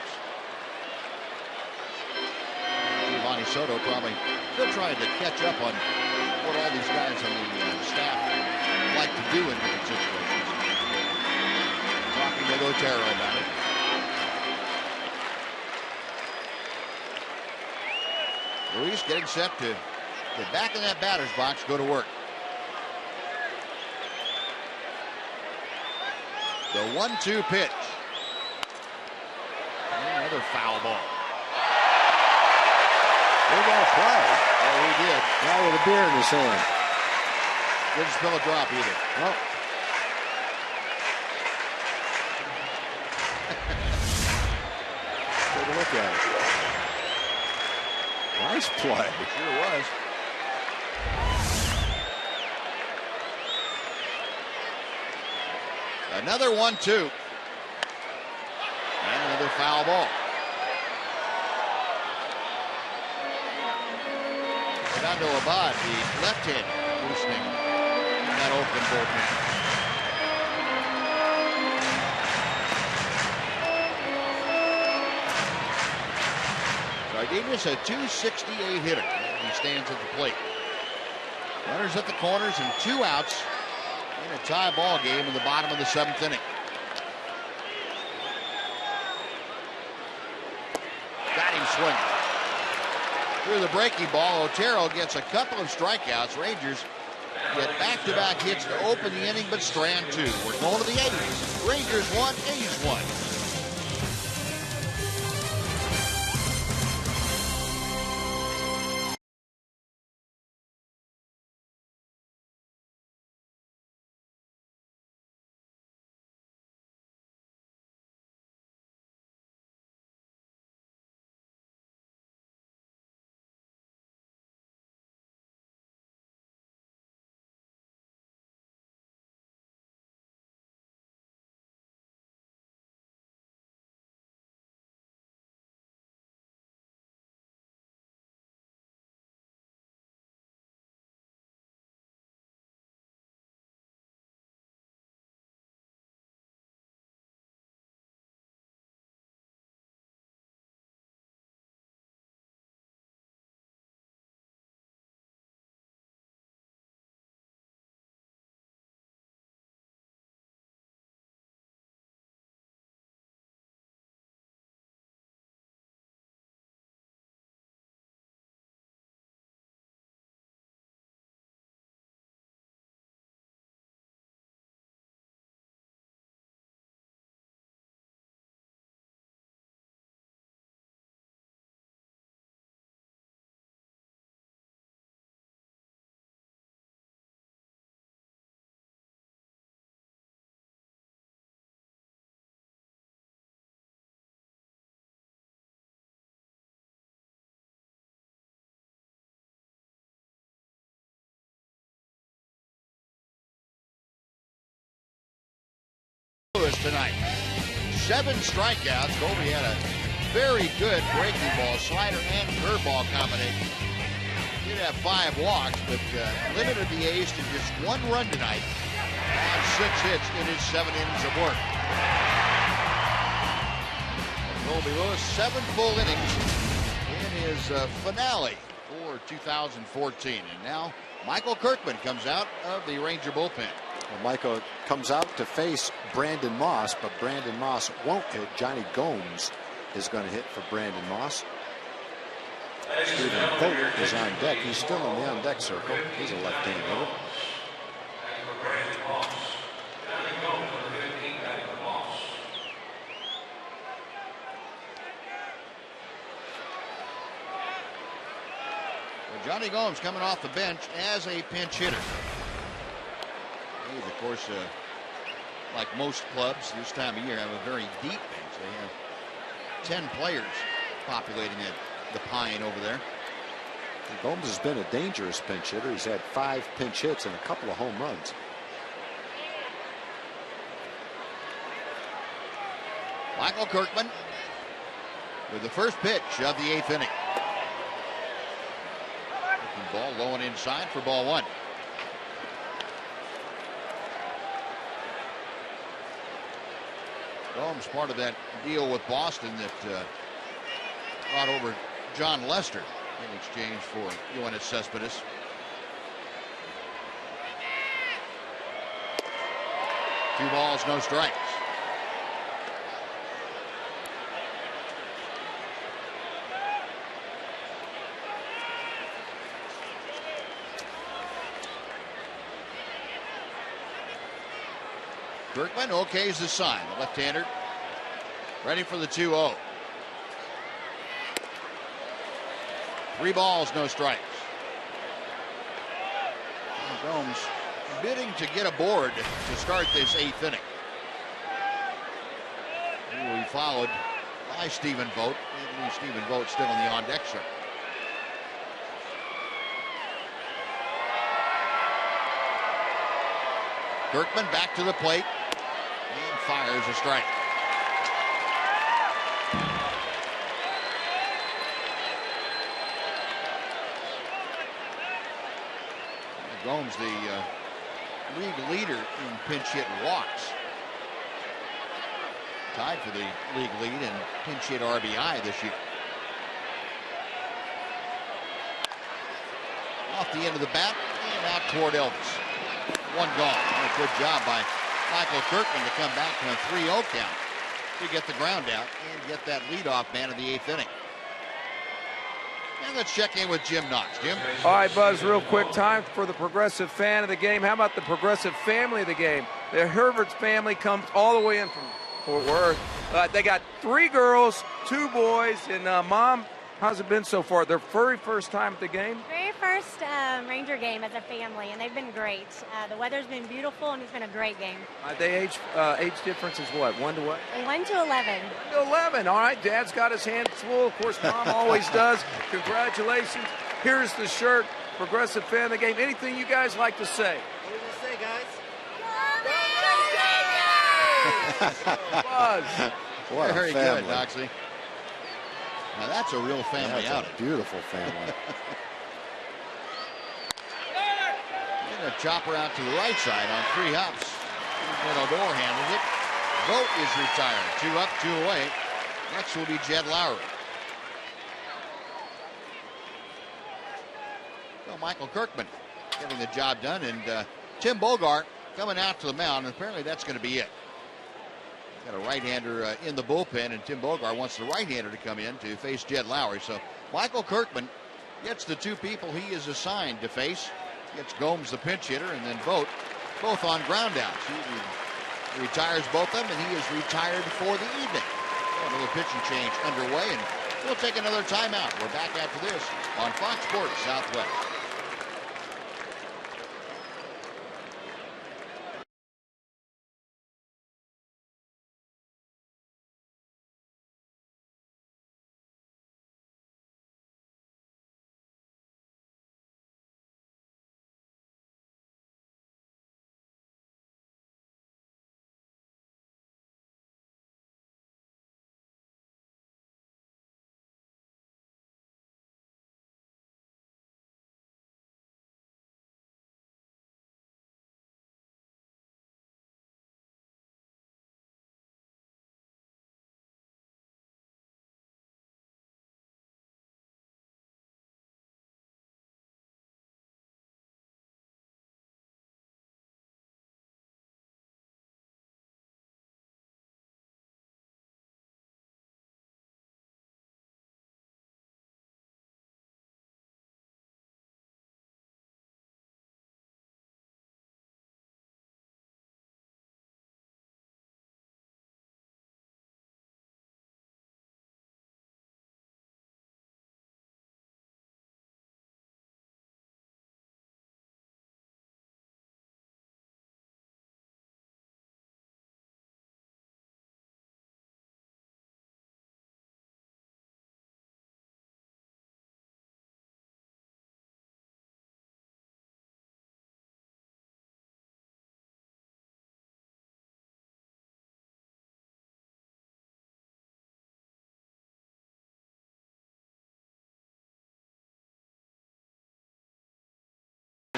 Giovanni Soto probably still trying to catch up on what all these guys on the staff like to do in different situations. Talking with Otero about it. Luis getting set to get back in that batter's box, go to work. The 1-2 pitch. And another foul ball. They got a play. Oh, he did. Guy with a beer in his hand. Didn't spill a drop either. Well. Take a look at it. Nice play. It sure was. Another 1-2. And another foul ball. Fernando Abad, the left-handed, loosening in that Oakland bullpen. Cardenas, a .268 hitter. He stands at the plate. Runners at the corners and 2 outs in a tie ball game in the bottom of the 7th inning. Got him swinging. Through the breaking ball, Otero gets a couple of strikeouts. Rangers get back-to-back hits to open the inning, but strand 2. We're going to the 8th. Rangers 1, A's 1. Tonight. 7 strikeouts. Colby had a very good breaking ball, slider, and curveball combination. Did have 5 walks, but limited the A's to just 1 run tonight and 6 hits in his 7 innings of work. Colby Lewis, 7 full innings in his finale for 2014. And now Michael Kirkman comes out of the Ranger bullpen. Well, Michael comes out to face Brandon Moss, but Brandon Moss won't hit. Johnny Gomes is going to hit for Brandon Moss. Stephen Vogt is on deck. He's still in the on-deck circle. He's a left-hand hitter. Well, Johnny Gomes coming off the bench as a pinch hitter. He's, of course, like most clubs this time of year, have a very deep bench. They have 10 players populating the pine over there. And Gomes has been a dangerous pinch hitter. He's had 5 pinch hits and a couple of home runs. Michael Kirkman with the first pitch of the 8th inning. Ball low and inside for ball 1. Gomes part of that deal with Boston that brought over John Lester in exchange for Yoenis Cespedes. Two balls, no strikes. Kirkman okays the sign. The left-hander ready for the 2-0. 3 balls, no strikes. And Gomes bidding to get aboard to start this 8th inning. He will be followed by Stephen Vogt. Stephen Vogt still in the on-deck circle. Kirkman back to the plate and fires a strike. Gomes, the league leader in pinch hit walks. Tied for the league lead in pinch hit RBI this year. Off the end of the bat and out toward Elvis. One gone. A good job by Michael Kirkman to come back from a 3-0 count to get the ground out and get that leadoff man in the 8th inning. And let's check in with Jim Knox. Jim? All right, Buzz, real quick time for the progressive fan of the game. How about the progressive family of the game? The Herbert's family comes all the way in from Fort Worth. They got 3 girls, 2 boys, and Mom, how's it been so far? Their very first time at the game? Very first Ranger game as a family, and they've been great. The weather's been beautiful, and it's been a great game. They age difference is what? 1 to what? 1 to 11. 1 to 11. All right, Dad's got his hands full. Of course, Mom always does. Congratulations. Here's the shirt. Progressive fan of the game. Anything you guys like to say? What do you say, guys? Buzz. What Very a family. good, Knoxley. Now that's a real family That's outing. a beautiful family. And a chopper out to the right side on 3 hops. Odor handles it. Vogt is retired. 2 up, 2 away. Next will be Jed Lowry. So Michael Kirkman getting the job done, and Tim Bogart coming out to the mound, and apparently that's going to be it. Got a right-hander in the bullpen, and Tim Bogart wants the right-hander to come in to face Jed Lowry. So Michael Kirkman gets the 2 people he is assigned to face. Gets Gomes, the pinch hitter, and then Vogt, both on groundouts. He retires both of them, and he is retired for the evening. Another pitching change underway, and we'll take another timeout. We're back after this on Fox Sports Southwest.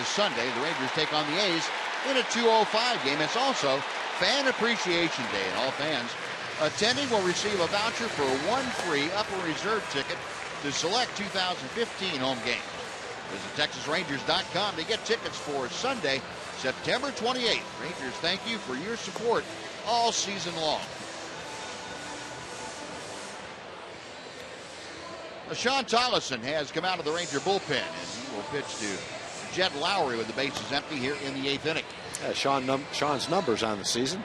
Sunday, the Rangers take on the A's in a 2:05 game. It's also Fan Appreciation Day, and all fans attending will receive a voucher for one free upper reserve ticket to select 2015 home games. Visit TexasRangers.com to get tickets for Sunday, September 28th. Rangers, thank you for your support all season long. Sean Tollison has come out of the Ranger bullpen, and he will pitch to Jed Lowry with the bases empty here in the 8th inning. Yeah, Sean's numbers on the season.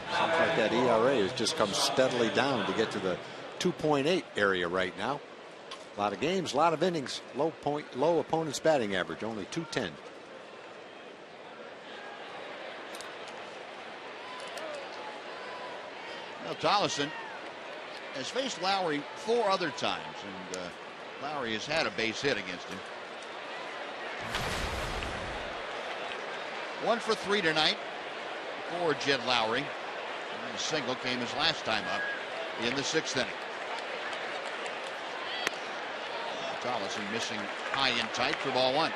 Seems like that ERA has just come steadily down to get to the 2.8 area right now. A lot of games, a lot of innings, low opponent's batting average, only 210. Well, Tollison has faced Lowry 4 other times, and Lowry has had a base hit against him. 1 for 3 tonight for Jed Lowry. And a single came his last time up in the 6th inning. Tollison missing high and tight for ball 1.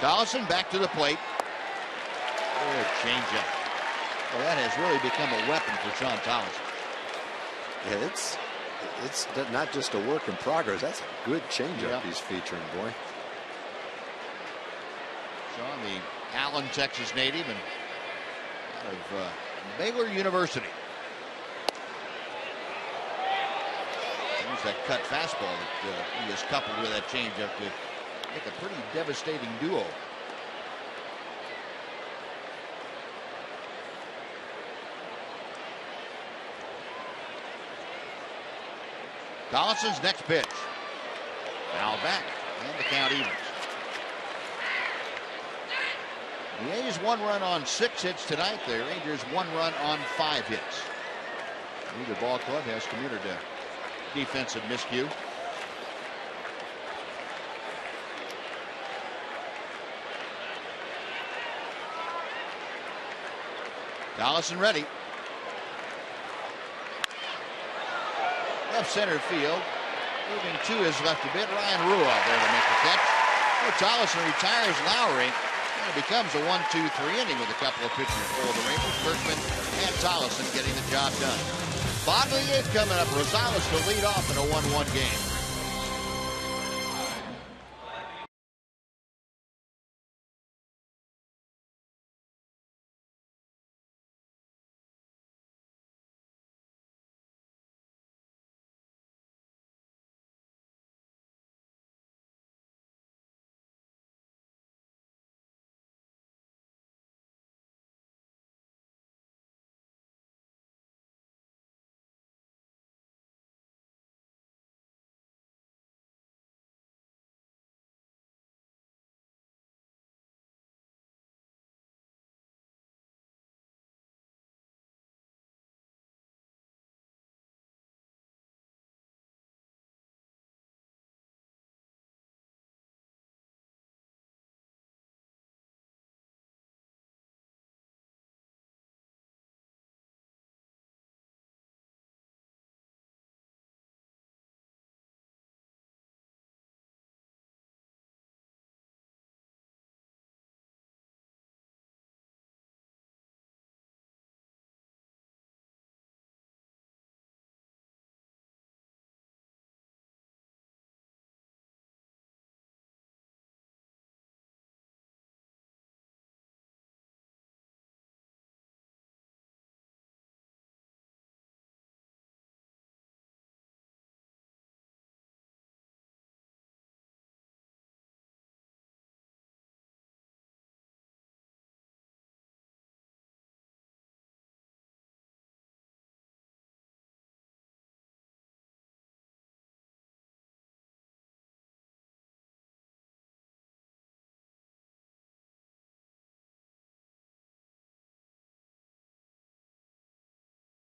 Tollison back to the plate. Good changeup. Well, that has really become a weapon for Sean Tolliver. Yeah, it's not just a work in progress. That's a good changeup he's featuring, boy. Sean, the Allen, Texas native, and out of Baylor University. There's that cut fastball that he has coupled with that changeup to make a pretty devastating duo. Collison's next pitch. Foul back, and the count evens. The A's 1 run on 6 hits tonight. The Rangers 1 run on 5 hits. Neither ball club has committed a defensive miscue. Collison ready. Left center field. Moving to his left a bit. Ryan Ruoff there to make the catch. Tollison retires Lowry. And it becomes a 1-2-3 inning with a couple of pitchers for the Rangers. Berkman and Tollison getting the job done. Bottom of the 8th coming up. Rosales to lead off in a 1-1 game.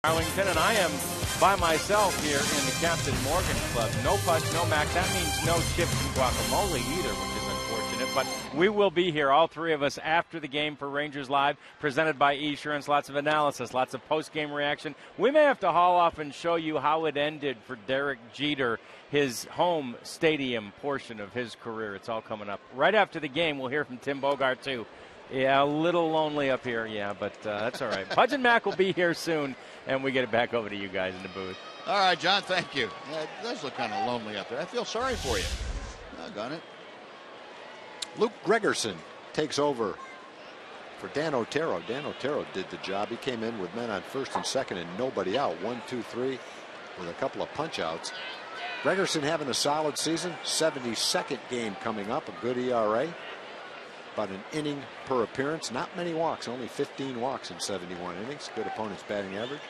Arlington, and I am by myself here in the Captain Morgan Club. No Puck, no Mac. That means no chips and guacamole either, which is unfortunate. But we will be here, all three of us, after the game for Rangers Live, presented by Esurance. Lots of analysis, lots of post-game reaction. We may have to haul off and show you how it ended for Derek Jeter, his home stadium portion of his career. It's all coming up. Right after the game, we'll hear from Tim Bogart, too. Yeah, a little lonely up here, yeah, but that's all right. Pudge and Mac will be here soon, and we get it back over to you guys in the booth. All right, John, thank you. It does look kind of lonely up there. I feel sorry for you. Doggone it. Luke Gregerson takes over for Dan Otero. Dan Otero did the job. He came in with men on first and second and nobody out. 1, 2, 3 with a couple of punch outs. Gregerson having a solid season. 72nd game coming up. A good ERA. About an inning per appearance. Not many walks. Only 15 walks in 71 innings. Good opponent's batting average.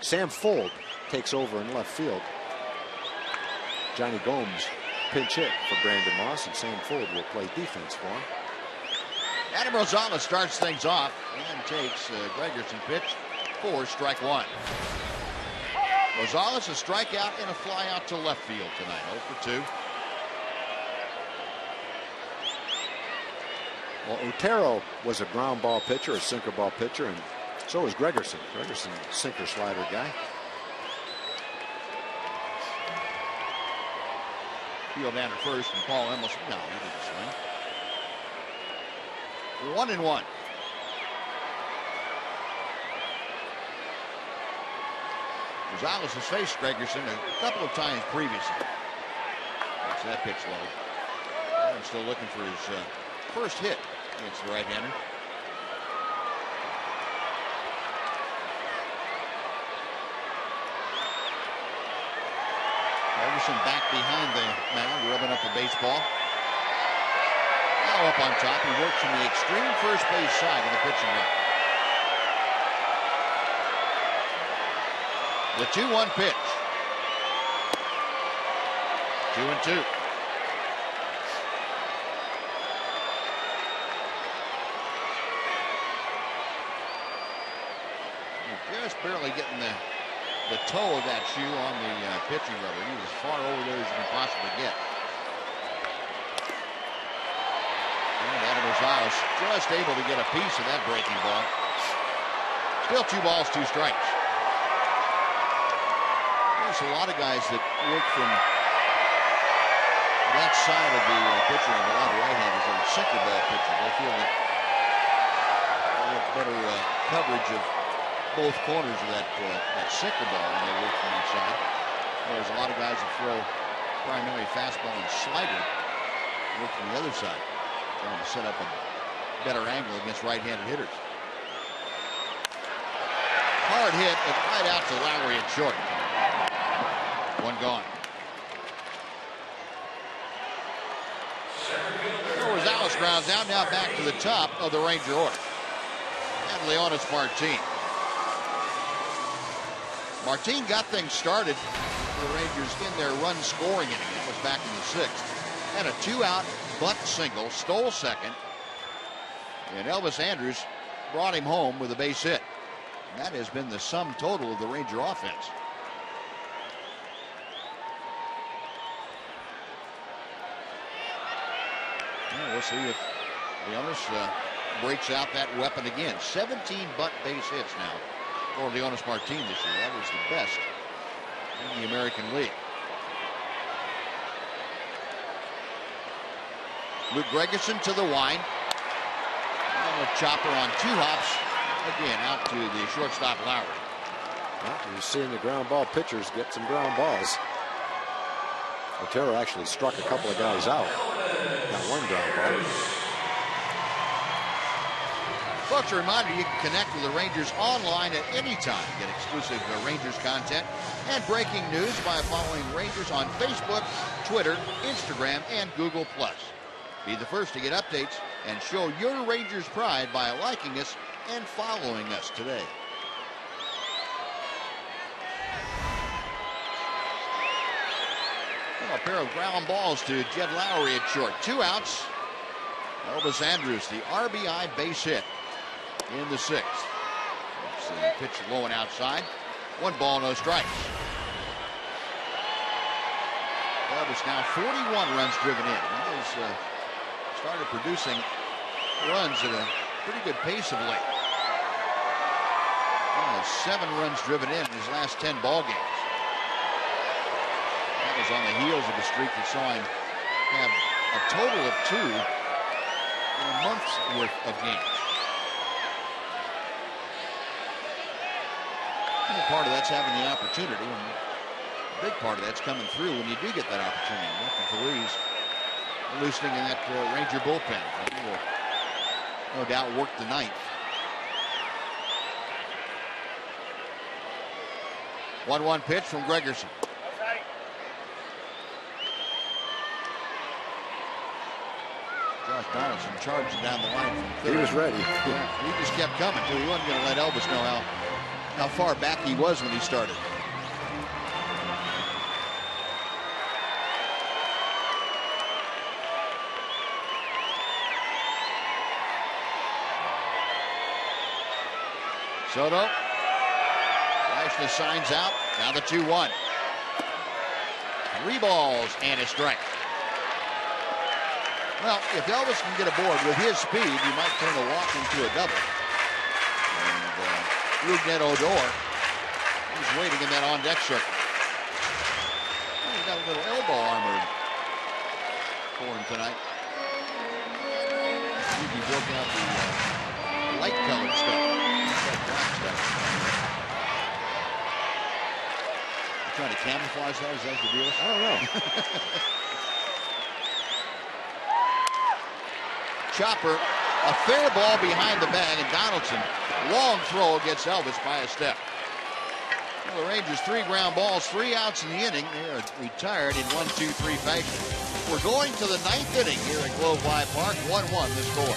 Sam Fuld takes over in left field. Johnny Gomes pinch hit for Brandon Moss, and Sam Fuld will play defense for him. Adam Rosales starts things off and takes Gregerson pitch for strike one. Rosales a strikeout and a fly out to left field tonight. 0 for 2. Well, Otero was a ground ball pitcher, a sinker ball pitcher, and so was Gregerson. Gregerson, sinker slider guy. Field man at first, and Paul Emerson. No, he didn't swing. 1-1. Rosales has faced Gregerson a couple of times previously. That's that pitch low. Adams still looking for his first hit against the right-hander. Ferguson back behind the mound, rubbing up a baseball. Now up on top, he works from the extreme first base side of the pitching run. The 2-1 pitch. 2-2. Just barely getting the toe of that shoe on the pitching rubber. He was as far over there as you can possibly get. And Adam Rosales just able to get a piece of that breaking ball. Still 2 balls, 2 strikes. There's a lot of guys that work from that side of the pitching of a lot of right-handers that are sinker ball pitchers. They feel that they get better coverage of both corners of that sinker ball when they work from that side. Whereas a lot of guys that throw primary fastball and slider work from the other side, trying to set up a better angle against right-handed hitters. Hard hit and right out to Lowry at short. 1 gone. Rosales grounds out, now back to the top of the Ranger order. And Leonis Martin. Martin got things started for the Rangers in their run scoring inning. That was back in the 6th. And a 2-out bunt single, stole second. And Elvis Andrus brought him home with a base hit. And that has been the sum total of the Ranger offense. Well, we'll see if Leonis breaks out that weapon again. 17 bunt base hits now for Leonis Martin this year. That was the best in the American League. Luke Gregerson to the line. And a chopper on 2 hops. Again, out to the shortstop Lowry. Well, you're seeing the ground ball pitchers get some ground balls. Otero actually struck a couple of guys out. Got 1 ground ball. Folks, a reminder, you can connect with the Rangers online at any time. Get exclusive Rangers content and breaking news by following Rangers on Facebook, Twitter, Instagram, and Google+. Be the first to get updates and show your Rangers pride by liking us and following us today. A pair of ground balls to Jed Lowry at short. 2 outs. Elvis Andrus, the RBI base hit in the 6th. That's the pitch low and outside. 1 ball, no strikes. Elvis now 41 runs driven in. He has started producing runs at a pretty good pace of late. He has 7 runs driven in his last 10 ball games. That was on the heels of a streak that saw him have a total of 2 in a month's worth of games. And part of that's having the opportunity, and a big part of that's coming through when you do get that opportunity. Nothing for Louise loosening in that Ranger bullpen. He will no doubt work the 9th. 1-1 pitch from Gregerson. Josh Donaldson charging down the line from 3rd. He was ready. Yeah, he just kept coming. He wasn't going to let Elvis know how far back he was when he started. Soto. Flash the signs out. Now the 2-1. 3 balls and a strike. Well, if Elvis can get aboard with his speed, he might turn a walk into a double. And Rougned Odor, he's waiting in that on-deck circle. Well, he's got a little elbow armor for him tonight. He's working out the light-colored stuff. Trying to camouflage that? Is that the deal? I don't know. Chopper, a fair ball behind the bag, and Donaldson, long throw against Elvis by a step. Well, the Rangers 3 ground balls, 3 outs in the inning. They are retired in 1-2-3 fashion. We're going to the 9th inning here at Globe Life Park. 1-1 the score.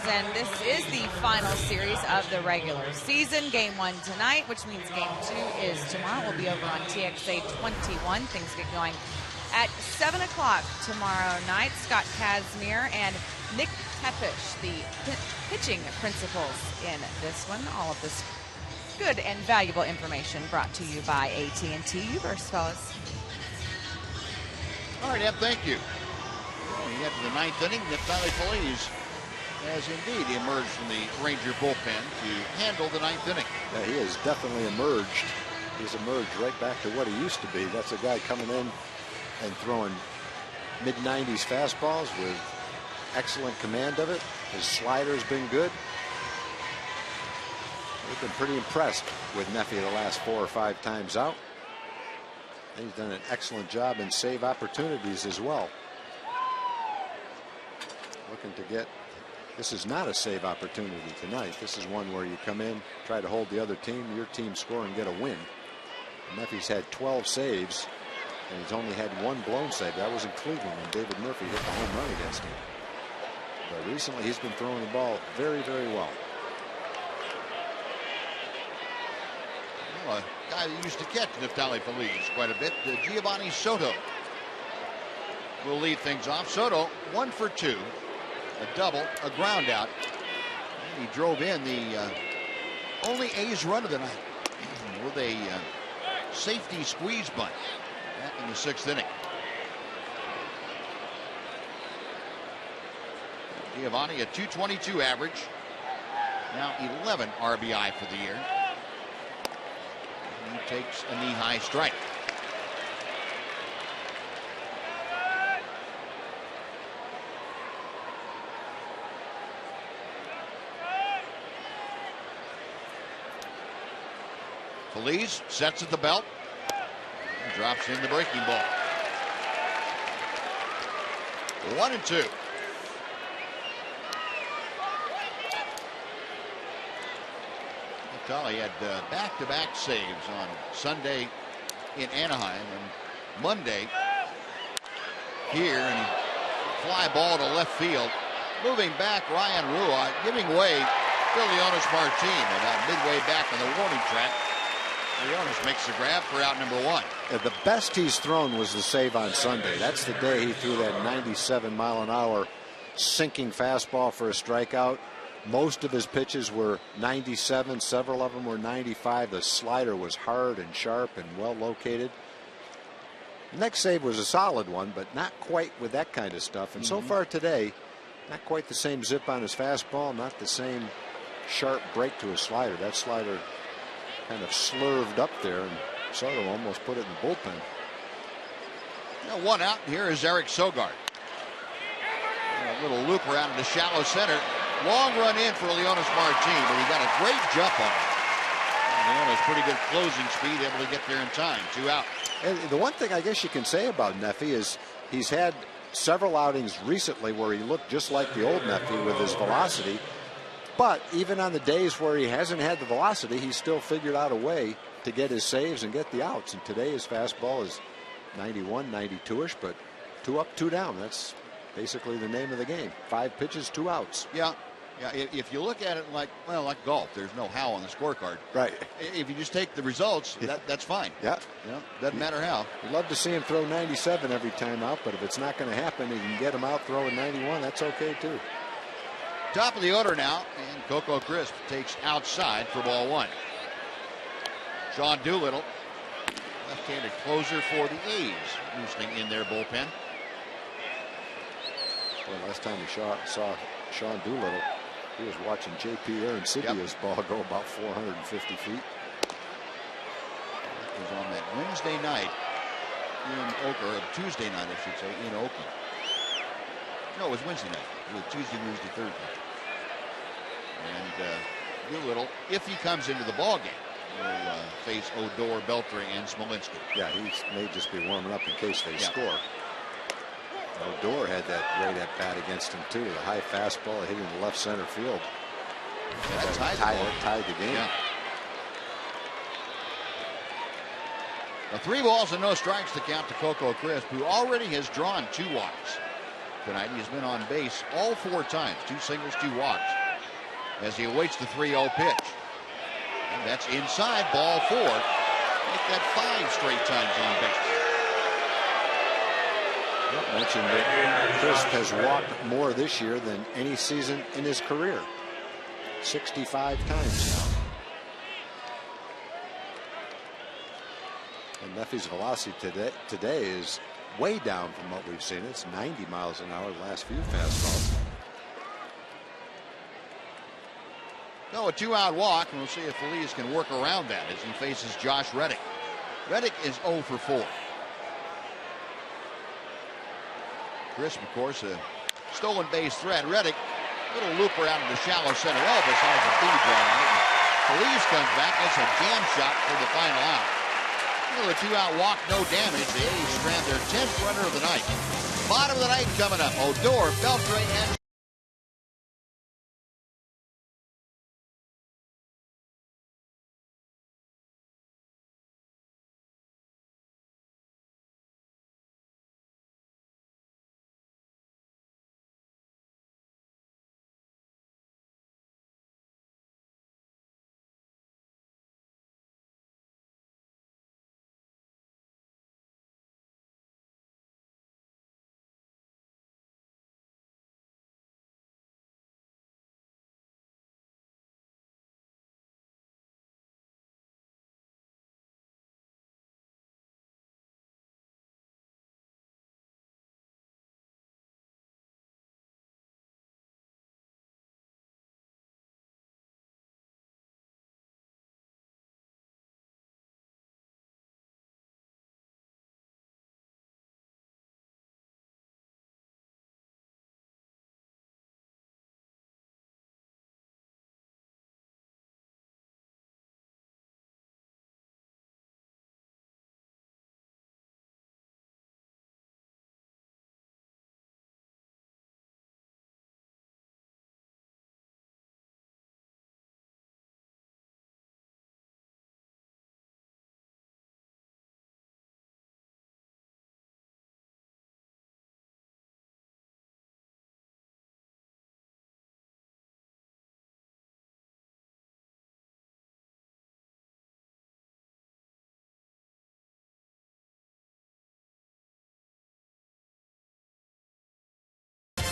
And this is the final series of the regular season. Game 1 tonight, which means Game 2 is tomorrow. We'll be over on TXA 21. Things get going at 7 o'clock tomorrow night. Scott Kazmir and Nick Tepish, the pitching principals in this one. All of this good and valuable information brought to you by AT&T Uverse, fellas. All right, Eb, thank you. Well, we get to the 9th inning. Neftali Feliz has indeed emerged from the Ranger bullpen to handle the 9th inning. Yeah, he has definitely emerged. He's emerged right back to what he used to be. That's a guy coming in and throwing mid-90s fastballs with excellent command of it. His slider's been good. We've been pretty impressed with Neffy the last 4 or 5 times out. And he's done an excellent job in save opportunities as well. Looking to get. This is not a save opportunity tonight. This is one where you come in, try to hold the other team, your team score and get a win. Murphy's had 12 saves, and he's only had 1 blown save. That was in Cleveland when David Murphy hit the home run against him. But recently he's been throwing the ball very, very well. Well, a guy that used to catch Neftali Feliz quite a bit, Giovanni Soto, will lead things off. Soto 1 for 2. A double, a ground out. And he drove in the only A's run of the night with a safety squeeze bunt back in the 6th inning. Giovanni, a .222 average. Now 11 RBI for the year. And he takes a knee-high strike. Feliz sets at the belt and drops in the breaking ball. 1-2. Neftali had back-to-back saves on Sunday in Anaheim and Monday here, and he fly ball to left field. Moving back, Ryan Rua giving way to Leonis Martin about midway back on the warning track. Leonis makes the grab for out number 1. The best he's thrown was the save on Sunday. That's the day he threw that 97-mile-an-hour sinking fastball for a strikeout. Most of his pitches were 97. Several of them were 95. The slider was hard and sharp and well located. Next save was a solid one, but not quite with that kind of stuff. And so far today, not quite the same zip on his fastball, not the same sharp break to his slider. That slider kind of slurved up there, and Soto almost put it in the bullpen. Now, one out. Here is Eric Sogard. A little loop around into shallow center. Long run in for Leonis Martin, but he got a great jump on it. Leonis pretty good closing speed, able to get there in time. 2 out. And the one thing I guess you can say about Neffy is he's had several outings recently where he looked just like the old Neffy with his velocity. But even on the days where he hasn't had the velocity, he's still figured out a way to get his saves and get the outs. And today his fastball is 91, 92-ish, but 2 up, 2 down. That's basically the name of the game. 5 pitches, 2 outs. Yeah. Yeah, if you look at it like golf, there's no how on the scorecard. Right. If you just take the results, that's fine. Yeah. Doesn't matter how. You'd love to see him throw 97 every time out, but if it's not going to happen and you can get him out throwing 91, that's okay too. Top of the order now, and Coco Crisp takes outside for ball 1. Sean Doolittle, left-handed closer for the A's, loosening in their bullpen. Well, last time we saw Sean Doolittle, he was watching J.P. Arancibio's ball go about 450 feet. That was on that Wednesday night in Oakland, or Tuesday night, I should say, in Oakland. No, it was Wednesday night. It was Tuesday, Wednesday, Thursday. And Doolittle, if he comes into the ball game, will face Odor, Beltre, and Smolinski. Yeah, he may just be warming up in case they score. Odor had that great at bat against him too. The high fastball hitting the left center field. That tied the game. Yeah. Now 3 balls and no strikes to count to Coco Crisp, who already has drawn 2 walks tonight. He has been on base all 4 times, 2 singles, 2 walks, as he awaits the 3-0 pitch. And that's inside, ball 4. Make that 5 straight times on base. I mentioned that Crisp has walked more this year than any season in his career. 65 times now. And Neffy's velocity today is way down from what we've seen. It's 90 miles an hour the last few fastballs. No, a 2-out walk, and we'll see if Phillies can work around that as he faces Josh Reddick. Reddick is 0 for 4. Crisp, of course, a stolen base threat. Reddick, little loop around into shallow center. Elvis has a bead right on it. Phillies comes back. That's a jam shot for the final out. A 2-out walk, no damage. The A's strand their 10th runner of the night. Bottom of the night coming up. Odor, Beltre, and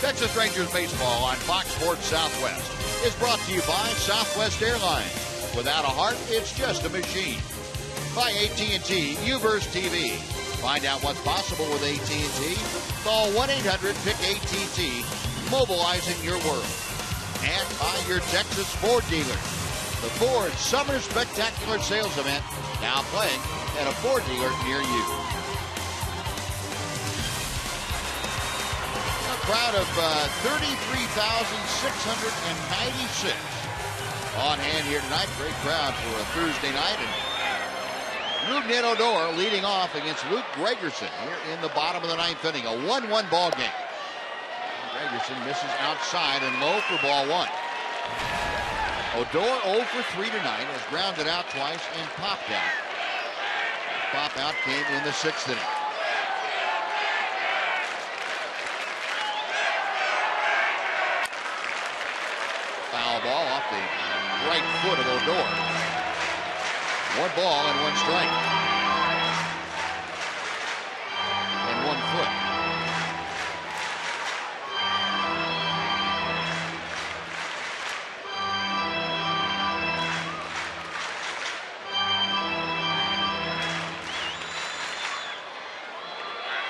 Texas Rangers baseball on Fox Sports Southwest is brought to you by Southwest Airlines. Without a heart, it's just a machine. By AT TEX UVerse TV. Find out what's possible with AT&T. Call 1-800-PICK-ATT, mobilizing your world. And by your Texas Ford dealer. The Ford Summer Spectacular Sales Event now playing at a Ford dealer near you. A crowd of 33,696 on hand here tonight. Great crowd for a Thursday night. And Rougned Odor leading off against Luke Gregerson here in the bottom of the ninth inning. A 1-1 ball game. Gregerson misses outside and low for ball one. Odor 0 for 3 tonight, has grounded out twice and popped out. Pop out came in the sixth inning. Foul ball off the right foot of Odor. 1 ball and 1 strike. And 1 foot.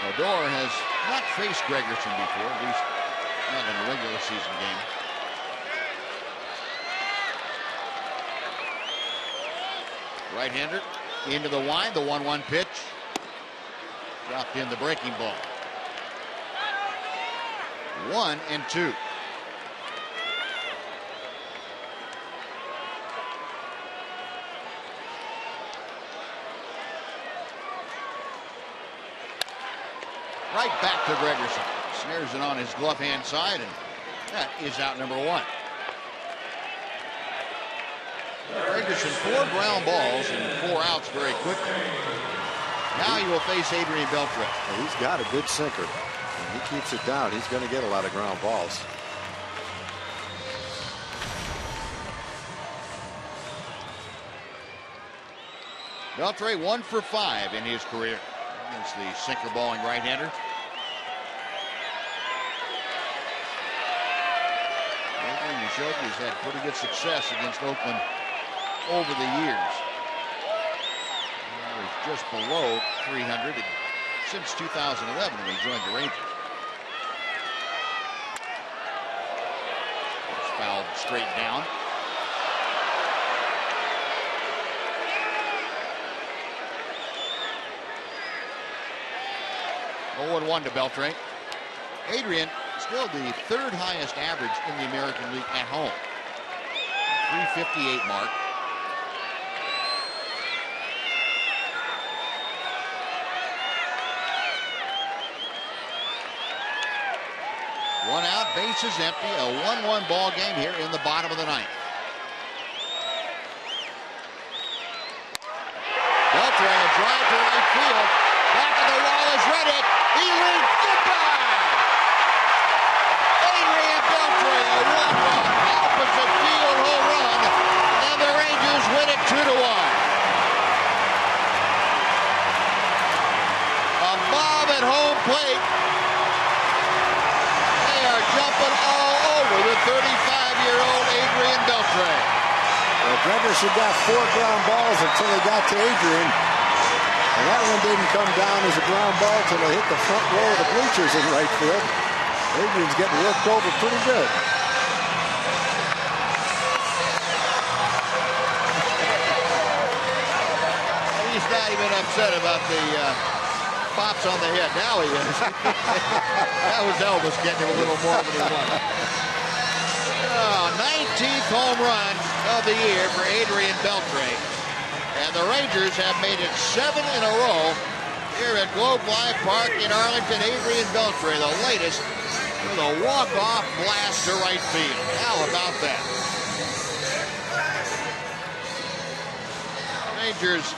Odor has not faced Gregerson before, at least not in a regular season game. Right-hander into the wind, the 1-1 pitch. Dropped in the breaking ball. 1-2. Right back to Gregerson. Snares it on his glove hand side, and that is out number 1. Gregerson 4 ground balls and 4 outs very quickly. Now he will face Adrian Beltre. Well, he's got a good sinker. When he keeps it down, he's going to get a lot of ground balls. Beltre 1 for 5 in his career against the sinker balling right-hander. Oakland, you showed he's had pretty good success against Oakland over the years. He's just below 300 since 2011 when he joined the Rangers. It's fouled straight down. Oh, 1 to Beltre. Adrian still the 3rd highest average in the American League at home. 358 mark. One out, bases empty. A 1-1 ball game here in the bottom of the ninth. Beltre, a drive to right field. Back of the wall is Reddick. He leads goodbye. Adrian Beltre, a walk-off opposite field home run, and the Rangers win it 2-1. A mob at home plate. They are jumping all over the 35-year-old Adrian Beltre. Well, Gregerson got 4 ground balls until he got to Adrian. And that one didn't come down as a ground ball until it hit the front row of the bleachers in right field. Adrian's getting worked over pretty good. He's not even upset about the pops on the head. Now he is. That was Elvis getting him a little more than he wanted. 19th home run of the year for Adrian Beltre. And the Rangers have made it 7 in a row here at Globe Life Park in Arlington. Adrian Beltre, the latest, with a walk-off blast to right field. How about that? Rangers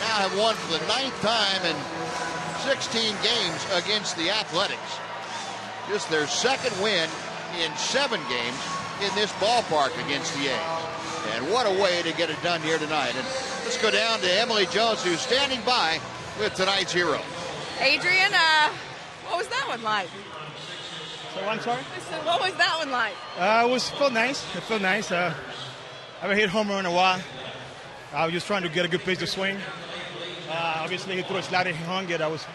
now have won for the 9th time in 16 games against the Athletics. Just their 2nd win in 7 games in this ballpark against the A's. And what a way to get it done here tonight. And let's go down to Emily Jones, who's standing by with tonight's hero. Adrian, what was that one like? So I'm sorry? What was that one like? It felt nice. It felt nice. I haven't hit home run in a while. I was just trying to get a good pitch to swing. I obviously he threw a slider, he hung it. I was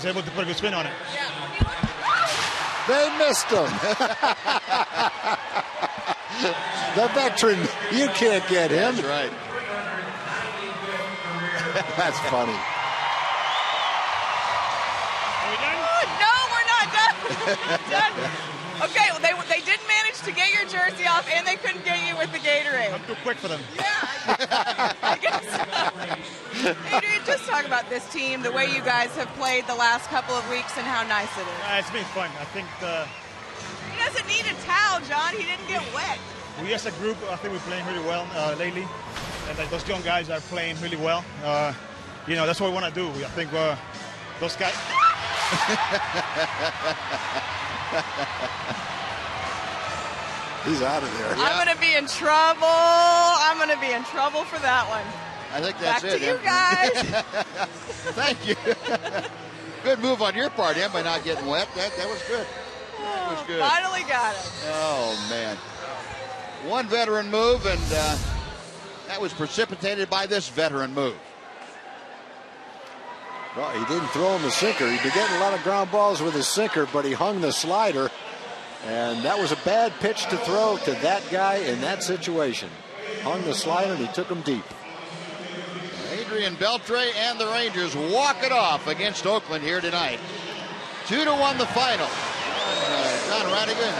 able to put a good spin on it. They missed him. The veteran, you can't get him. That's right. That's funny. No, we're not done. Done. Okay, well, they didn't manage to get your jersey off, and they couldn't get you with the Gatorade. I'm too quick for them. Yeah, I guess so. Adrian, just talk about this team, the way you guys have played the last couple of weeks, and how nice it is. It's been fun. I think he doesn't need a towel, John. He didn't get wet. We as a group, I think we're playing really well lately, and those young guys are playing really well. That's what we want to do. I think those guys. He's out of there. I'm going to be in trouble. I'm going to be in trouble for that one. I think that's Back to you guys. Thank you. Good move on your part, Em, by not getting wet. That was good. That was good. Finally got it. Oh, man. One veteran move, and that was precipitated by this veteran move. Well, he didn't throw him the sinker. He'd been getting a lot of ground balls with his sinker, but he hung the slider. And that was a bad pitch to throw to that guy in that situation. Hung the slider, and he took him deep. Adrian Beltre and the Rangers walk it off against Oakland here tonight. 2-1 the final. John Radigan,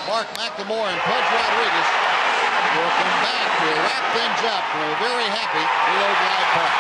Mark McLemore, and Pudge Rodriguez will come back to wrap things up. We're very happy with Oakland Park.